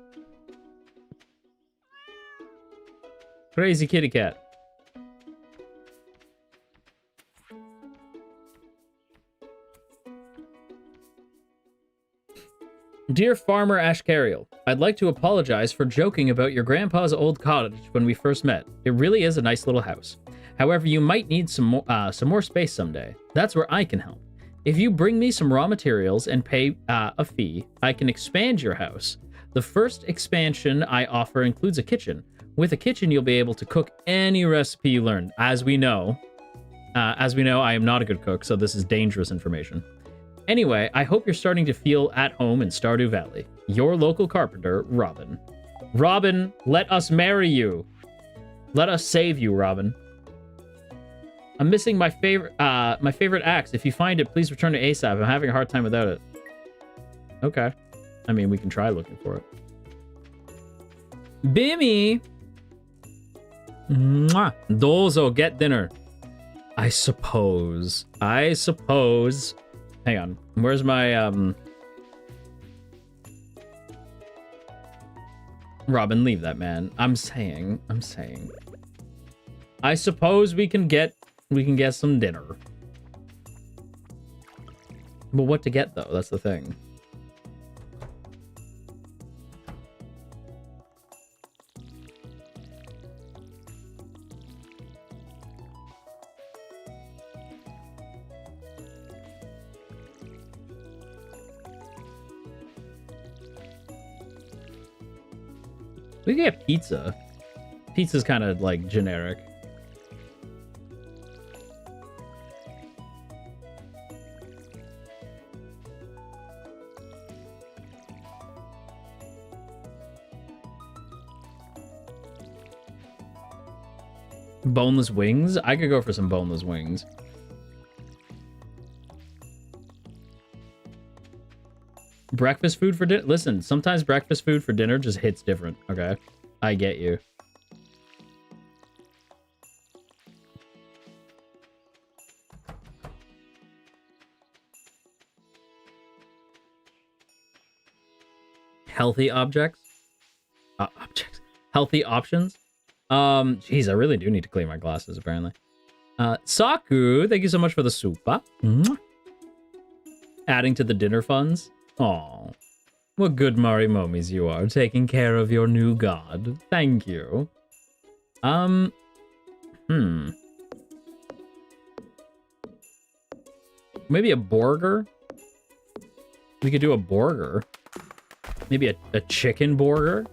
Crazy kitty cat. Dear Farmer Ashkariel, I'd like to apologize for joking about your grandpa's old cottage when we first met. It really is a nice little house. However, you might need some more space someday. That's where I can help. If you bring me some raw materials and pay a fee, I can expand your house. The first expansion I offer includes a kitchen. With a kitchen, you'll be able to cook any recipe you learn. As we know, I am not a good cook, so this is dangerous information. Anyway, I hope you're starting to feel at home in Stardew Valley. Your local carpenter, Robin. Robin, let us marry you. Let us save you, Robin. I'm missing my favorite axe. If you find it, please return it ASAP. I'm having a hard time without it. Okay. I mean, we can try looking for it. Bimmy! Mwah! Dozo, get dinner. I suppose. Hang on. Where's my, Robin, leave that, man. I'm saying. I suppose we can get some dinner. But what to get, though? That's the thing. We can get pizza. Pizza's kind of, like, generic. Boneless wings? I could go for some boneless wings. Breakfast food for dinner? Listen, sometimes breakfast food for dinner just hits different, okay? I get you. Healthy objects? Healthy options? Geez, I really do need to clean my glasses, apparently. Saku, thank you so much for the soupa. Adding to the dinner funds. Aw, what good Marimomis you are, taking care of your new god. Thank you. Maybe a burger? We could do a burger. Maybe a chicken burger?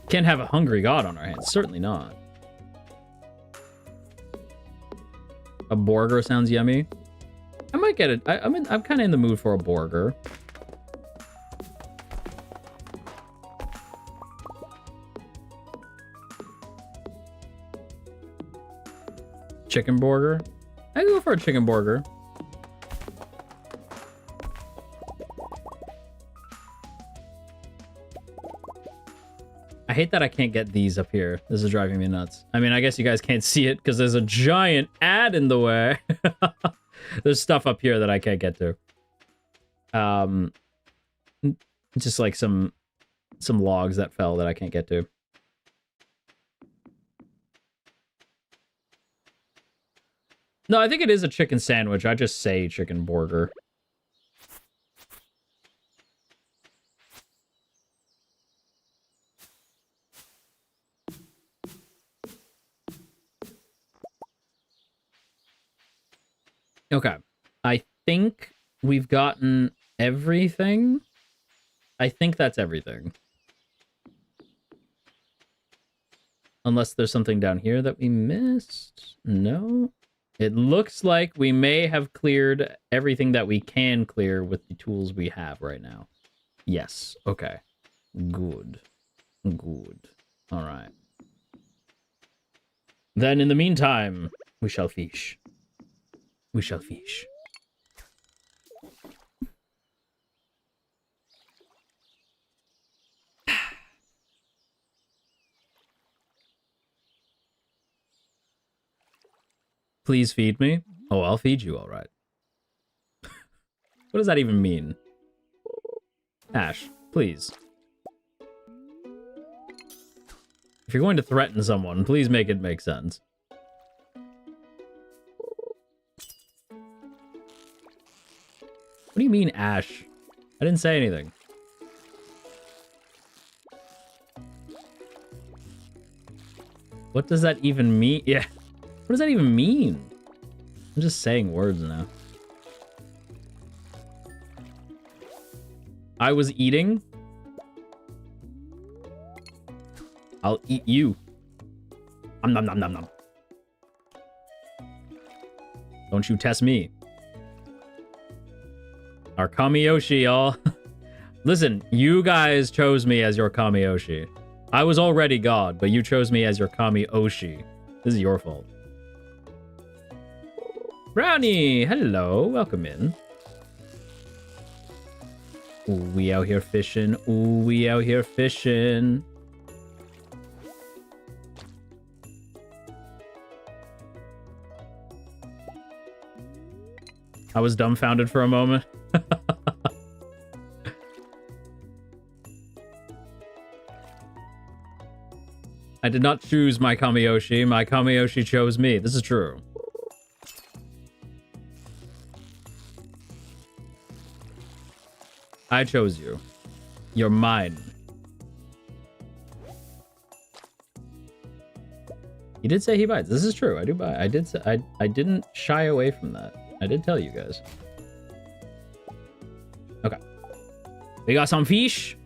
Can't have a hungry god on our hands. Certainly not. A burger sounds yummy. I might get it. I'm kind of in the mood for a burger. Chicken burger. I can go for a chicken burger. I hate that I can't get these up here. This is driving me nuts. I mean, I guess you guys can't see it because there's a giant ad in the way. There's stuff up here that I can't get to. Just like some logs that fell that I can't get to. No, I think it is a chicken sandwich. I just say chicken burger. Okay. I think we've gotten everything. I think that's everything. Unless there's something down here that we missed. No. It looks like we may have cleared everything that we can clear with the tools we have right now. Yes. Okay. Good. Good. All right. Then in the meantime, we shall fish. We shall fish. Please feed me. Oh, I'll feed you, all right. What does that even mean? Ash, please. If you're going to threaten someone, please make it make sense. What do you mean, Ash? I didn't say anything. What does that even mean? Yeah. What does that even mean? I'm just saying words now. I was eating. I'll eat you. Nom nom nom nom. Don't you test me. Our Kamiyoshi, y'all. Listen, you guys chose me as your Kamiyoshi. I was already God, but you chose me as your Kami-Oshi. This is your fault. Brownie! Hello, welcome in. Ooh, we out here fishing. Ooh, we out here fishing. I was dumbfounded for a moment. I did not choose my Kamiyoshi. My Kamiyoshi chose me. This is true. I chose you. You're mine. You did say he bites. This is true. I do bite. I did say, I didn't shy away from that. I did tell you guys. Okay. We got some fish.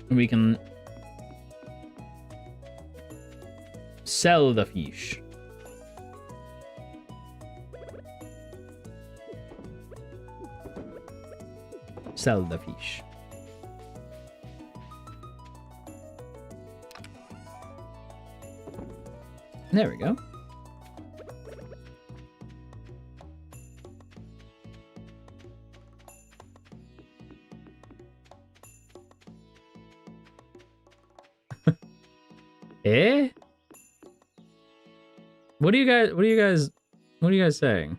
We can sell the fish. Sell the fish. There we go. Eh? What are you guys saying?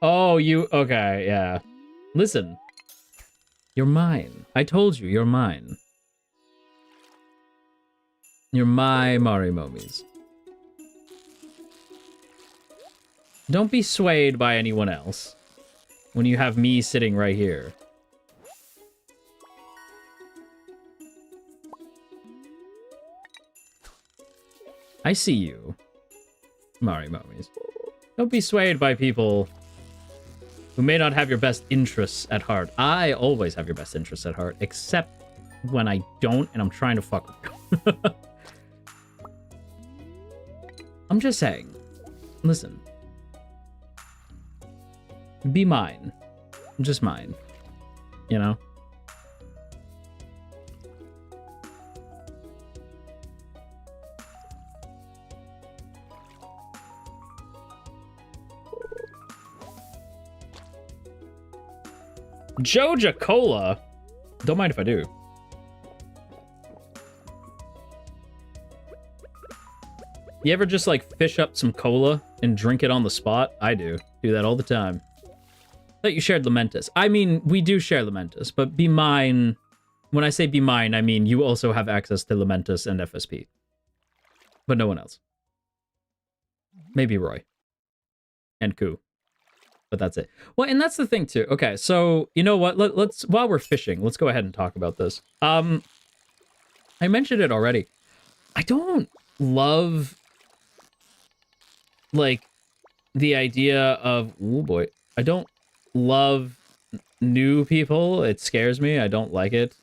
Oh, okay, yeah. Listen. You're mine. I told you, you're mine. You're my Marimomis. Don't be swayed by anyone else when you have me sitting right here. I see you, Marimomis. Don't be swayed by people who may not have your best interests at heart. I always have your best interests at heart, except when I don't and I'm trying to fuck with you. I'm just saying. Listen. Be mine. Just mine. You know? Joja Cola? Don't mind if I do. You ever just like fish up some cola and drink it on the spot? I do. Do that all the time. Thought you shared Lamentus. I mean, we do share Lamentus, but be mine. When I say be mine, I mean you also have access to Lamentus and FSP. But no one else. Maybe Roy. And Koo. But that's it. Well, and that's the thing too. Okay, so you know what? Let's while we're fishing, let's go ahead and talk about this. I mentioned it already. I don't love like the idea of oh boy. I don't love new people. It scares me. I don't like it.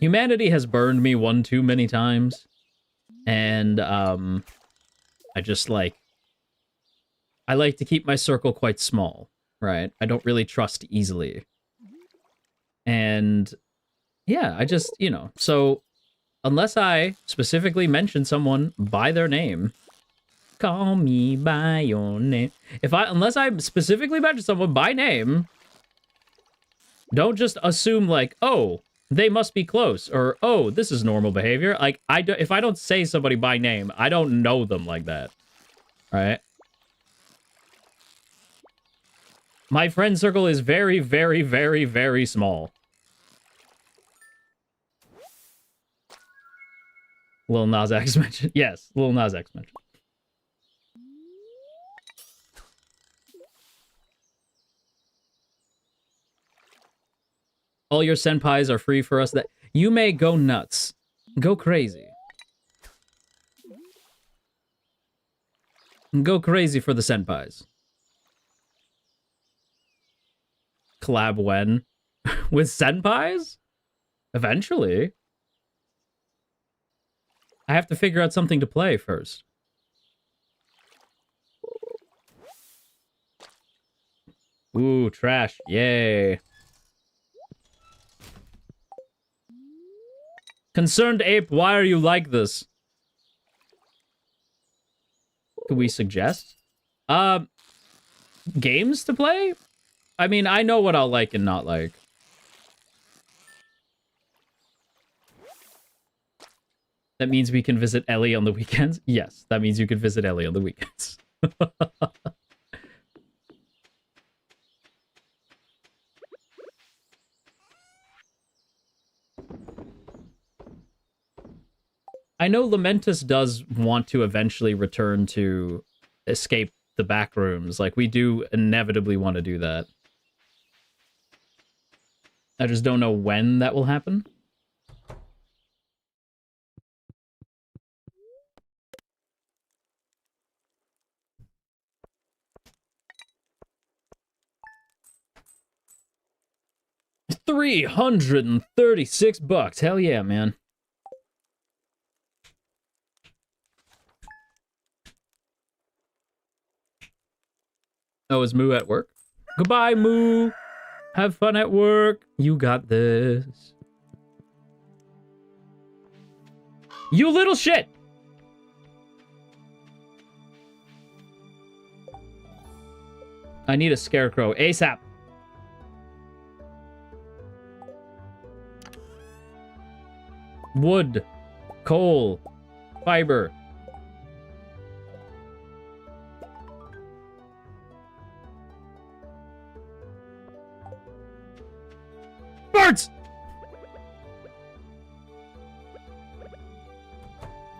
Humanity has burned me one too many times. And I just like I like to keep my circle quite small, right? I don't really trust easily. And yeah, I just, you know, so unless I specifically mention someone by their name, call me by your name. Unless I specifically mention someone by name, don't just assume like, oh, They must be close, or, oh, this is normal behavior. Like, if I don't say somebody by name, I don't know them like that. Right? My friend circle is very, very, very, very small. Lil Nas X mentioned. Yes, Lil Nas X mentioned. All your senpais are free for us. That you may go nuts. Go crazy. Go crazy for the senpais. Collab when? With senpais? Eventually. I have to figure out something to play first. Ooh, trash. Yay. Concerned ape, why are you like this? Could we suggest? Games to play? I mean, I know what I'll like and not like. That means we can visit Ellie on the weekends? Yes, that means you can visit Ellie on the weekends. I know Lamentus does want to eventually return to escape the back rooms. Like, we do inevitably want to do that. I just don't know when that will happen. $336. Hell yeah, man. Oh, is Moo at work? Goodbye, Moo. Have fun at work. You got this. You little shit. I need a scarecrow ASAP. Wood, coal, fiber. Birds!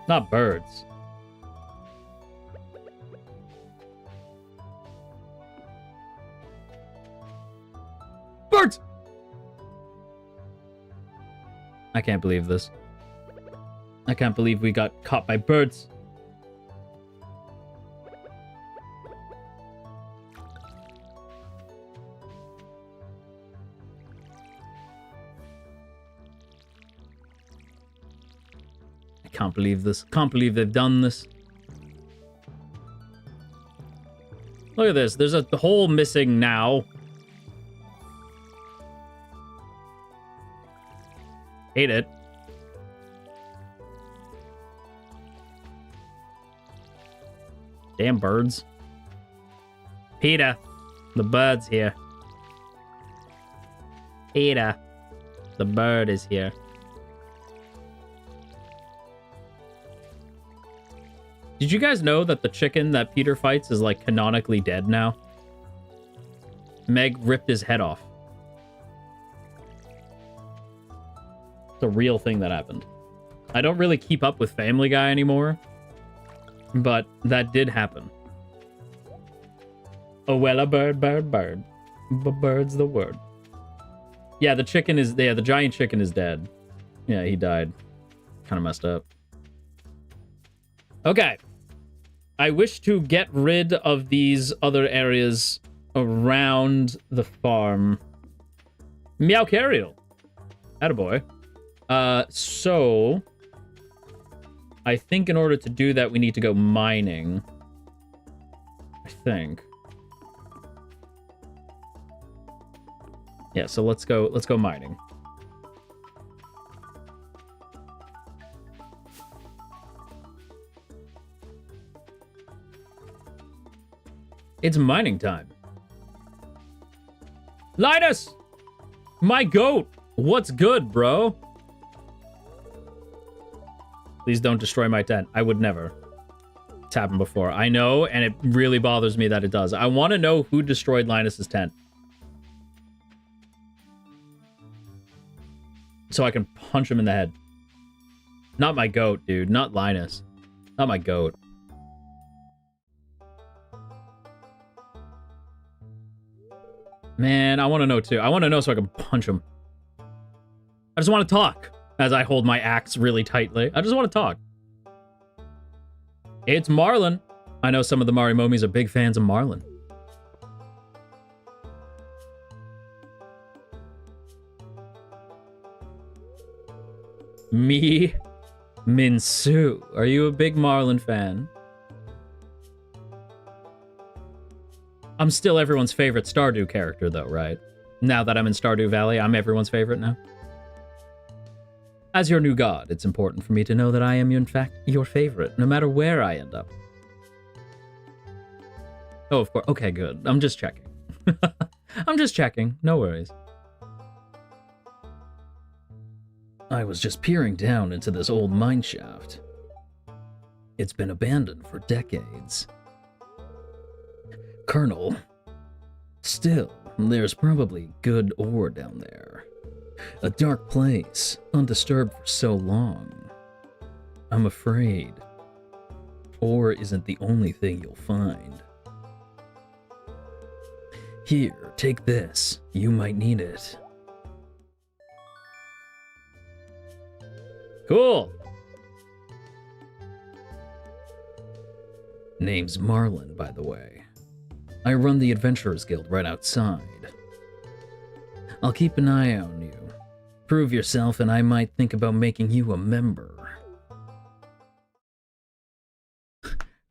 Not birds. Birds! I can't believe this. I can't believe we got caught by birds. I can't believe this. Can't believe they've done this. Look at this. There's a hole missing now. Hate it. Damn birds. Peter, the bird's here. Peter, the bird is here. Did you guys know that the chicken that Peter fights is, like, canonically dead now? Meg ripped his head off. It's a real thing that happened. I don't really keep up with Family Guy anymore, but that did happen. Oh, well, a bird, bird, bird. Bird's the word. Yeah, the chicken is... Yeah, the giant chicken is dead. Yeah, he died. Kind of messed up. Okay. I wish to get rid of these other areas around the farm. Meowkariel. Attaboy. So... I think in order to do that, we need to go mining. I think. Yeah, so let's go mining. It's mining time. Linus! My goat! What's good, bro? Please don't destroy my tent. I would never. It's happened before. I know, and it really bothers me that it does. I want to know who destroyed Linus's tent. So I can punch him in the head. Not my goat, dude. Not Linus. Not my goat. Man, I want to know, too. I want to know so I can punch him. I just want to talk as I hold my axe really tightly. I just want to talk. It's Marlin. I know some of the Marimomis are big fans of Marlin. Me, Minsu. Are you a big Marlin fan? I'm still everyone's favorite Stardew character, though, right? Now that I'm in Stardew Valley, I'm everyone's favorite now. As your new god, it's important for me to know that I am, in fact, your favorite, no matter where I end up. Oh, of course. Okay, good. I'm just checking. I'm just checking. No worries. I was just peering down into this old mine shaft. It's been abandoned for decades. Colonel, still, there's probably good ore down there. A dark place, undisturbed for so long. I'm afraid ore isn't the only thing you'll find. Here, take this. You might need it. Cool. Name's Marlin, by the way. I run the Adventurers Guild right outside. I'll keep an eye on you. Prove yourself and I might think about making you a member.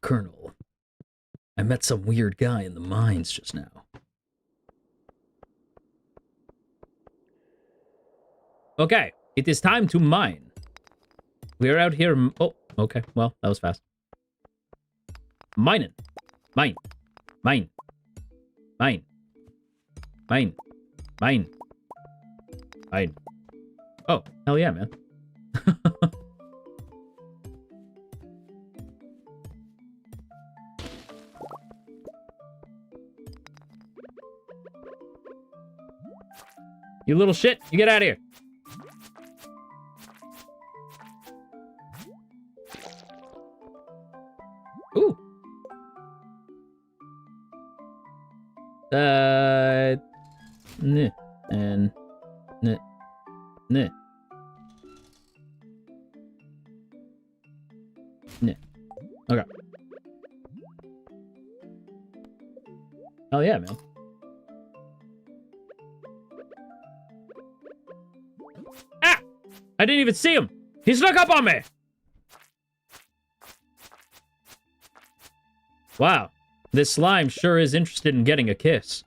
Colonel, I met some weird guy in the mines just now. Okay, it is time to mine. We're out here. Oh, okay. Well, that was fast. Mining. Mine. Mine. Mine. Mine. Mine. Mine. Oh, hell yeah, man. You little shit. You get out of here. Ooh. Nah. And nah. Nah. Nah. Okay. Hell yeah, man. Ah! I didn't even see him. He snuck up on me. Wow. This slime sure is interested in getting a kiss.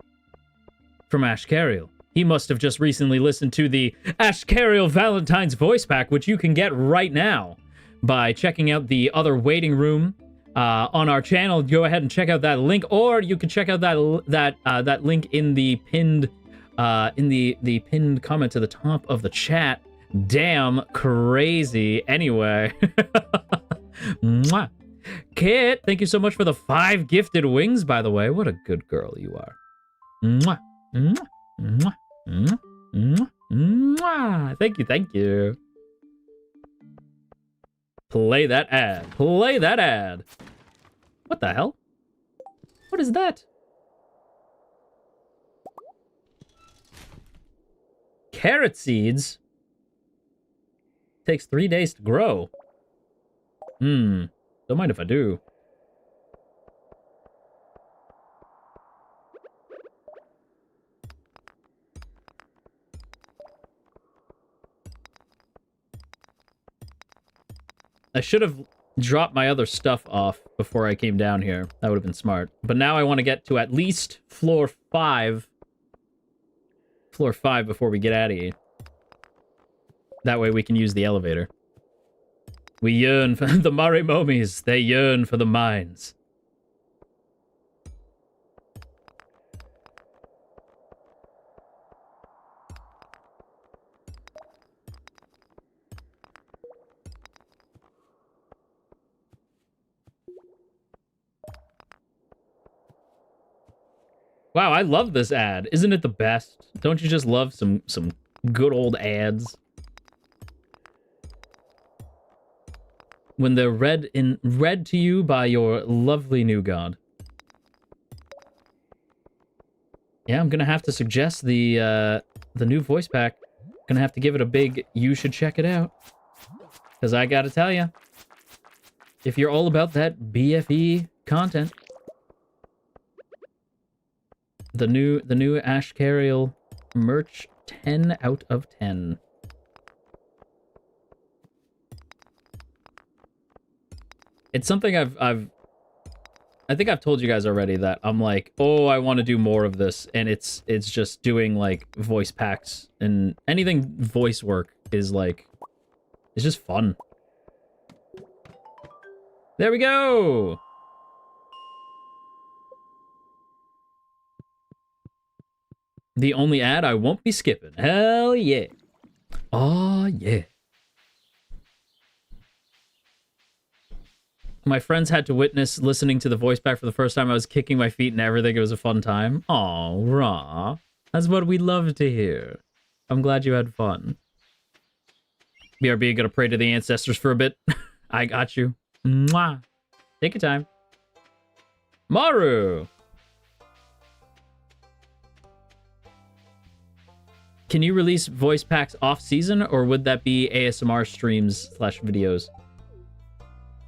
From Ashkariel. He must have just recently listened to the Ashkariel Valentine's voice pack, which you can get right now by checking out the other waiting room on our channel. Go ahead and check out that link, or you can check out that link in the pinned the pinned comment to the top of the chat. Damn crazy. Anyway, mwah. Kit, thank you so much for the 5 gifted wings. By the way, what a good girl you are. Mwah. Mwah. Mwah. Mwah. Mwah. Mwah. Thank you. Play that ad. Play that ad. What the hell? What is that? Carrot seeds? Takes 3 days to grow. Don't mind if I do. I should have dropped my other stuff off before I came down here. That would have been smart. But now I want to get to at least floor 5. Floor 5 before we get out of here. That way we can use the elevator. We yearn for the Marimomis. They yearn for the mines. Wow, I love this ad. Isn't it the best? Don't you just love some good old ads? When they're read to you by your lovely new god. Yeah, I'm gonna have to suggest the new voice pack. Gonna have to give it a big, you should check it out. Because I gotta tell you, if you're all about that BFE content, the new Ashkariel merch, 10 out of 10. It's something I think I've told you guys already that I'm like, oh, I want to do more of this, and it's just doing like voice packs and anything voice work is like, it's just fun. There we go. The only ad I won't be skipping. Hell yeah. Oh yeah. My friends had to witness listening to the voice pack for the first time. I was kicking my feet and everything. It was a fun time. Aw, raw. That's what we love to hear. I'm glad you had fun. BRB, gonna pray to the ancestors for a bit. I got you. Mwah. Take your time. Maru! Can you release voice packs off-season, or would that be ASMR streams / videos?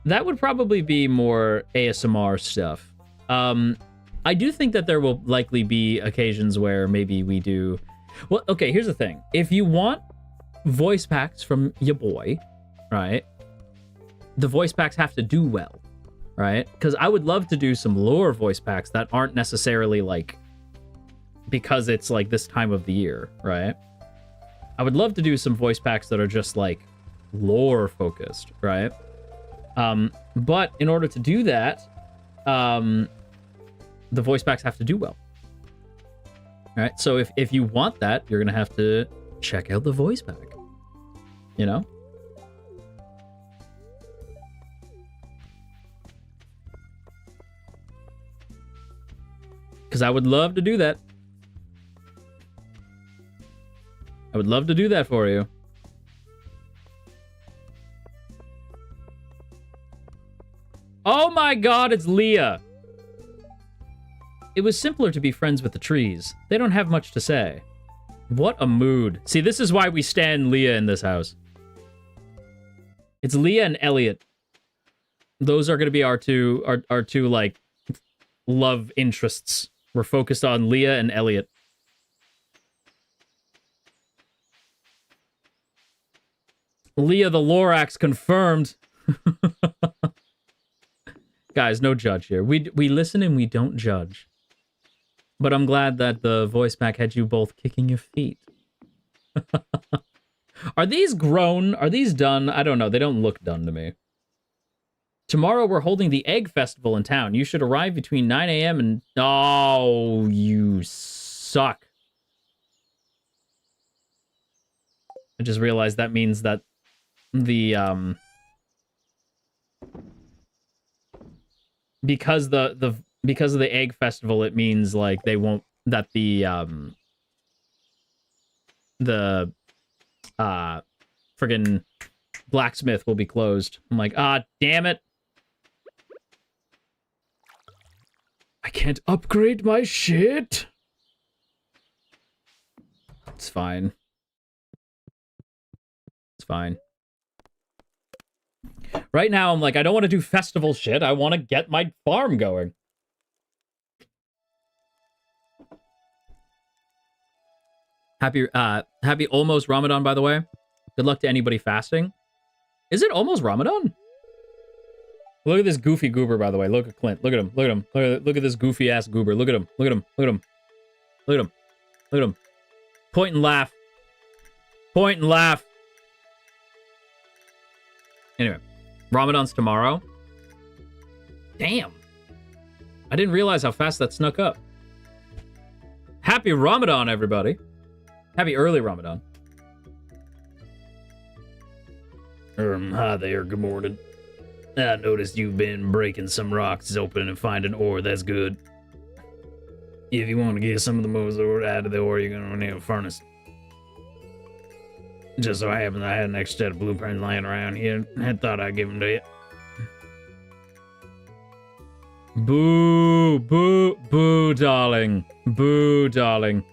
That would probably be more ASMR stuff. I do think that there will likely be occasions where maybe we do... Well, okay, here's the thing. If you want voice packs from your boy, right, the voice packs have to do well, right? Because I would love to do some lore voice packs that aren't necessarily, like, because it's, like, this time of the year, right? I would love to do some voice packs that are just, like, lore-focused, right? But in order to do that, the voice packs have to do well. All right, so if you want that, you're gonna have to check out the voice pack. You know? Because I would love to do that. I would love to do that for you. Oh my god, it's Leah! It was simpler to be friends with the trees. They don't have much to say. What a mood. See, this is why we stan Leah in this house. It's Leah and Elliot. Those are going to be our two, like, love interests. We're focused on Leah and Elliot. Leah the Lorax confirmed. Guys, no judge here. We listen and we don't judge. But I'm glad that the voice pack had you both kicking your feet. Are these grown? Are these done? I don't know. They don't look done to me. Tomorrow we're holding the Egg Festival in town. You should arrive between 9 a.m. and... Oh, you suck. I just realized that means that the... Because because of the Egg Festival, it means like they won't, that the friggin' blacksmith will be closed. I'm like, ah, damn it. I can't upgrade my shit. It's fine. It's fine. Right now, I'm like, I don't want to do festival shit. I want to get my farm going. Happy almost Ramadan, by the way. Good luck to anybody fasting. Is it almost Ramadan? Look at this goofy goober, by the way. Look at Clint. Look at him. Look at him. Look at this goofy ass goober. Look at him. Look at him. Look at him. Look at him. Look at him. Point and laugh. Point and laugh. Anyway, Ramadan's tomorrow. Damn. I didn't realize how fast that snuck up. Happy Ramadan, everybody. Happy early Ramadan. Hi there, good morning. I noticed you've been breaking some rocks open and finding ore, that's good. If you want to get some of the moves out of the ore, you're gonna need a furnace. Just so happens I had an extra set of blueprints laying around here. I thought I'd give them to you. Boo, boo, boo, darling. Boo, darling.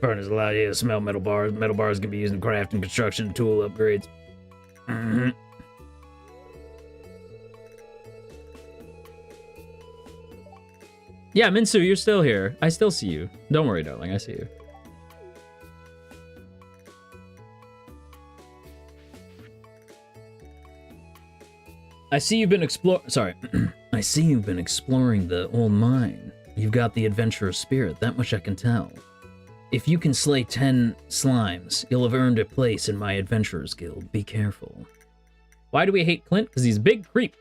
Furnace allow you to smelt metal bars. Metal bars can be used in craft and construction tool upgrades. Yeah, Minsu, you're still here. I still see you. Don't worry, darling. I see you. I see you've been I see you've been exploring the old mine. You've got the adventurous spirit, that much I can tell. If you can slay 10 slimes, you'll have earned a place in my adventurers guild. Be careful. Why do we hate Clint? Because he's a big creep.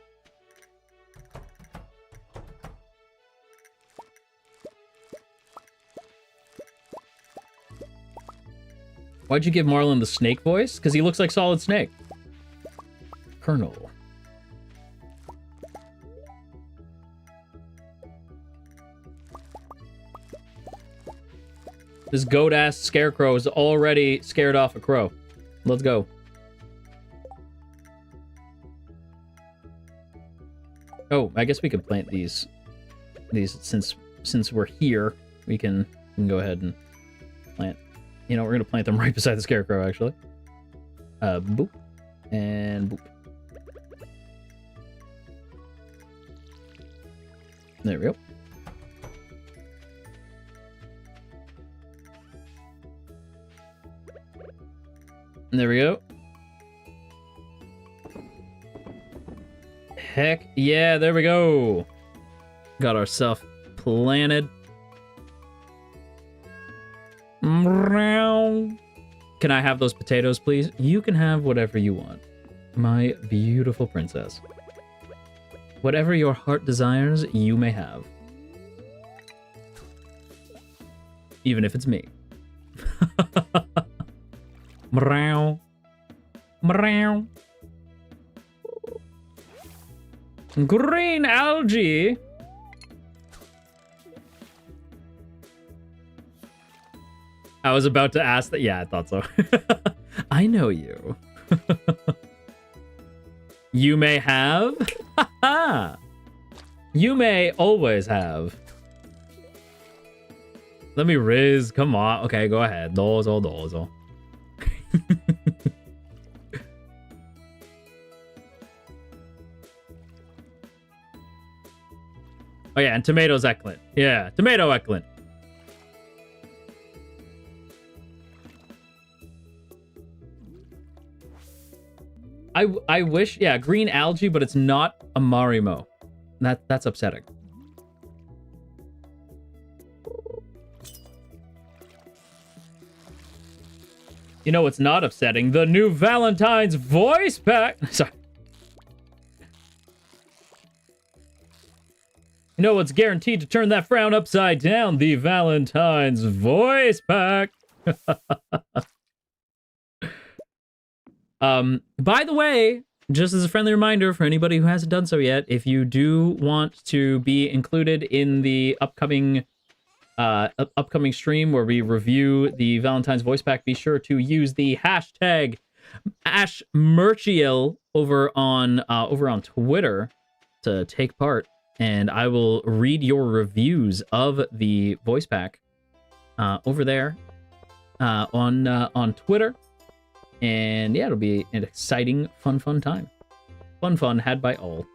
Why'd you give Marlon the snake voice? Because he looks like Solid Snake. Colonel. This goat-ass scarecrow is already scared off a crow. Let's go. Oh, I guess we could plant these since we're here. We can go ahead and plant. You know, we're gonna plant them right beside the scarecrow, actually. Boop. And boop. There we go. There we go. Heck yeah, there we go. Got ourselves planted. Can I have those potatoes, please? You can have whatever you want, my beautiful princess. Whatever your heart desires, you may have. Even if it's me. Meow. Meow. Green algae. I was about to ask that. Yeah, I thought so. I know you. You may have. You may always have. Let me riz. Come on. Okay, go ahead. Dozo, dozo. Oh yeah, and tomatoes at Clint. Yeah, tomato at Clint. I wish, yeah, green algae, but it's not a Marimo. That's upsetting. You know what's not upsetting? The new Valentine's voice pack. Sorry. You know what's guaranteed to turn that frown upside down? The Valentine's voice pack. By the way, just as a friendly reminder for anybody who hasn't done so yet, if you do want to be included in the upcoming stream where we review the Valentine's voice pack, be sure to use the hashtag Ashkariel over on Twitter to take part, and I will read your reviews of the voice pack over there on Twitter. And yeah, it'll be an exciting, fun time. Fun had by all.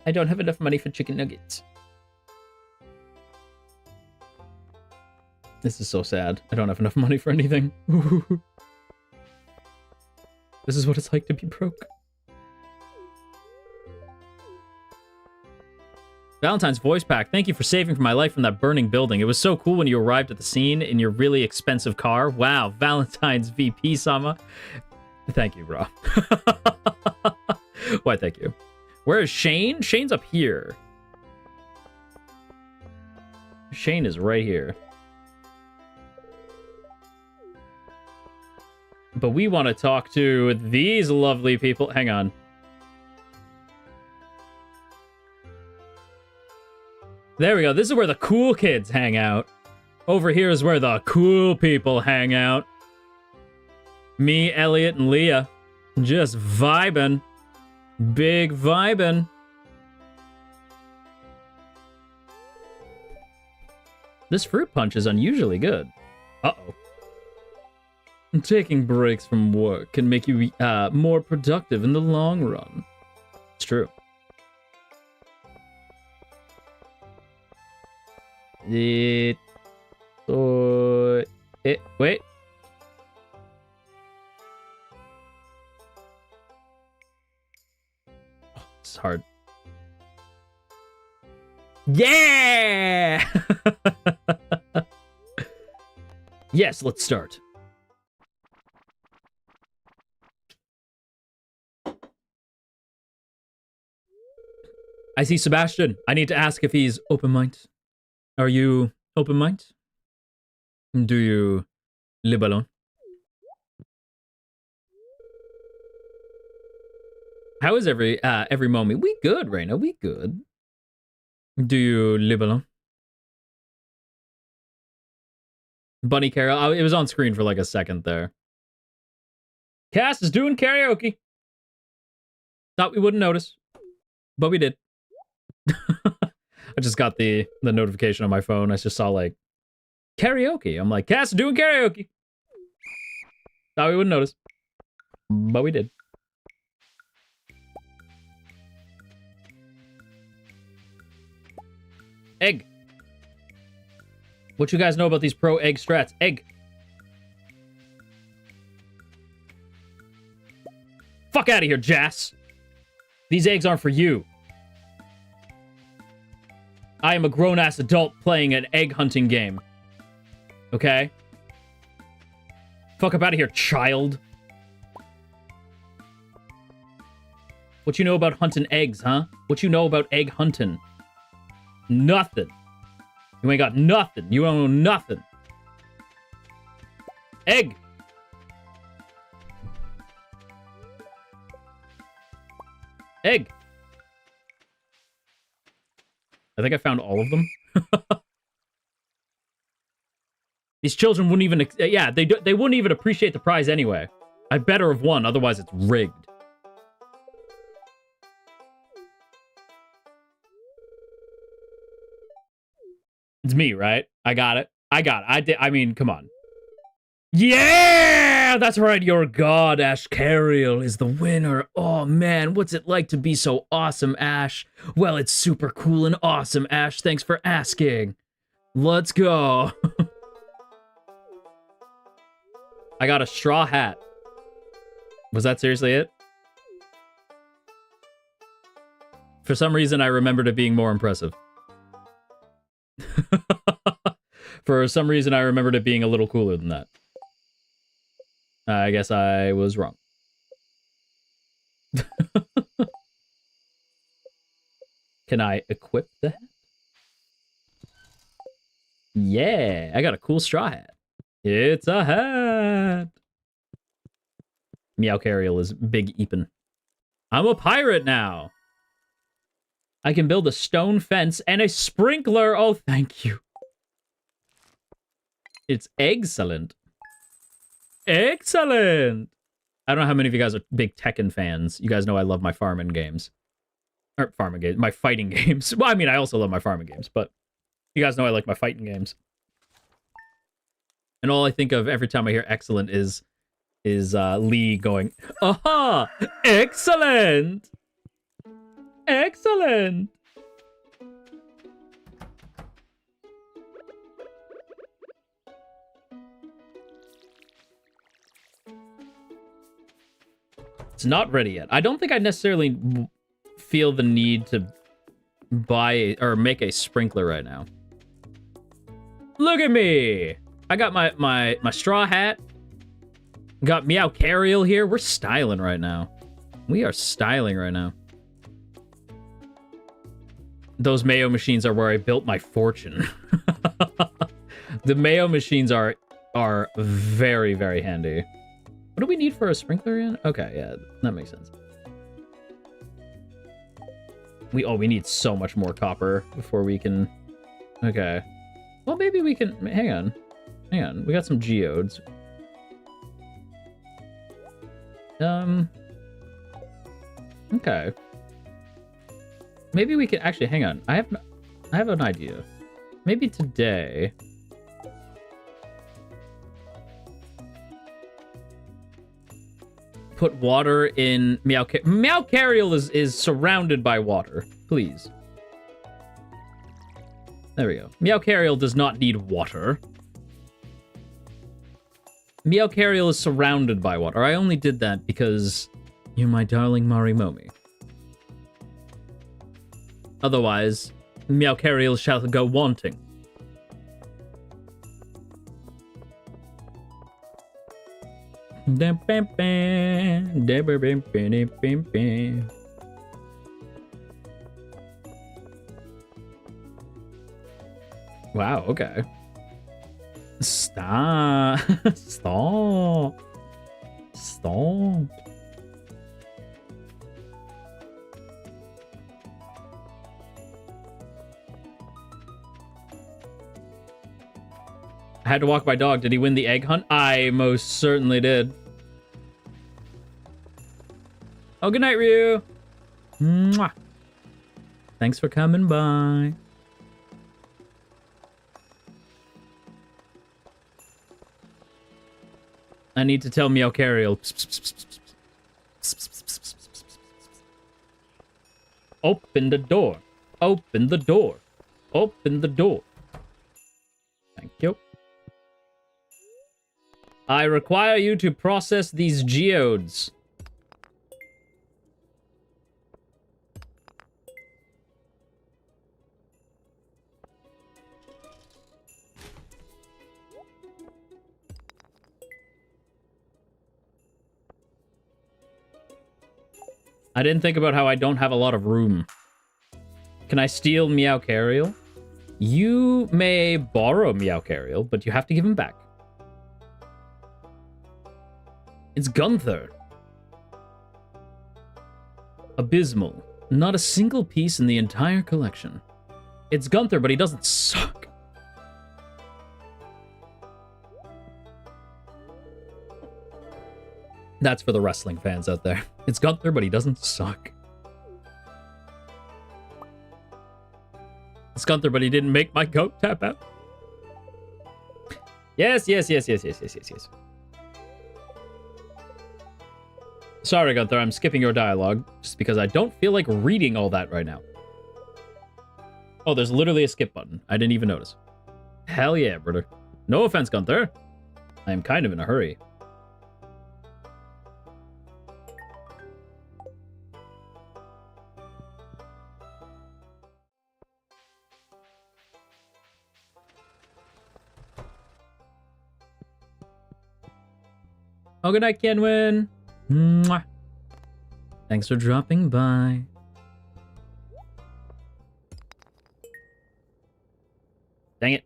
I don't have enough money for chicken nuggets. This is so sad. I don't have enough money for anything. This is what it's like to be broke. Valentine's voice pack. Thank you for saving my life from that burning building. It was so cool when you arrived at the scene in your really expensive car. Wow, Valentine's VP Sama. Thank you, bro. Why, thank you. Where is Shane? Shane's up here. Shane is right here. But we want to talk to these lovely people. Hang on. There we go. This is where the cool kids hang out. Over here is where the cool people hang out. Me, Elliot, and Leah. Just vibing. Big vibing. This fruit punch is unusually good. Uh-oh. Taking breaks from work can make you more productive in the long run. It's true. Wait. Oh, this is hard. Yeah! Yes, let's start. I see Sebastian. I need to ask if he's open-minded. Are you open-minded? Do you live alone? How is every moment? We good, Reina. We good. Do you live alone? Bunny Carol. It was on screen for like a second there. Cass is doing karaoke. Thought we wouldn't notice, but we did. I just got the notification on my phone. I just saw like karaoke. I'm like, Cass is doing karaoke. Thought we wouldn't notice, but we did. Egg. What you guys know about these pro egg strats? Egg. Fuck out of here, Jass. These eggs aren't for you. I am a grown-ass adult playing an egg hunting game. Okay? Fuck up out of here, child. What you know about hunting eggs, huh? What you know about egg hunting? Nothing. You ain't got nothing. You don't know nothing. Egg. Egg. I think I found all of them. These children wouldn't even... Yeah, they wouldn't even appreciate the prize anyway. I better have won, otherwise it's rigged. It's me, right? I got it. I mean, come on. Yeah! That's right, your god, Ashkariel, is the winner. Oh, man, what's it like to be so awesome, Ash? Well, it's super cool and awesome, Ash. Thanks for asking. Let's go. I got a straw hat. Was that seriously it? For some reason, I remembered it being more impressive. For some reason, I remembered it being a little cooler than that. I guess I was wrong. Can I equip the hat? Yeah, I got a cool straw hat. It's a hat. Meowcariel is Big Eepin. I'm a pirate now. I can build a stone fence and a sprinkler. Oh, thank you. It's excellent. Excellent. I don't know how many of you guys are big Tekken fans. You guys know I love my farming games. Or farming games. My fighting games. Well, I mean, I also love my farming games, but you guys know I like my fighting games. And all I think of every time I hear excellent is Lee going, aha! Excellent! Excellent! It's not ready yet. I don't think I necessarily feel the need to buy or make a sprinkler right now. Look at me! I got my straw hat. Got Meowcariel here. We're styling right now. We are styling right now. Those Mayo machines are where I built my fortune. The Mayo machines are very, very handy. What do we need for a sprinkler again? Okay, yeah, that makes sense. We need so much more copper before we can Okay. Well, maybe we can... Hang on. Hang on. We got some geodes. Okay. Maybe we can... Actually, hang on. I have an idea. Maybe today... Put water in Meowcariel is surrounded by water. Please. There we go. Meowcariel does not need water. Meowcariel is surrounded by water. I only did that because you're my darling Marimomi. Otherwise, Meowcariel shall go wanting. Wow, okay. Stop. Stop. Stop. I had to walk my dog. Did he win the egg hunt? I most certainly did. Oh, good night, Ryu. Mwah. Thanks for coming by. I need to tell Meowcariel. Open the door. Open the door. Open the door. Thank you. I require you to process these geodes. I didn't think about how I don't have a lot of room. Can I steal Meowcariel? You may borrow Meowcariel, but you have to give him back. It's Gunther. Abysmal. Not a single piece in the entire collection. It's Gunther, but he doesn't suck. That's for the wrestling fans out there. It's Gunther, but he doesn't suck. It's Gunther, but he didn't make my goat tap out. Yes, yes, yes, yes, yes, yes, yes, yes. Sorry, Gunther, I'm skipping your dialogue, just because I don't feel like reading all that right now. Oh, there's literally a skip button. I didn't even notice. Hell yeah, brother. No offense, Gunther. I am kind of in a hurry. Oh, good night, Kenwin. Mwah. Thanks for dropping by. Dang it.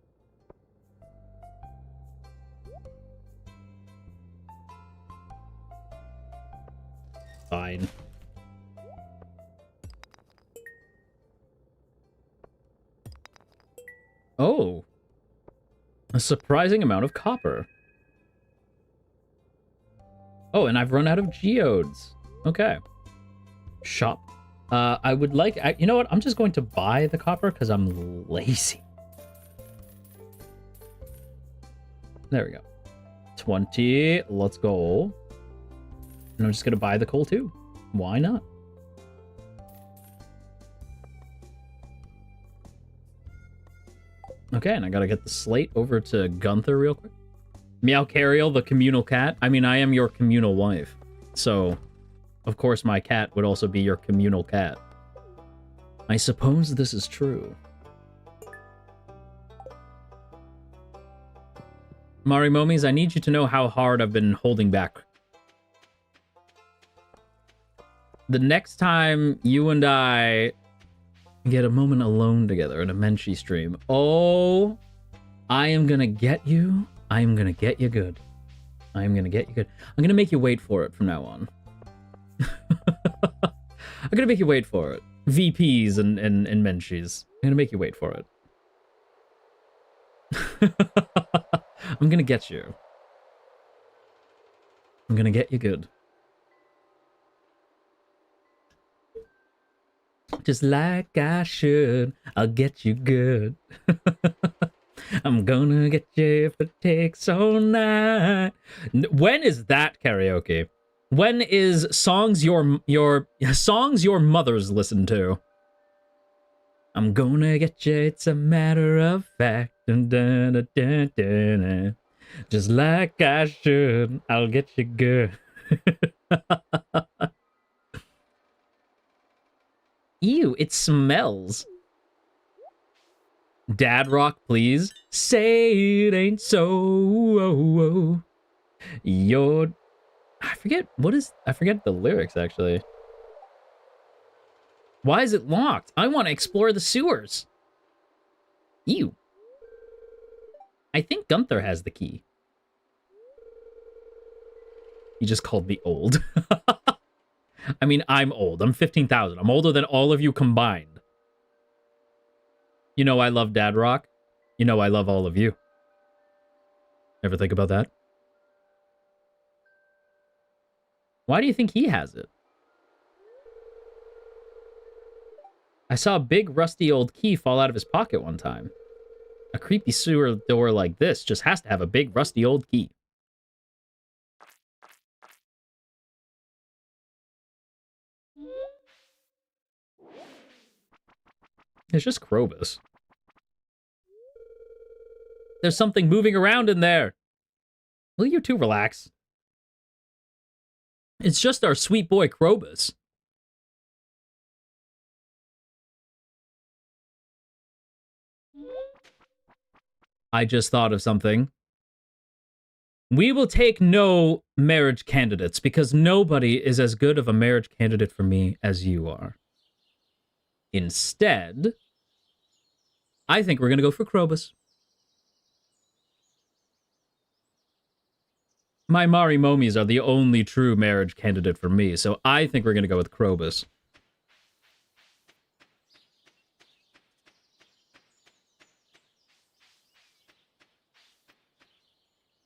Fine. Oh. A surprising amount of copper. Oh, and I've run out of geodes. Okay. Shop. I would like... you know what? I'm just going to buy the copper because I'm lazy. There we go. 20. Let's go. And I'm just going to buy the coal too. Why not? Okay, and I got to get the slate over to Gunther real quick. Meowcariel, the communal cat. I mean, I am your communal wife. So, of course, my cat would also be your communal cat. I suppose this is true. Marimomis, I need you to know how hard I've been holding back. The next time you and I get a moment alone together in a Menchie stream, oh, I am gonna get you. I am gonna get you good. I am gonna get you good. I'm gonna make you wait for it from now on. I'm gonna make you wait for it. VPs and Menchies. I'm gonna make you wait for it. I'm gonna get you. I'm gonna get you good. Just like I should, I'll get you good. I'm gonna get you if it takes all night. When is that karaoke? When is songs your songs your mothers listen to? I'm gonna get you, it's a matter of fact. Dun, dun, dun, dun, dun, dun. Just like I should, I'll get you good. Ew, it smells. Dad rock, please. Say it ain't so. You're... I forget the lyrics, actually. Why is it locked? I want to explore the sewers. Ew. I think Gunther has the key. He just called me old. I mean, I'm old. I'm 15,000. I'm older than all of you combined. You know I love Dad Rock. You know I love all of you. Ever think about that? Why do you think he has it? I saw a big rusty old key fall out of his pocket one time. A creepy sewer door like this just has to have a big rusty old key. It's just Krobus. There's something moving around in there. Will you two relax? It's just our sweet boy Krobus. I just thought of something. We will take no marriage candidates because nobody is as good of a marriage candidate for me as you are. Instead, I think we're going to go for Krobus. My Mari Momies are the only true marriage candidate for me, so I think we're going to go with Krobus.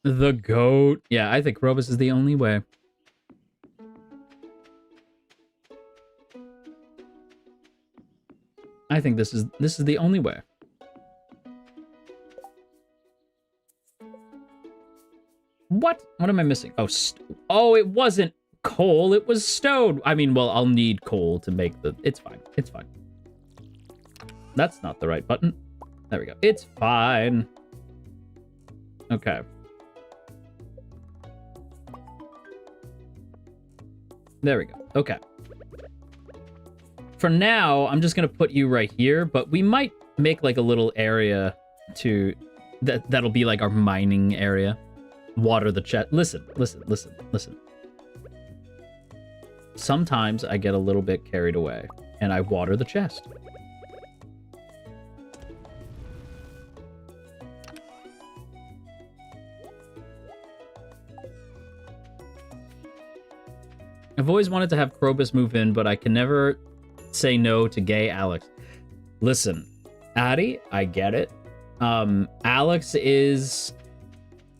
The goat. Yeah, I think Krobus is the only way. I think this is the only way. What? What am I missing? Oh, it wasn't coal. It was stone. I mean, well, I'll need coal to make the... It's fine. It's fine. That's not the right button. There we go. It's fine. Okay. There we go. Okay. For now, I'm just going to put you right here, but we might make like a little area to... That'll be like our mining area. Water the chest. Listen. Sometimes I get a little bit carried away, and I water the chest. I've always wanted to have Krobus move in, but I can never say no to gay Alex. Listen, Addie, I get it.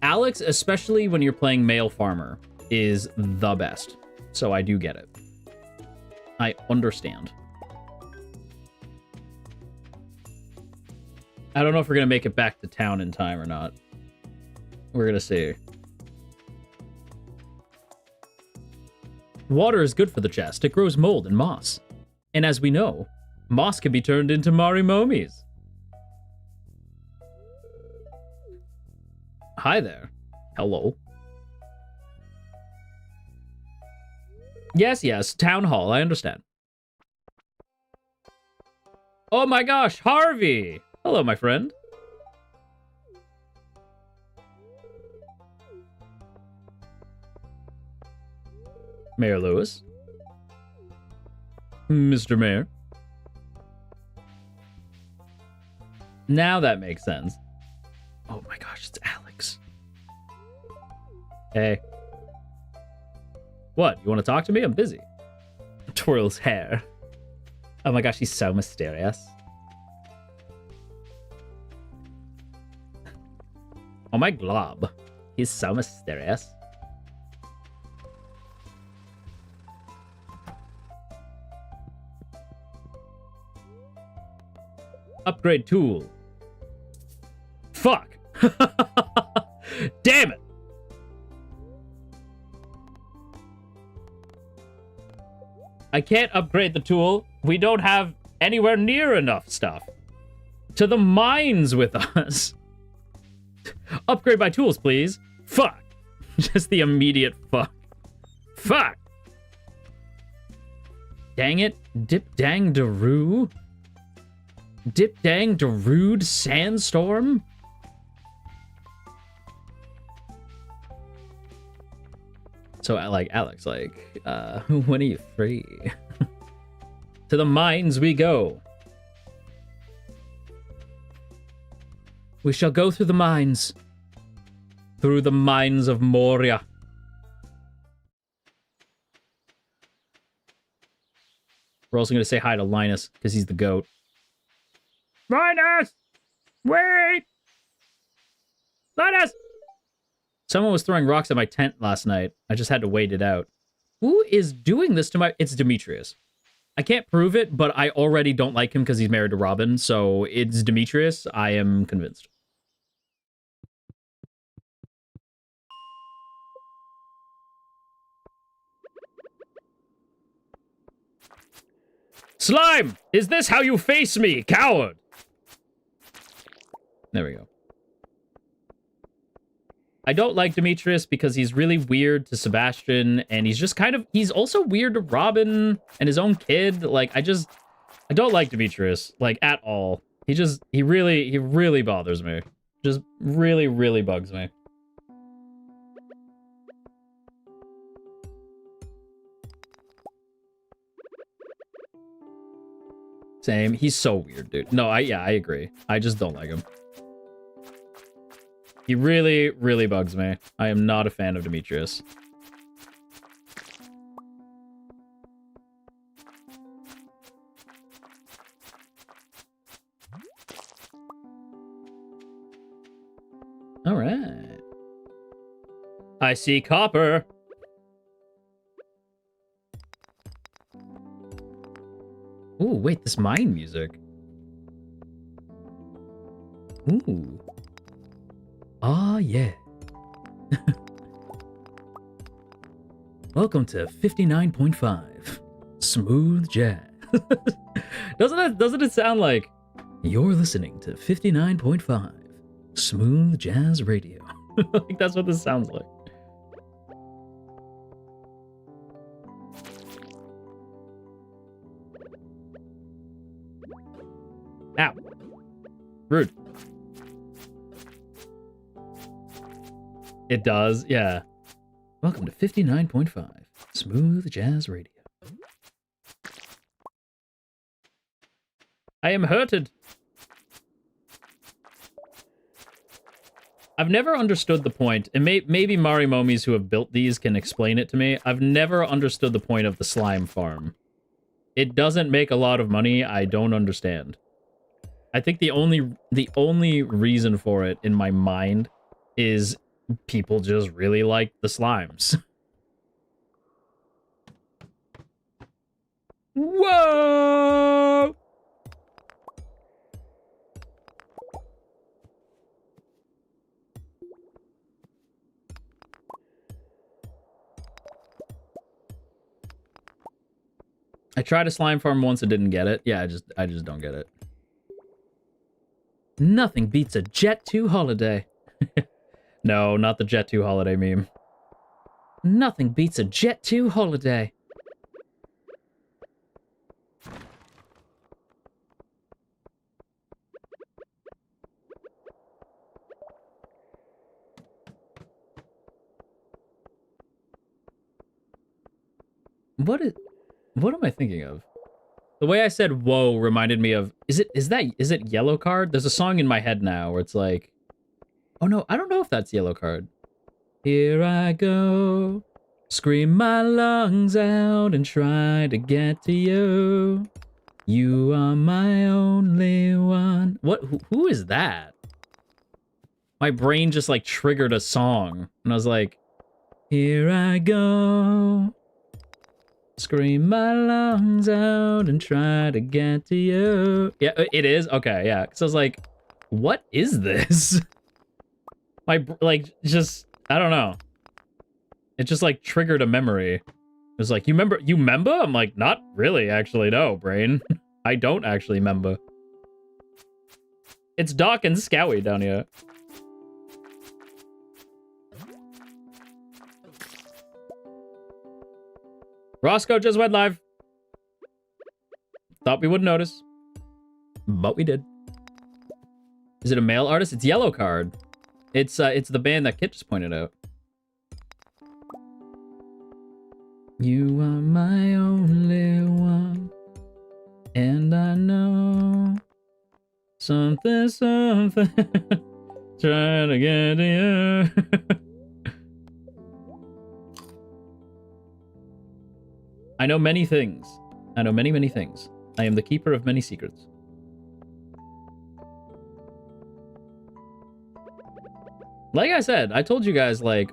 Alex, especially when you're playing male farmer, is the best. So I do get it. I understand. I don't know if we're going to make it back to town in time or not. We're going to see. Water is good for the chest. It grows mold and moss. And as we know, moss can be turned into Marimomies. Hi there. Hello. Yes, town hall, I understand. Oh my gosh, Harvey! Hello, my friend. Mayor Lewis. Mr. Mayor. Now that makes sense. Oh my gosh, it's Alex. Hey. What? You want to talk to me? I'm busy. Twirls hair. Oh my gosh, he's so mysterious. Oh, my glob. He's so mysterious. Upgrade tool. Fuck. Damn it. I can't upgrade the tool. We don't have anywhere near enough stuff. To the mines with us. Upgrade my tools, please. Fuck. Just the immediate fuck. Fuck. Dang it. Dip dang daroo. Dip dang darude sandstorm. So, like, Alex, like, when are you free? To the mines we go. We shall go through the mines. Through the mines of Moria. We're also going to say hi to Linus, because he's the goat. Linus! Wait! Linus! Someone was throwing rocks at my tent last night. I just had to wait it out. Who is doing this to my... It's Demetrius. I can't prove it, but I already don't like him because he's married to Robin, so it's Demetrius. I am convinced. Slime! Is this how you face me, coward? There we go. I don't like Demetrius because he's really weird to Sebastian, and he's just kind of... He's also weird to Robin and his own kid. Like, I don't like Demetrius, like, at all. He really bothers me. Just really, really bugs me. Same. He's so weird, dude. No, I agree. I just don't like him. He really, really bugs me. I am not a fan of Demetrius. All right. I see copper. Ooh, wait, this mine music. Ooh. Ah, yeah. Welcome to 59.5. Smooth jazz. Doesn't it sound like you're listening to 59.5 Smooth Jazz Radio? Like, that's what this sounds like. Ow. Rude. It does, yeah. Welcome to 59.5 Smooth Jazz Radio. I am hurted. I've never understood the point, and maybe Marimomis who have built these can explain it to me. I've never understood the point of the slime farm. It doesn't make a lot of money. I don't understand. I think the only reason for it in my mind is people just really like the slimes. Whoa! I tried a slime farm once and didn't get it. Yeah, I just don't get it. Nothing beats a Jet 2 holiday. No, not the Jet 2 holiday meme. Nothing beats a Jet 2 holiday. What am I thinking of? The way I said whoa reminded me of... Is it Yellow Card? There's a song in my head now where it's like... Oh no, I don't know if that's Yellow Card. Here I go, scream my lungs out and try to get to you. You are my only one. What? Who is that? My brain just like triggered a song. And I was like, here I go. Scream my lungs out and try to get to you. Yeah, it is? Okay, yeah. So I was like, what is this? Like, just, I don't know. It just, like, triggered a memory. It was like, you remember? I'm like, not really, actually, no, brain. I don't actually remember. It's dark and scowy down here. Roscoe just went live. Thought we wouldn't notice. But we did. Is it a male artist? It's Yellow Card. It's the band that Kit just pointed out. You are my only one. And I know something trying to get to you. I know many things. I know many, many things. I am the keeper of many secrets. Like I said, I told you guys, like,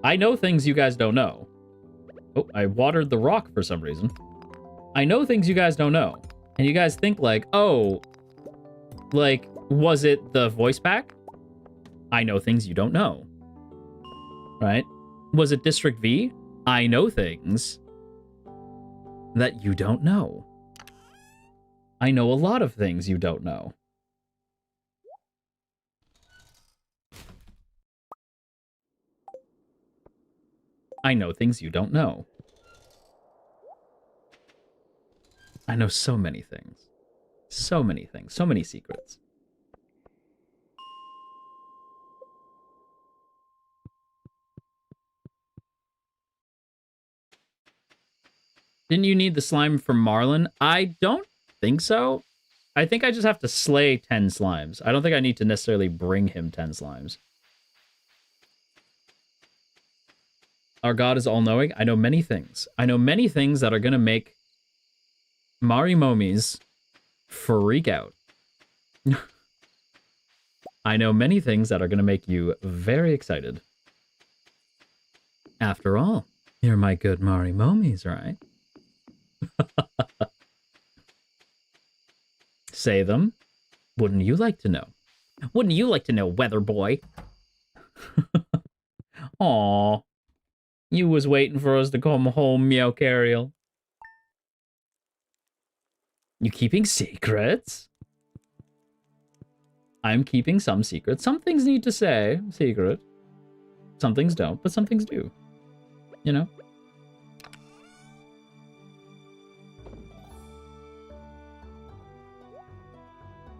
I know things you guys don't know. Oh, I watered the rock for some reason. I know things you guys don't know. And you guys think, like, oh, like, was it the voice pack? I know things you don't know. Right? Was it District V? I know things that you don't know. I know a lot of things you don't know. I know things you don't know. I know so many things. So many things. So many secrets. Didn't you need the slime from Marlin? I don't think so. I think I just have to slay 10 slimes. I don't think I need to necessarily bring him 10 slimes. Our God is all-knowing. I know many things. I know many things that are going to make Marimomies freak out. I know many things that are going to make you very excited. After all, you're my good Marimomies, right? Say them. Wouldn't you like to know? Wouldn't you like to know, weather boy? Aw. You was waiting for us to come home, Ashkariel. You keeping secrets? I'm keeping some secrets. Some things need to say secret. Some things don't, but some things do. You know?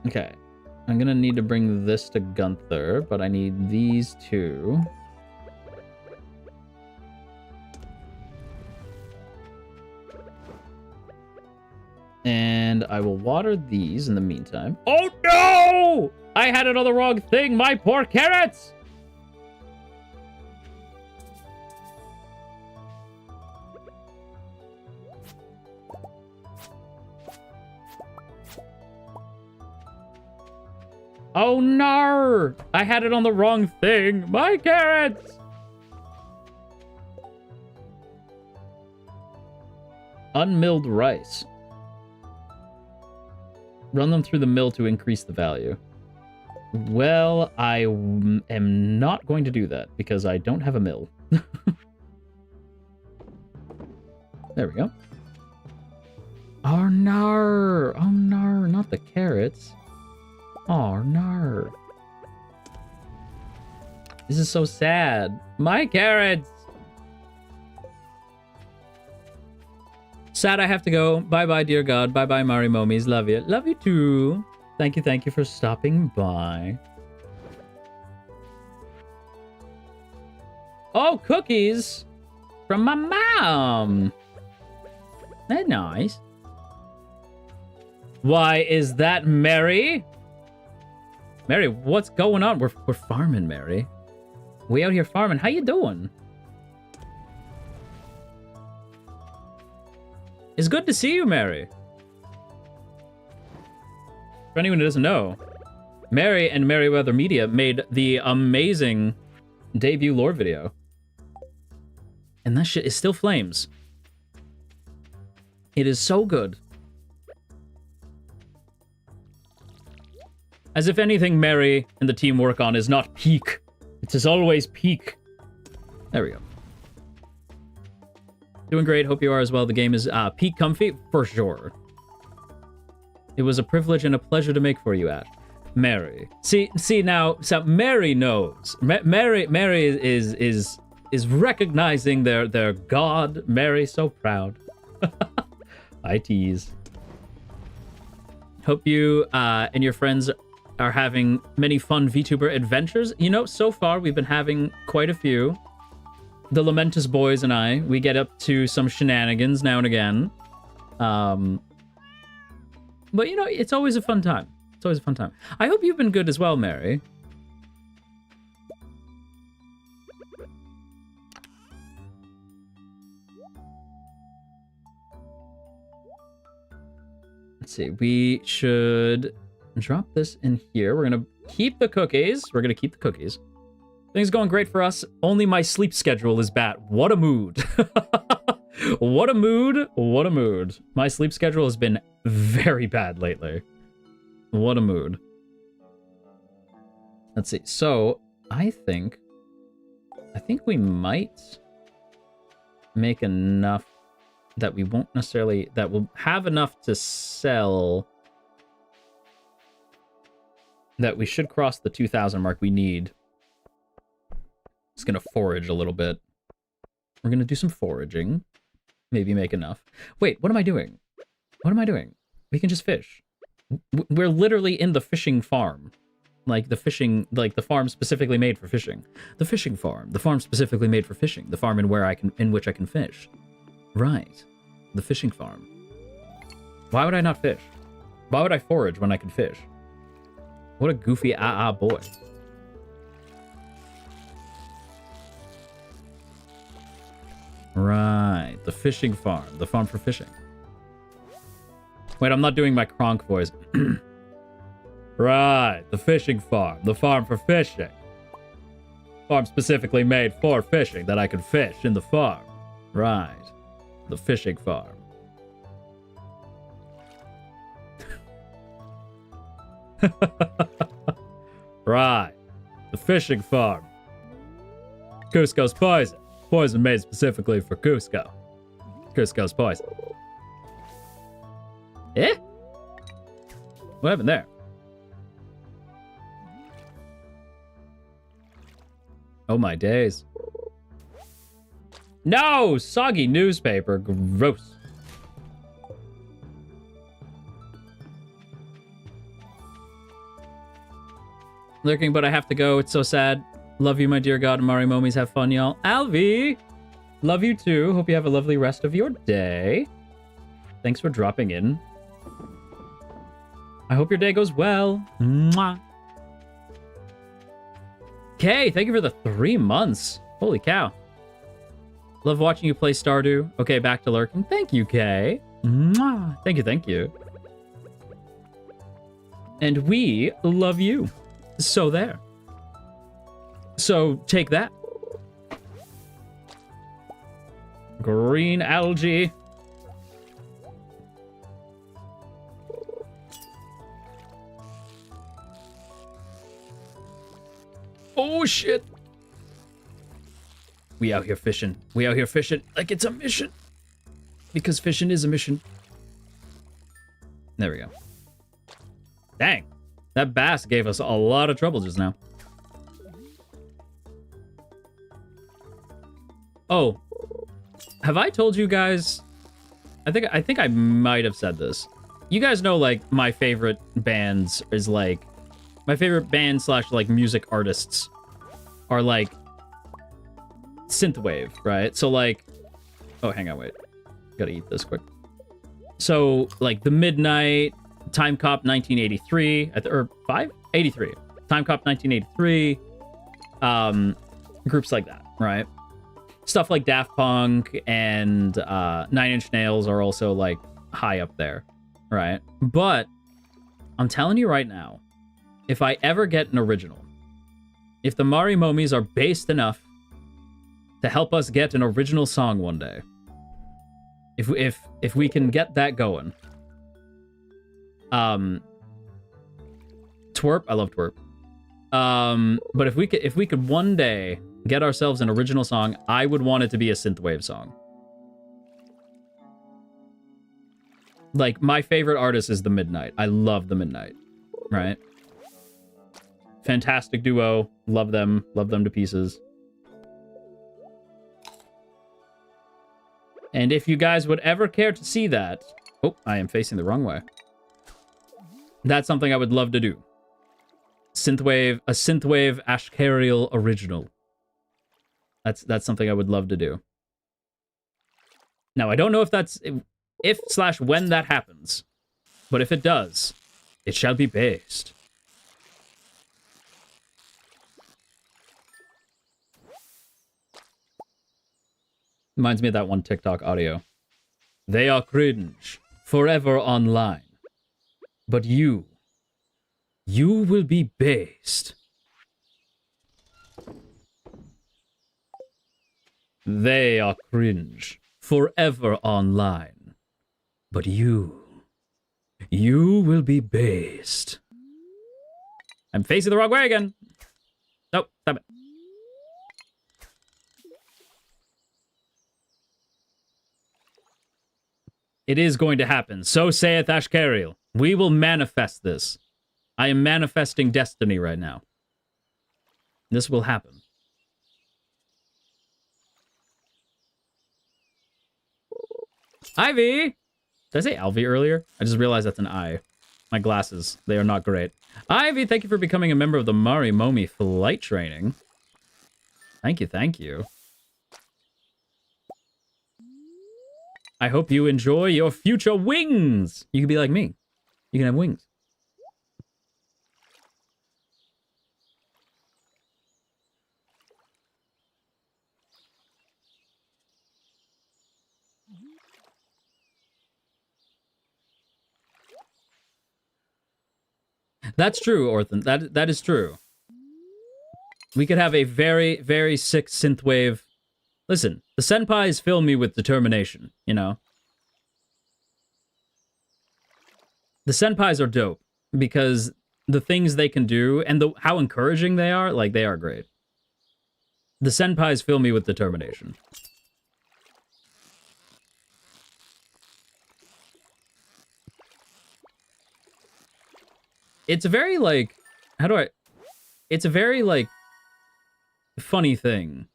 Okay. I'm gonna need to bring this to Gunther, but I need these two. And I will water these in the meantime. Oh no! I had it on the wrong thing, my poor carrots! Oh no! I had it on the wrong thing, my carrots! Unmilled rice. Run them through the mill to increase the value. Well, I am not going to do that because I don't have a mill. There we go. Oh no! Oh no, not the carrots. Oh no. This is so sad. My carrots! Sad I have to go. Bye-bye, dear God. Bye-bye, Marimomies. Love you. Love you too. Thank you for stopping by. Oh, cookies! From my mom! That's nice. Why, is that Mary? Mary, what's going on? We're farming, Mary. We out here farming. How you doing? It's good to see you, Mary. For anyone who doesn't know, Mary and Merryweather Media made the amazing debut lore video. And that shit is still flames. It is so good. As if anything Mary and the team work on is not peak. It is always peak. There we go. Doing great. Hope you are as well. The game is peak comfy for sure. It was a privilege and a pleasure to make for you, Ash. Mary. See now. So Mary knows. Mary is recognizing their god. Mary, so proud. I tease. Hope you and your friends are having many fun VTuber adventures. You know, so far we've been having quite a few. The Lamentus boys and I, we get up to some shenanigans now and again. But, you know, it's always a fun time. It's always a fun time. I hope you've been good as well, Mary. Let's see. We should drop this in here. We're going to keep the cookies. Things going great for us. Only my sleep schedule is bad. What a mood. What a mood. What a mood. My sleep schedule has been very bad lately. What a mood. Let's see. So, I think we might make enough that we won't necessarily... that we'll have enough to sell... that we should cross the 2,000 mark we need. Just gonna forage a little bit. We're gonna do some foraging. Maybe make enough. Wait, what am I doing? What am I doing? We can just fish. We're literally in the fishing farm. Like the fishing, like the farm specifically made for fishing. The fishing farm. The farm specifically made for fishing. The farm in which I can fish. Right. The fishing farm. Why would I not fish? Why would I forage when I can fish? What a goofy boy. Right, the fishing farm. The farm for fishing. Wait, I'm not doing my Kronk voice. Right, the fishing farm. The farm for fishing. Farm specifically made for fishing, that I could fish in the farm. Right, the fishing farm. Right, the fishing farm. Cusco's poison. Poison made specifically for Cusco. Cusco's poison. Eh? What happened there? Oh my days. No! Soggy newspaper. Gross. Lurking, but I have to go. It's so sad. Love you, my dear God. Mari Momies, have fun, y'all. Alvi! Love you too. Hope you have a lovely rest of your day. Thanks for dropping in. I hope your day goes well. Mwah. Okay, thank you for the 3 months. Holy cow. Love watching you play Stardew. Okay, back to lurking. Thank you, Kay. Mwah. Thank you, thank you. And we love you. So there. So take that. Green algae. Oh shit. We out here fishing. We out here fishing like it's a mission. Because fishing is a mission. There we go. Dang. That bass gave us a lot of trouble just now. Oh, have I told you guys? I think I might have said this. You guys know, like, my favorite bands is like, my favorite band / like music artists are like synthwave, right? So like, oh, hang on, wait, gotta eat this quick. So like the Midnight, Time Cop 1983, or 83, Time Cop 1983, groups like that, right? Stuff like Daft Punk and 9 Inch Nails are also like high up there, right? But I'm telling you right now, if I ever get an original, if the Mari Momies are based enough to help us get an original song one day, if we can get that going, twerp, I love twerp. But if we could one day get ourselves an original song, I would want it to be a synthwave song. Like, my favorite artist is The Midnight. I love The Midnight, right? Fantastic duo. Love them to pieces. And if you guys would ever care to see that... Oh, I am facing the wrong way. That's something I would love to do. A synthwave Ashkariel original. That's something I would love to do. Now, I don't know if that's... If/when that happens. But if it does, it shall be based. Reminds me of that one TikTok audio. They are cringe, forever online. But you will be based. They are cringe, forever online. But you will be based. I'm facing the wrong way again. Nope, stop it. It is going to happen. So saith Ashkariel. We will manifest this. I am manifesting destiny right now. This will happen. Ivy! Did I say Alvy earlier? I just realized that's an I. My glasses, they are not great. Ivy, thank you for becoming a member of the Mari Momi flight training. Thank you, thank you. I hope you enjoy your future wings. You can be like me. You can have wings. That's true, Orthan. That is true. We could have a very, very sick synthwave. Listen, the senpais fill me with determination, you know? The senpais are dope because the things they can do and how encouraging they are, like, they are great. The senpais fill me with determination. It's a very, like, it's a very, like, funny thing.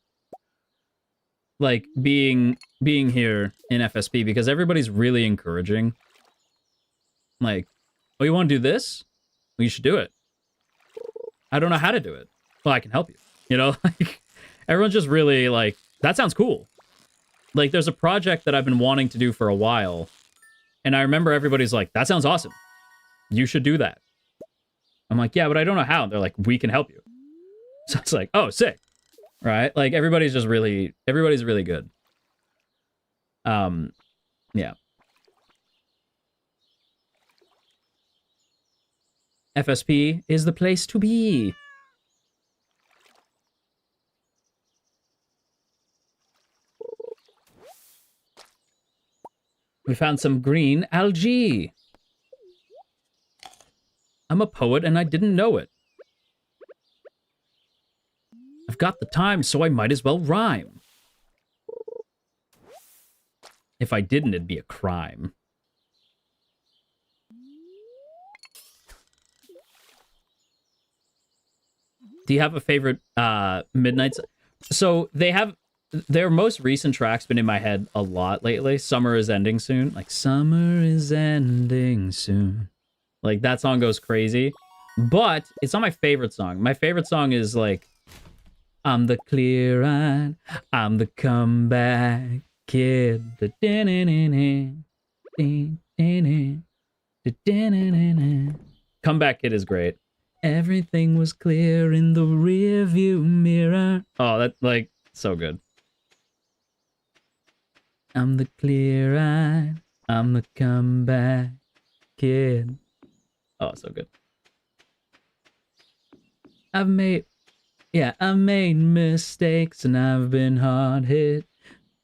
Like, being here in FSP, because everybody's really encouraging. Like, oh, you want to do this? Well, you should do it. I don't know how to do it. Well, I can help you. You know, like, everyone's just really, like, that sounds cool. Like, there's a project that I've been wanting to do for a while, and I remember everybody's like, that sounds awesome. You should do that. I'm like, yeah, but I don't know how. They're like, we can help you. So it's like, oh, sick. Right? Like, everybody's really good. Yeah. FSP is the place to be. We found some green algae. I'm a poet and I didn't know it. I've got the time, so I might as well rhyme. If I didn't, it'd be a crime. Do you have a favorite Midnights? So they have their most recent track's been in my head a lot lately. Summer is ending soon. Like, summer is ending soon. Like, that song goes crazy. But it's not my favorite song. My favorite song is, like, I'm the clear-eyed, I'm the comeback kid. Comeback Kid is great. Everything was clear in the rearview mirror. Oh, that, like, so good. I'm the clear-eyed, I'm the comeback kid. Oh, so good. I've made mistakes and I've been hard hit.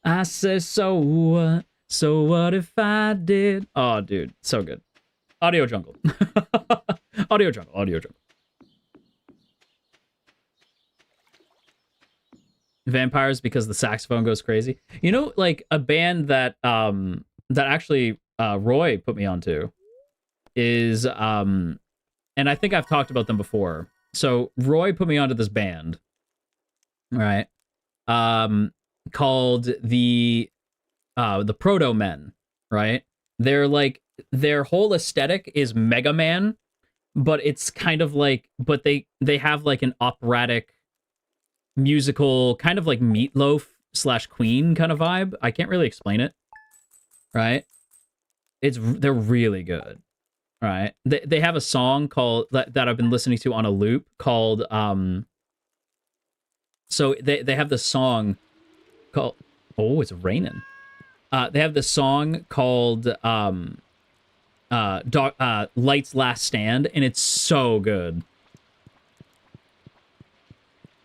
I say, so what? So what if I did? Oh, dude, so good. Audio Jungle. Audio Jungle, Audio Jungle. Vampires because the saxophone goes crazy. You know, like a band that that actually Roy put me onto is and I think I've talked about them before. So Roy put me onto this band, right? Called the Proto Men, right? They're like, their whole aesthetic is Mega Man, but it's kind of like, but they have like an operatic musical kind of like Meatloaf / Queen kind of vibe. I can't really explain it, right? They're really good, right? They have a song called that I've been listening to on a loop called so they have the song called, oh, it's raining. They have the song called Light's Last Stand, and it's so good.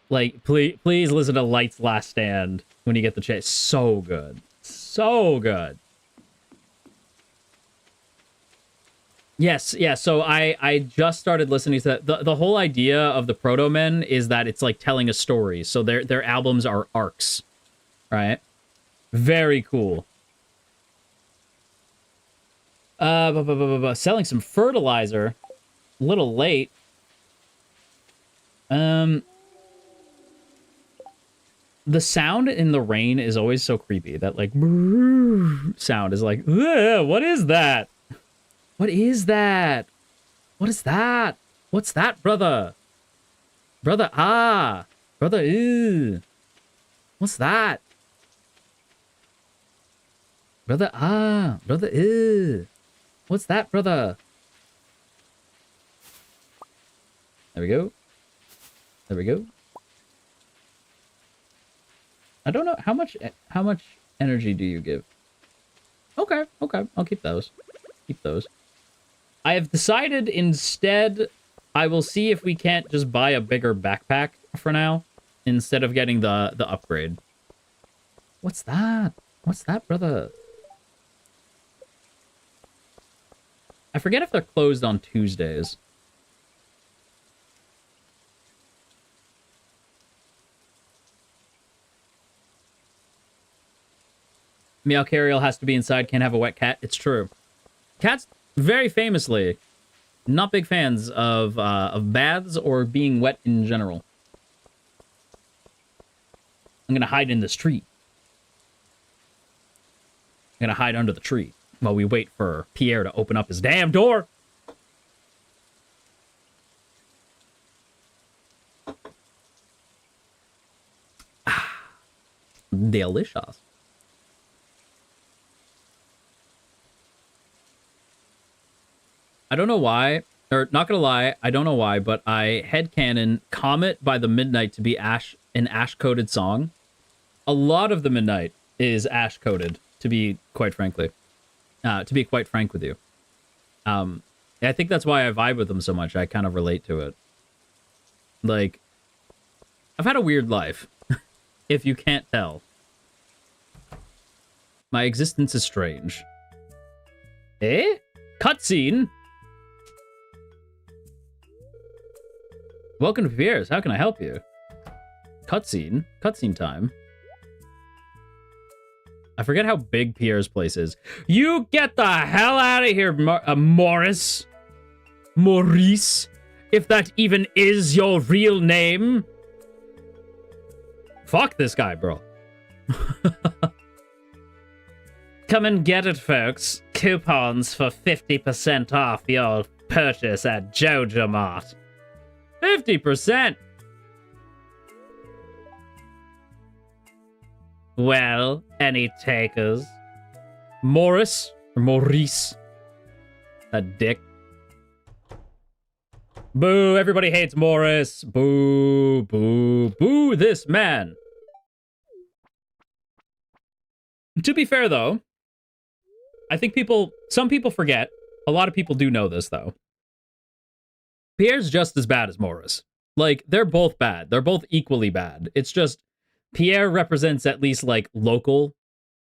Like, please listen to Light's Last Stand when you get the chance. So good. So good. Yes, yeah, so I just started listening to that. The whole idea of the Proto Men is that it's like telling a story. So their albums are arcs, right? Very cool. Selling some fertilizer. A little late. The sound in the rain is always so creepy. That like sound is like, what is that? What is that? What is that? What's that, brother? Brother, ah. Brother, ew. What's that? Brother, ah. Brother, ew. What's that, brother? There we go. There we go. I don't know how much energy do you give? Okay, okay. I'll keep those. Keep those. I have decided instead I will see if we can't just buy a bigger backpack for now instead of getting the upgrade. What's that? What's that, brother? I forget if they're closed on Tuesdays. Ashkariel has to be inside, can't have a wet cat. It's true. Cats, very famously, not big fans of baths or being wet in general. I'm gonna hide in this tree. I'm gonna hide under the tree while we wait for Pierre to open up his damn door. Ah, delicious. I don't know why, or not gonna lie, I don't know why, but I headcanon Comet by the Midnight to be an ash-coated song. A lot of the Midnight is ash-coated, to be quite frank with you. I think that's why I vibe with them so much. I kind of relate to it. Like, I've had a weird life, if you can't tell. My existence is strange. Eh? Cutscene? Welcome to Pierre's. How can I help you? Cutscene? Cutscene time. I forget how big Pierre's place is. You get the hell out of here, Morris. Maurice. If that even is your real name. Fuck this guy, bro. Come and get it, folks. Coupons for 50% off your purchase at Jojo Mart. 50%! Well, any takers? Morris? Or Maurice? That dick. Boo, everybody hates Morris. Boo, boo, boo this man. To be fair, though, I think some people forget. A lot of people do know this, though. Pierre's just as bad as Morris. Like, they're both bad. They're both equally bad. It's just Pierre represents at least, like, local,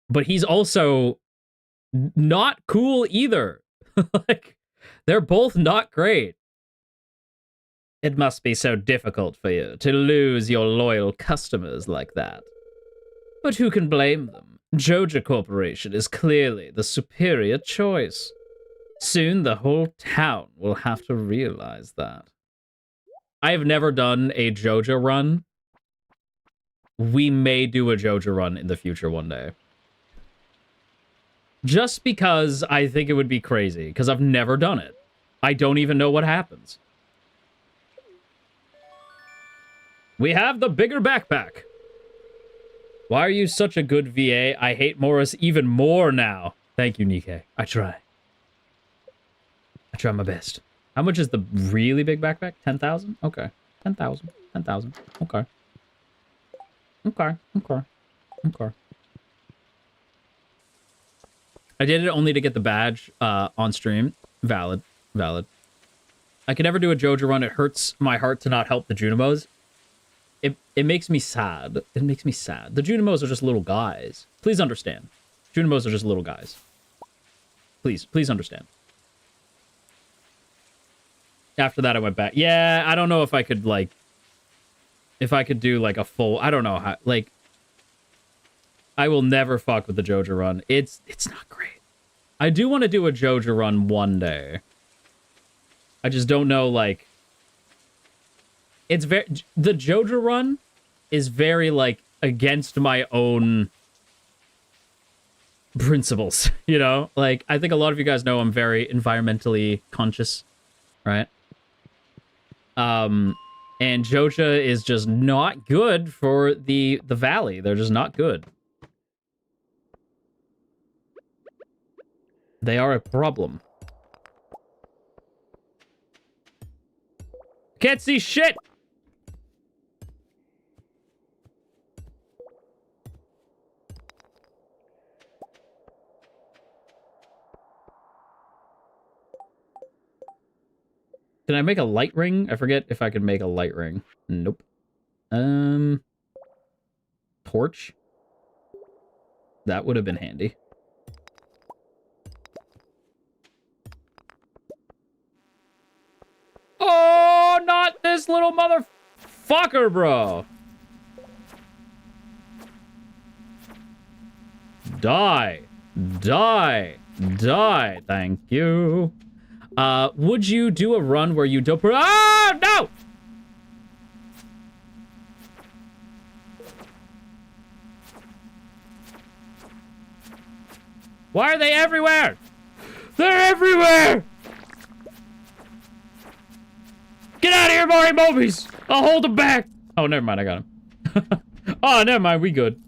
but he's also not cool either. Like, they're both not great. It must be so difficult for you to lose your loyal customers like that. But who can blame them? Joja Corporation is clearly the superior choice. Soon the whole town will have to realize that. I have never done a Joja run. We may do a Joja run in the future one day. Just because I think it would be crazy, because I've never done it. I don't even know what happens. We have the bigger backpack. Why are you such a good VA? I hate Morris even more now. Thank you, Nikkei. I try. I try my best. How much is the really big backpack? 10,000? Okay. 10,000. 10,000. Okay. Okay. Okay. Okay. I did it only to get the badge on stream. Valid. Valid. I can never do a Joja run. It hurts my heart to not help the Junimos. It makes me sad. It makes me sad. The Junimos are just little guys. Please understand. Junimos are just little guys. Please understand. After that, I went back. Yeah, I don't know if I could, like... If I could do, like, a full... I don't know how... Like... I will never fuck with the Joja run. It's not great. I do want to do a Joja run one day. I just don't know, like... It's very... The Joja run is very, like, against my own principles, you know? Like, I think a lot of you guys know I'm very environmentally conscious, right? And Joja is just not good for the valley. They're just not good. They are a problem. Can't see shit! Can I make a light ring? I forget if I can make a light ring. Nope. Torch? That would have been handy. Oh, not this little motherfucker, bro. Die. Die. Die. Thank you. Would you do a run where you don't... Oh, no! Why are they everywhere? They're everywhere! Get out of here, Mari Mobies! I'll hold them back! Oh, never mind, I got him. Oh, never mind, we good.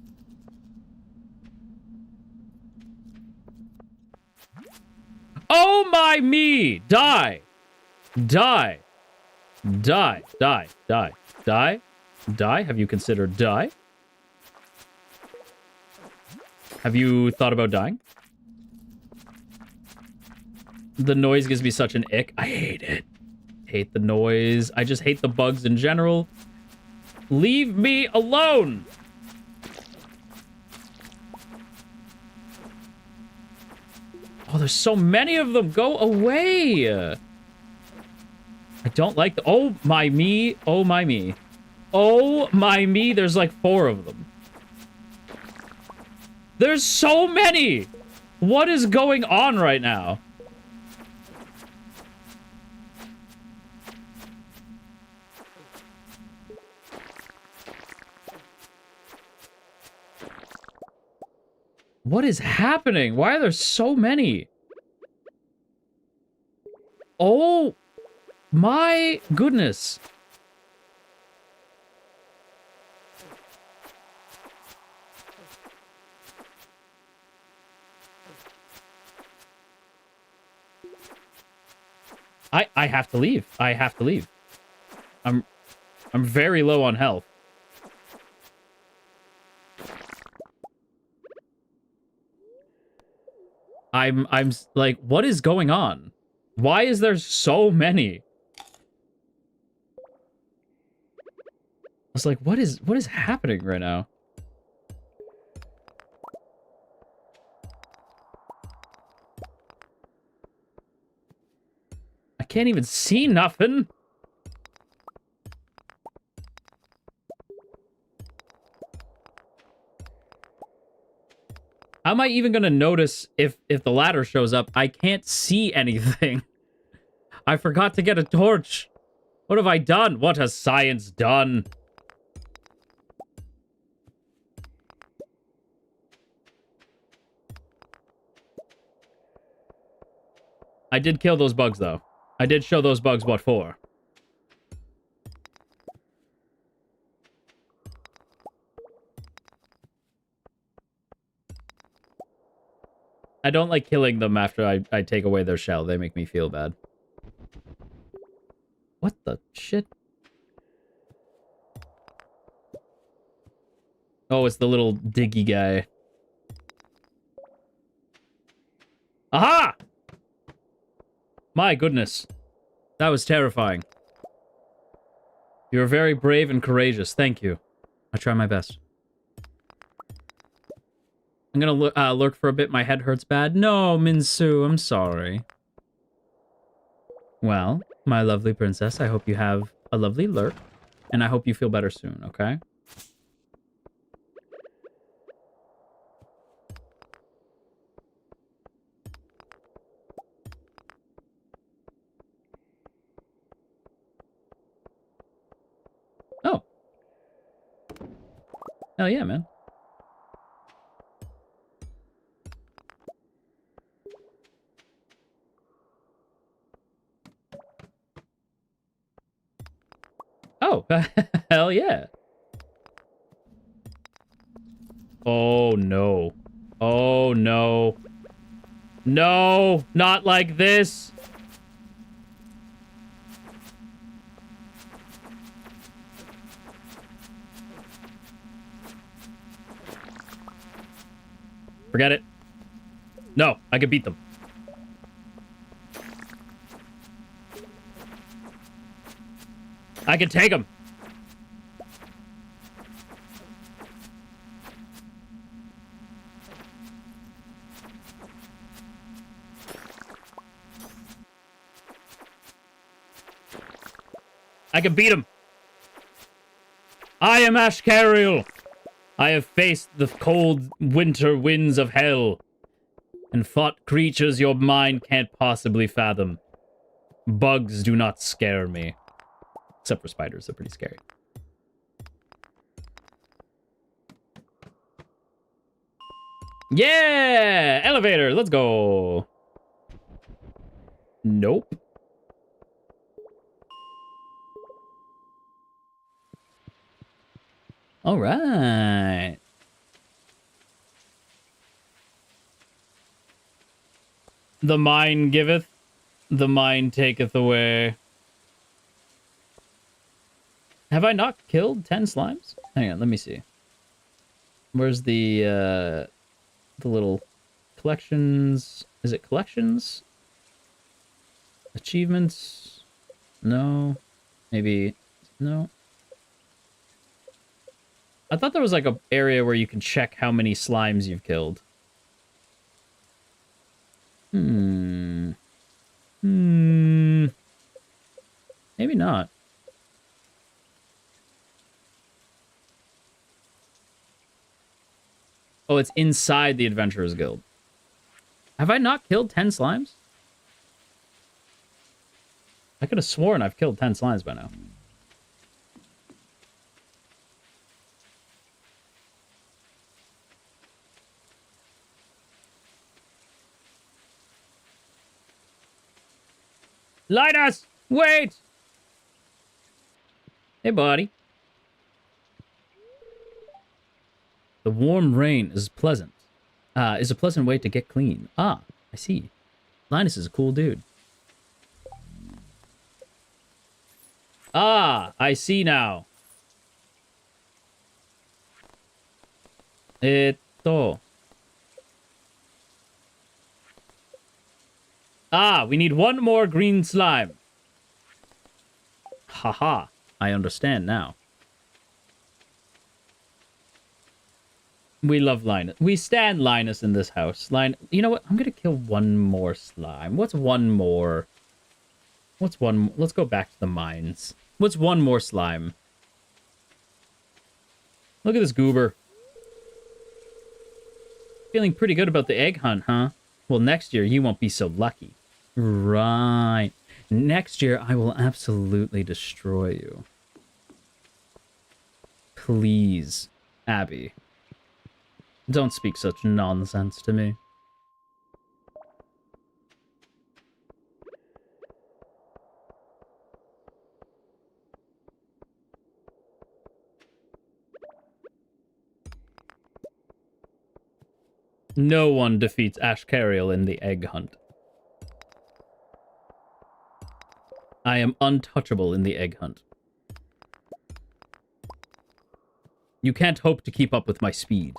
Oh my me! Die! Die! Die! Die! Die! Die! Die? Have you considered die? Have you thought about dying? The noise gives me such an ick. I hate it. Hate the noise. I just hate the bugs in general. Leave me alone! Oh, there's so many of them. Go away. I don't like the... Oh, my me. Oh, my me. Oh, my me. There's like 4 of them. There's so many. What is going on right now? What is happening? Why are there so many? Oh my goodness. I have to leave. I have to leave. I'm very low on health. I'm like, what is going on? Why is there so many? was like, what is happening right now? I can't even see nothing. How am I even gonna notice if the ladder shows up? I can't see anything. I forgot to get a torch. What have I done? What has science done? I did kill those bugs, though. I did show those bugs what for. I don't like killing them after I take away their shell. They make me feel bad. What the shit? Oh, it's the little diggy guy. Aha! My goodness. That was terrifying. You're very brave and courageous. Thank you. I try my best. I'm gonna lurk for a bit. My head hurts bad. No, Minsu, I'm sorry. Well, my lovely princess, I hope you have a lovely lurk. And I hope you feel better soon, okay? Oh. Hell yeah, man. Oh, hell yeah. Oh, no. Oh, no. No, not like this. Forget it. No, I can beat them. I can take them. I can beat him. I am Ashkariel. I have faced the cold winter winds of hell and fought creatures your mind can't possibly fathom. Bugs do not scare me. Except for spiders, they're pretty scary. Yeah! Elevator, let's go. Nope. All right. The mind giveth, the mind taketh away. Have I not killed 10 slimes? Hang on, let me see. Where's the little collections? Is it collections? Achievements? No. Maybe, no. I thought there was like an area where you can check how many slimes you've killed. Maybe not. Oh, it's inside the Adventurers Guild. Have I not killed 10 slimes? I could have sworn I've killed 10 slimes by now. Linus! Wait! Hey, buddy. The warm rain is pleasant. Is a pleasant way to get clean. Ah, I see. Linus is a cool dude. Ah, I see now. Ah, we need one more green slime. Haha, I understand now. We love Linus. We stand Linus in this house. You know what? I'm gonna kill one more slime. What's one more? What's one? Let's go back to the mines. What's one more slime? Look at this goober. Feeling pretty good about the egg hunt, huh? Well, next year you won't be so lucky. Right. Next year I will absolutely destroy you. Please, Abby. Don't speak such nonsense to me. No one defeats Ashkariel in the egg hunt. I am untouchable in the egg hunt. You can't hope to keep up with my speed.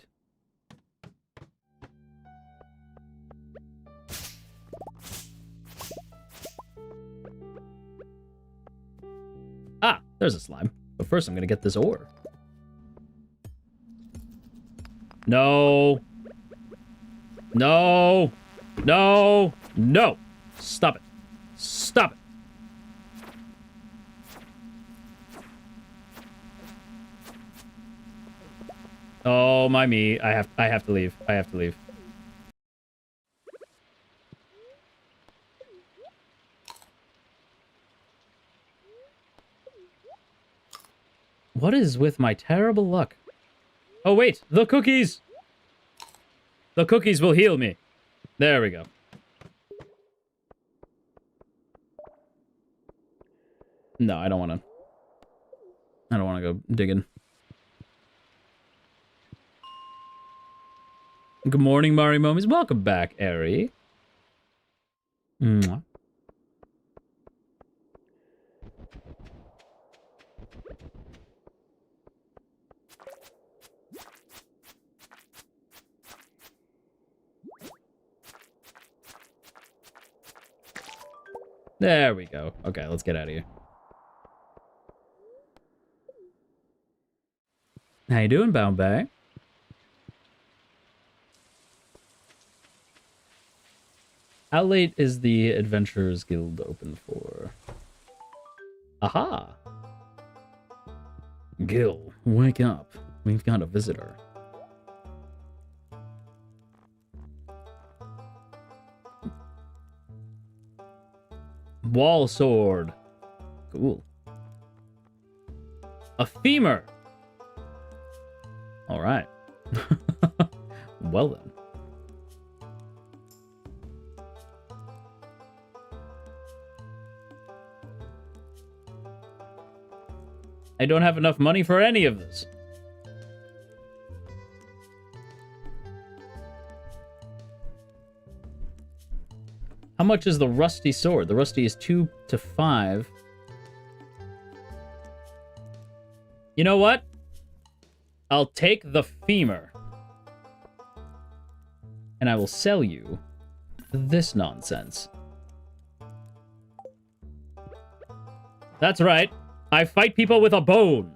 Ah, there's a slime. But first I'm gonna get this ore. No. No. No. No. Stop it. Stop it. Oh, my me. I have to leave. I have to leave. What is with my terrible luck? Oh, wait. The cookies! The cookies will heal me. There we go. No, I don't want to. I don't want to go digging. Good morning, Mari Momies. Welcome back, Ari. Mwah. There we go. Okay, let's get out of here. How you doing, Bound Bay? How late is the Adventurers Guild open for? Aha! Gil, wake up. We've got a visitor. Wall sword. Cool. A femur. All right. Well then. I don't have enough money for any of this. How much is the rusty sword? The rusty is 2 to 5. You know what? I'll take the femur. And I will sell you this nonsense. That's right. I fight people with a bone.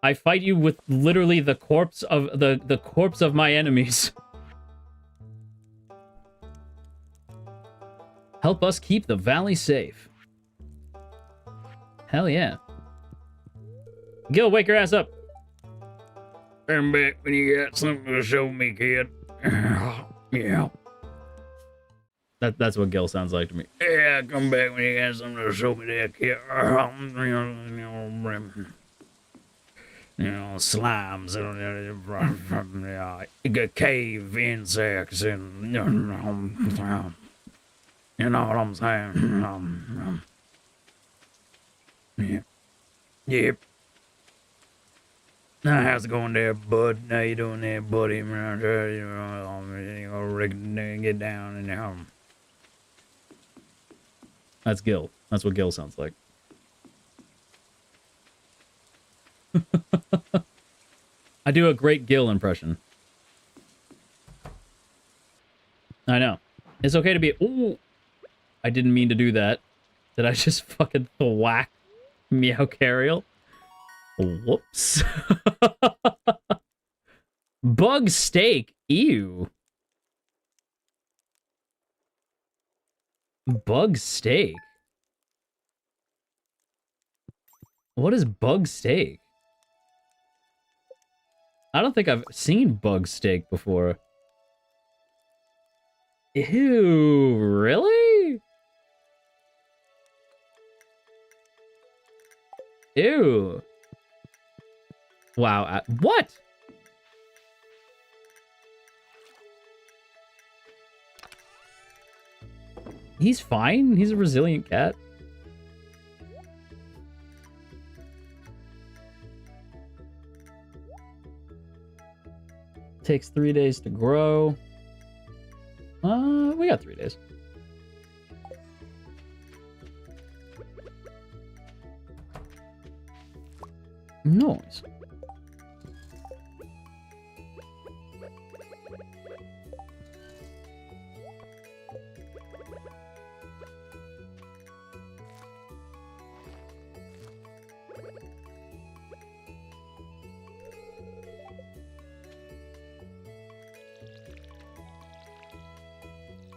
I fight you with literally the corpse of the corpse of my enemies. Help us keep the valley safe. Hell yeah. Gil, wake your ass up. Come back when you got something to show me, kid. Yeah. That's what Gil sounds like to me. Yeah, come back when you got something to show me there, kid. You know, slimes and cave insects and you know what I'm saying? Yeah. Yep. Now, how's it going there, bud? How you doing there, buddy? You know, get down and That's Gil. That's what Gil sounds like. I do a great Gil impression. I know. It's okay to be... Ooh! I didn't mean to do that. Did I just fucking thwack Meowcariel? Whoops. Bug steak. Ew. Bug steak. What is bug steak? I don't think I've seen bug steak before. Ew, really? Ew. Wow, what? He's fine. He's a resilient cat. Takes 3 days to grow. We got 3 days. Nice.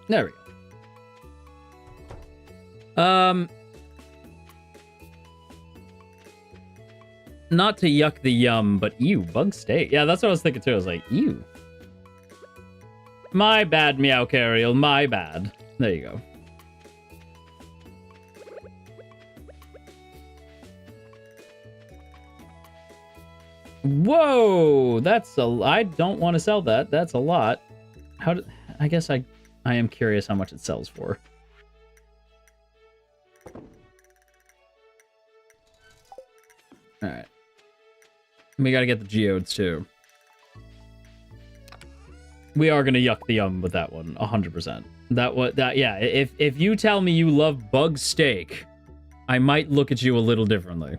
There we go. Not to yuck the yum, but ew, bug steak. Yeah, that's what I was thinking too. I was like, ew. My bad, Meowcariel, my bad. There you go. Whoa, that's a... I don't want to sell that. That's a lot. How do... I guess I am curious how much it sells for. Alright. We gotta get the geodes, too. We are gonna yuck the yum with that one, 100%. Yeah, if you tell me you love bug steak, I might look at you a little differently.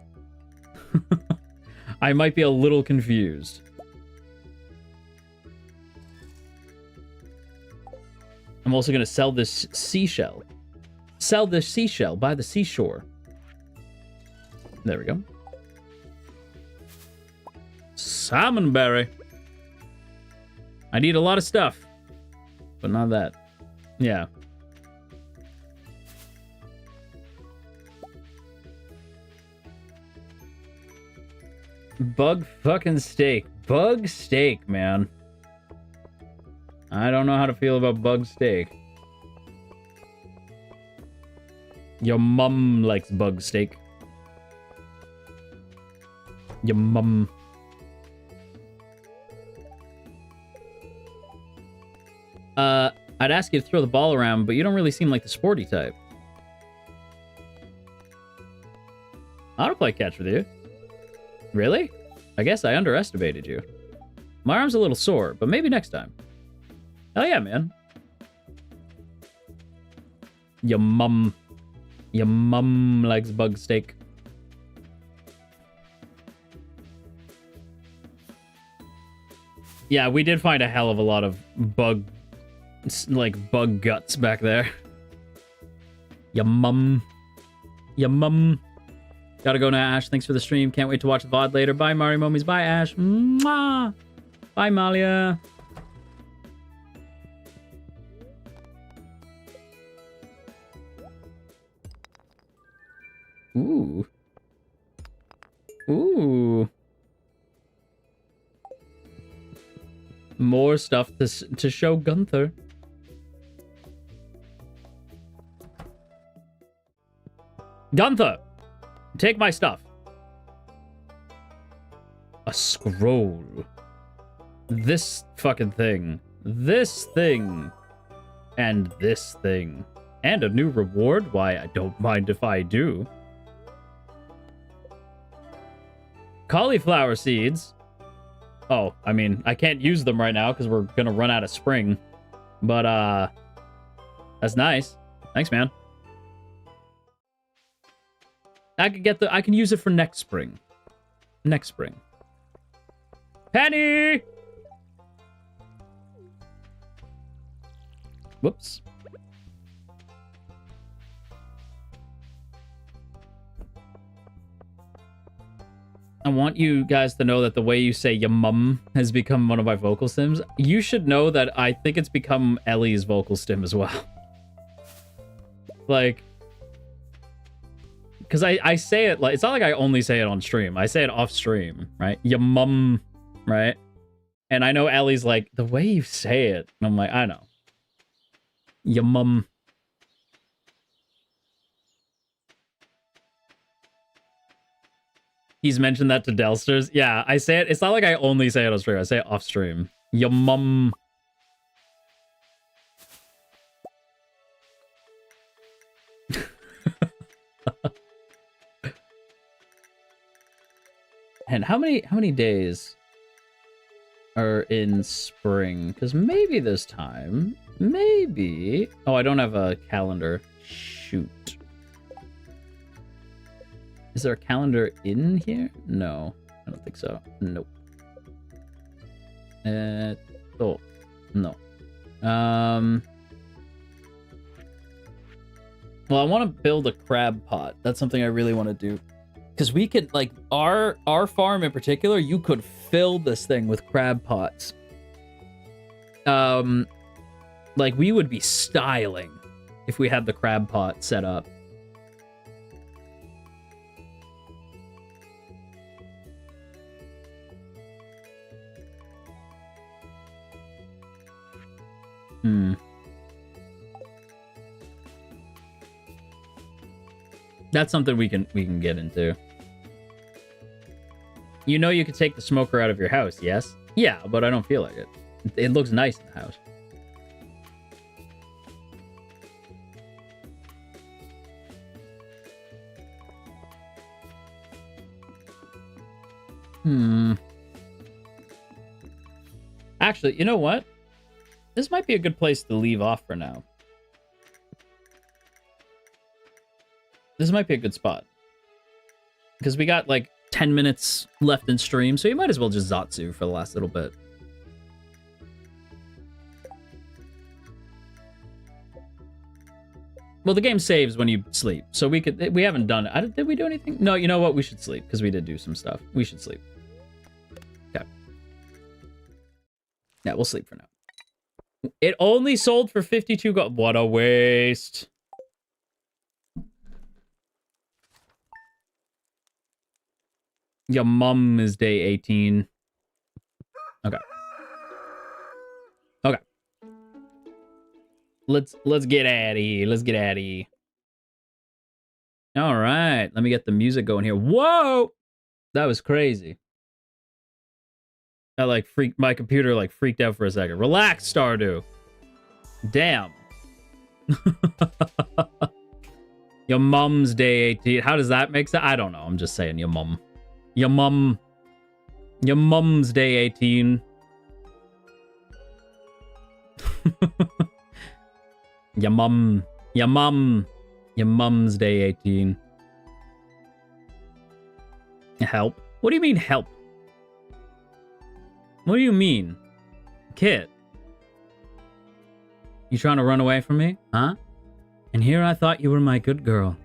I might be a little confused. I'm also gonna sell this seashell. Sell this seashell by the seashore. There we go. Salmonberry. I need a lot of stuff, but not that. Yeah. Bug fucking steak. Bug steak, man. I don't know how to feel about bug steak. Your mum likes bug steak. Your mum. I'd ask you to throw the ball around, but you don't really seem like the sporty type. I want to play catch with you. Really? I guess I underestimated you. My arm's a little sore, but maybe next time. Hell yeah, man. Your mum likes bug steak. Yeah, we did find a hell of a lot of bug guts back there. Your mum. Gotta go now, Ash. Thanks for the stream. Can't wait to watch the VOD later. Bye, Mario Momies. Bye, Ash. Mwah! Bye, Malia. Ooh. More stuff to show Gunther. Gunther! Take my stuff. A scroll. This fucking thing. This thing. And this thing. And a new reward? Why, I don't mind if I do. Cauliflower seeds. Oh, I mean, I can't use them right now because we're gonna run out of spring. But, that's nice. Thanks, man. I can use it for next spring. Next spring. Penny! Whoops. I want you guys to know that the way you say your mum has become one of my vocal stims. You should know that I think it's become Ellie's vocal stim as well. Like, because I say it like, it's not like I only say it on stream. I say it off stream, right? Your mum, right? And I know Ellie's like, the way you say it. And I'm like, I know. Your mum. He's mentioned that to Delsters. Yeah, I say it. It's not like I only say it on stream. I say it off stream. Your mum. And how many days are in spring? Because maybe this time, maybe. Oh, I don't have a calendar. Shoot. Is there a calendar in here? No, I don't think so. Nope. Oh, no. Well, I want to build a crab pot. That's something I really want to do. Because we could, like, our farm in particular, you could fill this thing with crab pots. Like, we would be styling if we had the crab pot set up. That's something we can get into. You know you could take the smoker out of your house, yes? Yeah, but I don't feel like it. It looks nice in the house. Actually, you know what? This might be a good place to leave off for now. This might be a good spot. Because we got like 10 minutes left in stream, so you might as well just Zatsu for the last little bit. Well, the game saves when you sleep, so we haven't done it. Did we do anything? No, you know what? We should sleep, because we did do some stuff. We should sleep. Okay. Yeah, we'll sleep for now. It only sold for 52 gold. What a waste. Your mum is day 18. Okay. Okay. Let's get at it. Let's get at it. All right. Let me get the music going here. Whoa! That was crazy. I like freaked, my computer like freaked out for a second. Relax, Stardew. Damn. Your mom's day 18. How does that make sense? I don't know. I'm just saying your mom. Your mom's day 18. Your mom's day 18. Help? What do you mean help? What do you mean? Kid? You trying to run away from me? Huh? And here I thought you were my good girl.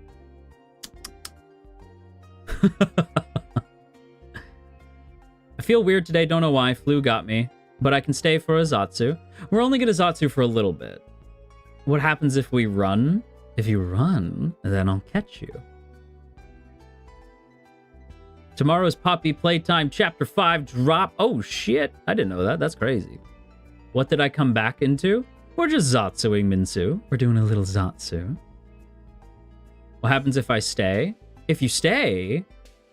I feel weird today, don't know why. Flu got me. But I can stay for a Zatsu. We're only gonna Zatsu for a little bit. What happens if we run? If you run, then I'll catch you. Tomorrow's Poppy Playtime Chapter 5 drop. Oh shit, I didn't know that. That's crazy. What did I come back into? We're just Zatsuing, Minsu. We're doing a little Zatsu. What happens if I stay? If you stay,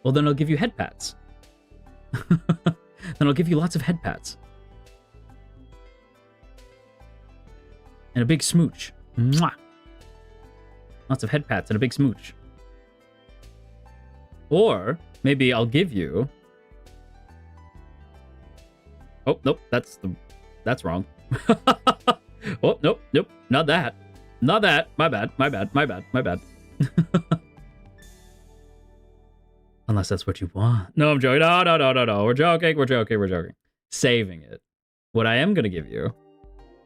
well then I'll give you head pats. Then I'll give you lots of head pats. And a big smooch. Mwah! Lots of head pats and a big smooch. Or maybe I'll give you... Oh, nope, that's wrong. Oh, nope, not that. Not that. My bad. Unless that's what you want. No, I'm joking. No. We're joking. Saving it. What I am going to give you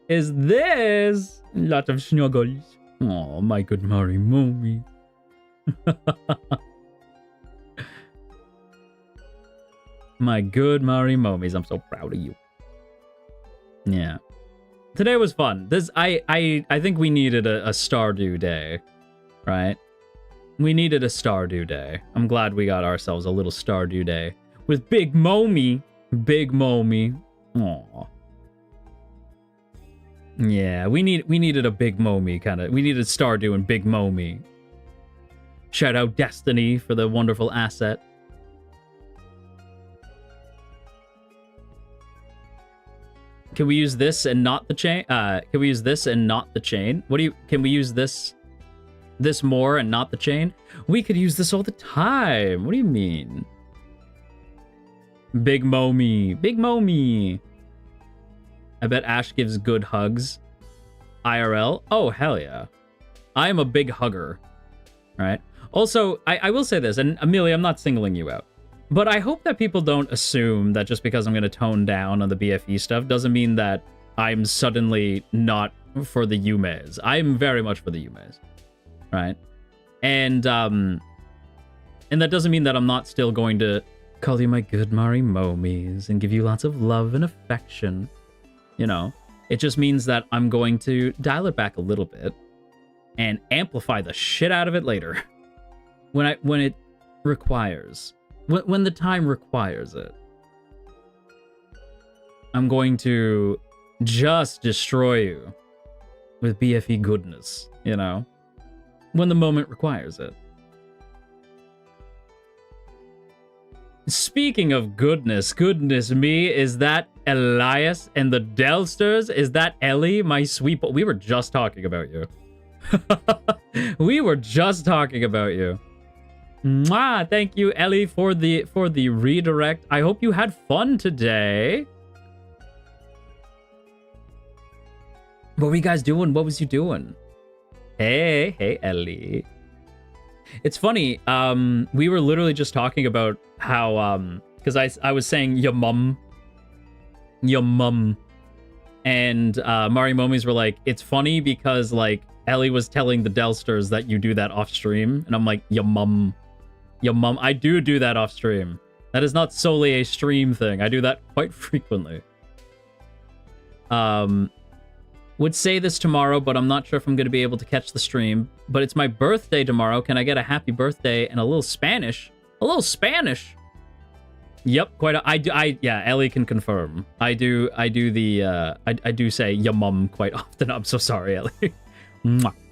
is this. Lot of snuggles. Oh, my good Mari Mommy. My good Mari Momies. I'm so proud of you. Yeah. Today was fun. I think we needed a Stardew day, right? We needed a Stardew day. I'm glad we got ourselves a little Stardew day with Big Momi. Big Momi. Aww. Yeah, we needed a Big Momi kind of. We needed Stardew and Big Momi. Shout out Destiny for the wonderful asset. Can we use this and not the chain? Can we use this and not the chain? Can we use this more and not the chain? We could use this all the time. What do you mean? Big Momi. Big Momi. I bet Ash gives good hugs. IRL? Oh, hell yeah. I am a big hugger. Right? Also, I will say this, and Amelia, I'm not singling you out. But I hope that people don't assume that just because I'm going to tone down on the BFE stuff doesn't mean that I'm suddenly not for the Yumes. I'm very much for the Yumes. Right? And that doesn't mean that I'm not still going to call you my good Mari Momies and give you lots of love and affection. You know? It just means that I'm going to dial it back a little bit and amplify the shit out of it later. When it requires. When the time requires it. I'm going to just destroy you with BFE goodness, you know? When the moment requires it. Speaking of goodness me, is that Elias and the Delsters? Is that Ellie, my sweet... We were just talking about you. We were just talking about you. Mwah! Thank you, Ellie, for the redirect. I hope you had fun today. What were you guys doing? What was you doing? Hey, Ellie. It's funny. We were literally just talking about how because I was saying your mum, and Mari Momies were like, it's funny because like Ellie was telling the Delsters that you do that off stream, and I'm like, your mum. I do that off stream. That is not solely a stream thing. I do that quite frequently. Would say this tomorrow, but I'm not sure if I'm going to be able to catch the stream. But it's my birthday tomorrow. Can I get a happy birthday and a little Spanish? A little Spanish. Yep, quite a, yeah, Ellie can confirm. I do say your mum quite often. I'm so sorry, Ellie.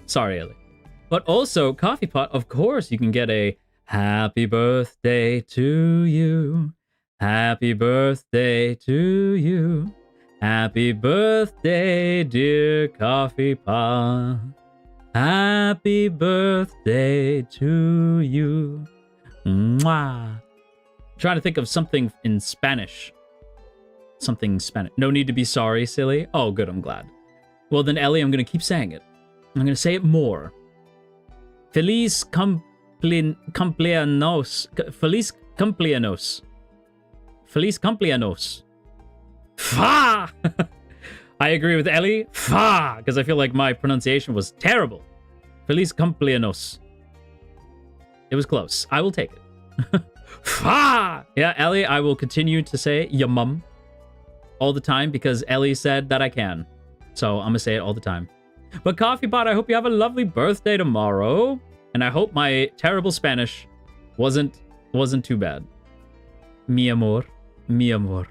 Sorry, Ellie. But also, Coffee Pot, of course, you can get a happy birthday to you. Happy birthday to you. Happy birthday, dear Coffee Pot. Happy birthday to you. Mwah. Trying to think of something in Spanish. Something Spanish. No need to be sorry, silly. Oh, good, I'm glad. Well, then, Ellie, I'm going to keep saying it. I'm going to say it more. Feliz cumpleaños. Feliz cumpleaños. Feliz cumpleaños. Fa! I agree with Ellie. Fa! Because I feel like my pronunciation was terrible. Feliz cumpleaños. It was close. I will take it. Fa! Yeah, Ellie, I will continue to say your mum all the time because Ellie said that I can. So I'm going to say it all the time. But Coffee Pot, I hope you have a lovely birthday tomorrow. And I hope my terrible Spanish wasn't too bad. Mi amor. Mi amor.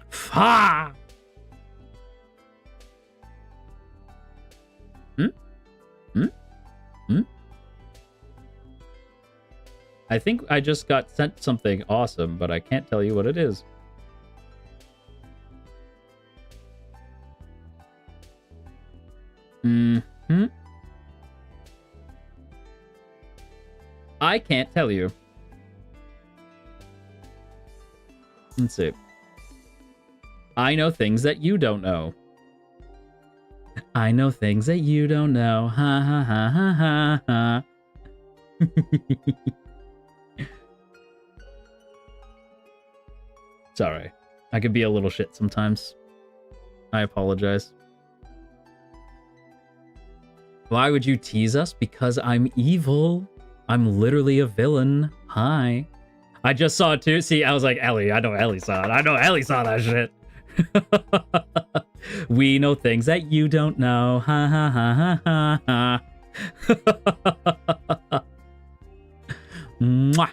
Fa! I think I just got sent something awesome, but I can't tell you what it is. I can't tell you. Let's see. I know things that you don't know. I know things that you don't know. Ha ha ha ha ha ha. Sorry. I could be a little shit sometimes. I apologize. Why would you tease us? Because I'm evil. I'm literally a villain. Hi. I just saw it too. See, I was like, Ellie, I know Ellie saw it. I know Ellie saw that shit. We know things that you don't know. Ha ha ha ha ha ha. Mwah.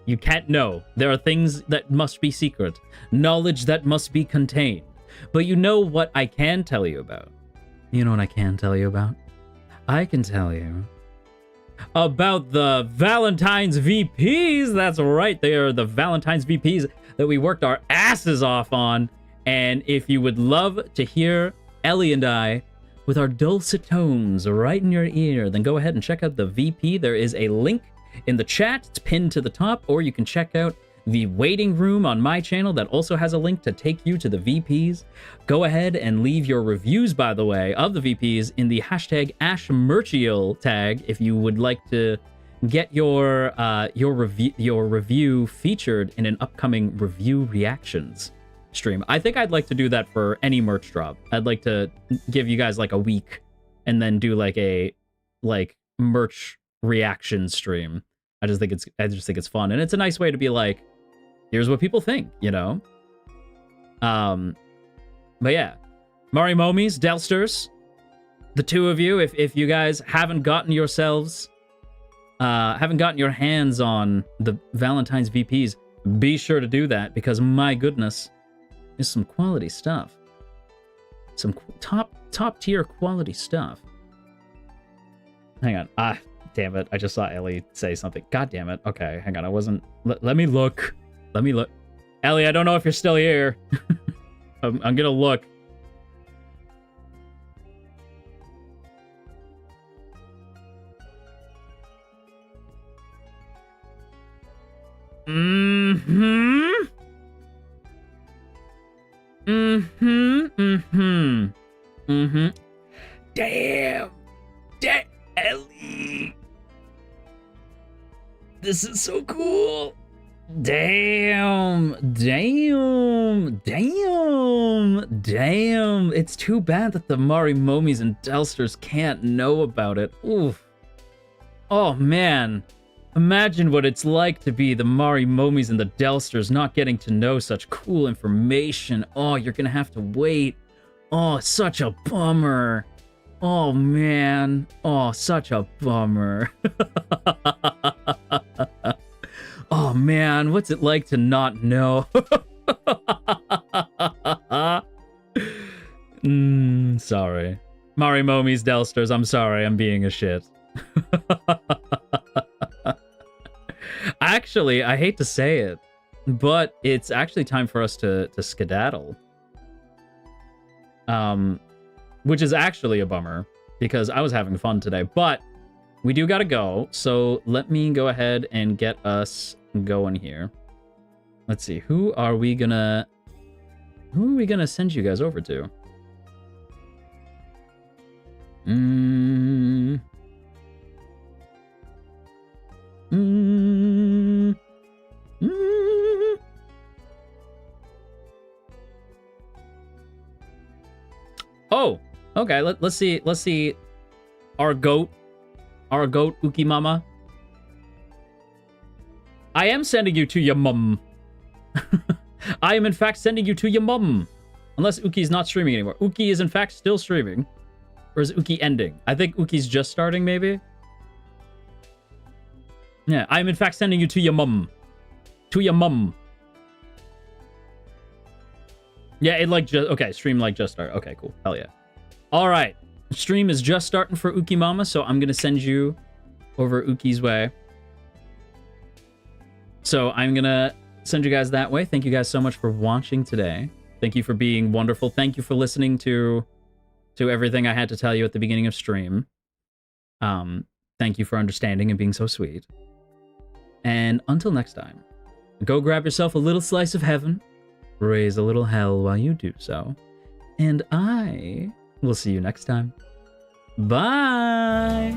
You can't know. There are things that must be secret. Knowledge that must be contained. But you know what I can tell you about? You know what I can tell you about? I can tell you about the Valentine's VPs. That's right. They are the Valentine's VPs that we worked our asses off on. And if you would love to hear Ellie and I with our dulcet tones right in your ear, then go ahead and check out the VP. There is a link in the chat. It's pinned to the top, or you can check out the waiting room on my channel that also has a link to take you to the VPs. Go ahead and leave your reviews, by the way, of the VPs in the hashtag Ashkariel tag if you would like to get your review featured in an upcoming review reactions stream. I think I'd like to do that for any merch drop. I'd like to give you guys like a week and then do like a merch reaction stream. I just think it's fun, and it's a nice way to be like, here's what people think, you know. But yeah, Mari Momies, Delsters, the two of you, if you guys haven't gotten your hands on the Valentine's VPs, be sure to do that, because my goodness, there's some quality stuff, some top tier quality stuff. Hang on, damn it, I just saw Ellie say something. God damn it. Okay, hang on, I wasn't... Let me look. Let me look. Ellie, I don't know if you're still here. I'm gonna look. Damn. Ellie. This is so cool. Damn. It's too bad that the Mari Momies and Delsters can't know about it. Oof. Oh, man. Imagine what it's like to be the Mari Momies and the Delsters not getting to know such cool information. Oh, you're gonna have to wait. Oh, such a bummer. Oh, man. Oh, such a bummer. Oh, man. What's it like to not know? Sorry. Mari Momies, Delsters, I'm sorry. I'm being a shit. Actually, I hate to say it, but it's actually time for us to skedaddle. Which is actually a bummer, because I was having fun today, but we do gotta go, so let me go ahead and get us going here. Let's see, who are we gonna send you guys over to? Oh, okay, let's see our goat Uki Mama. I am sending you to your mum. I am in fact sending you to your mum. Unless Uki's not streaming anymore. Uki is in fact still streaming. Or is Uki ending? I think Uki's just starting, maybe? Yeah, I am in fact sending you to your mum. To your mum. Yeah, it like just... Okay, stream like just start. Okay, cool. Hell yeah. Alright. Stream is just starting for Uki Mama, so I'm gonna send you over Uki's way. So I'm gonna send you guys that way. Thank you guys so much for watching today. Thank you for being wonderful. Thank you for listening to everything I had to tell you at the beginning of stream. Thank you for understanding and being so sweet. And until next time, go grab yourself a little slice of heaven, raise a little hell while you do so, and I will see you next time. Bye!